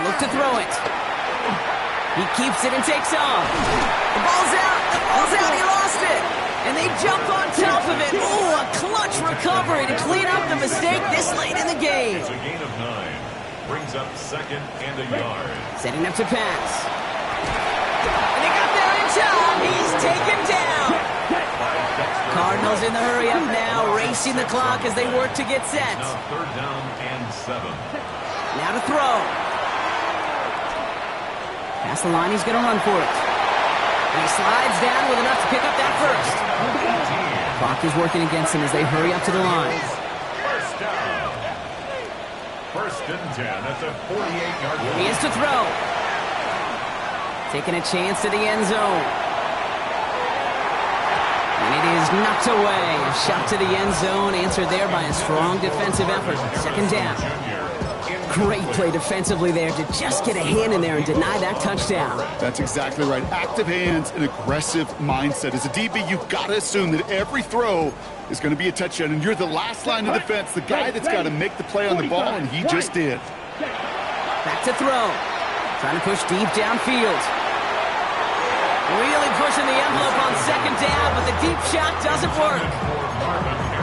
look to throw it. He keeps it and takes off. The ball's out. The ball's out. He lost it. And they jump on top of it. Ooh, a clutch recovery to clean up the mistake this late in the game. It's a gain of 9. Brings up 2nd and a yard. Setting up to pass. And they got there in time. He's taken down. Cardinals in the hurry up now, racing the clock as they work to get set. Now 3rd down and 7. Now to throw. Past the line, he's going to run for it. And he slides down with enough to pick up that first. Clock is working against him as they hurry up to the line. 1st down. 1st and 10 at the 48-yard line. He is to throw. Taking a chance to the end zone. And it is knocked away. A shot to the end zone, answered there by a strong defensive effort. 2nd down. Great play defensively there to just get a hand in there and deny that touchdown. That's exactly right. Active hands and aggressive mindset. As a DB, you've got to assume that every throw is going to be a touchdown, and you're the last line of defense, the guy that's got to make the play on the ball, and he just did. Back to throw. Trying to push deep downfield. Really pushing the envelope on 2nd down, but the deep shot doesn't work.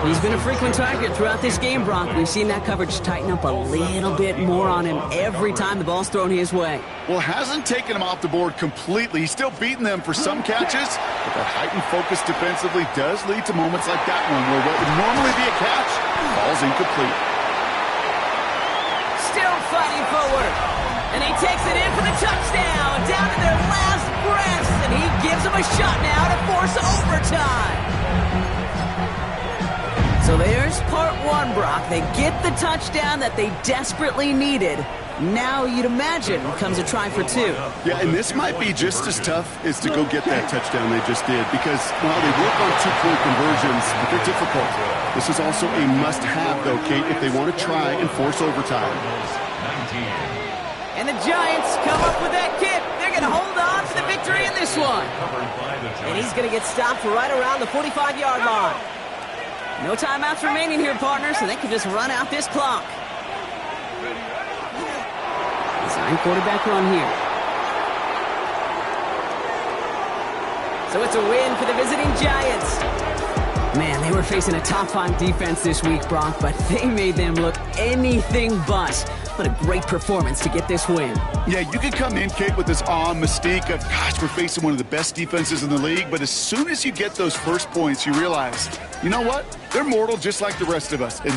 He's been a frequent target throughout this game, Brock. We've seen that coverage tighten up a little bit more on him every time the ball's thrown his way. Well, hasn't taken him off the board completely. He's still beating them for some catches, but that heightened focus defensively does lead to moments like that one where what would normally be a catch falls incomplete. Still fighting forward. And he takes it in for the touchdown, down to their last breaths, and he gives them a shot now to force overtime. So there's part 1, Brock. They get the touchdown that they desperately needed. Now you'd imagine comes a try for 2. Yeah, and this might be just as tough as to go get that touchdown they just did, because while they work on 2-point conversions, but they're difficult. This is also a must-have, though, Kate, if they want to try and force overtime. And the Giants come up with that kick. They're going to hold on for the victory in this one. And he's going to get stopped right around the 45-yard line. No timeouts remaining here, partner, so they can just run out this clock. Design quarterback run here. So it's a win for the visiting Giants. Man, they were facing a top 5 defense this week, Brock, but they made them look anything but. What a great performance to get this win. Yeah, you can come in, Kate, with this mystique of, gosh, we're facing one of the best defenses in the league, but as soon as you get those first points, you realize, you know what? They're mortal just like the rest of us. And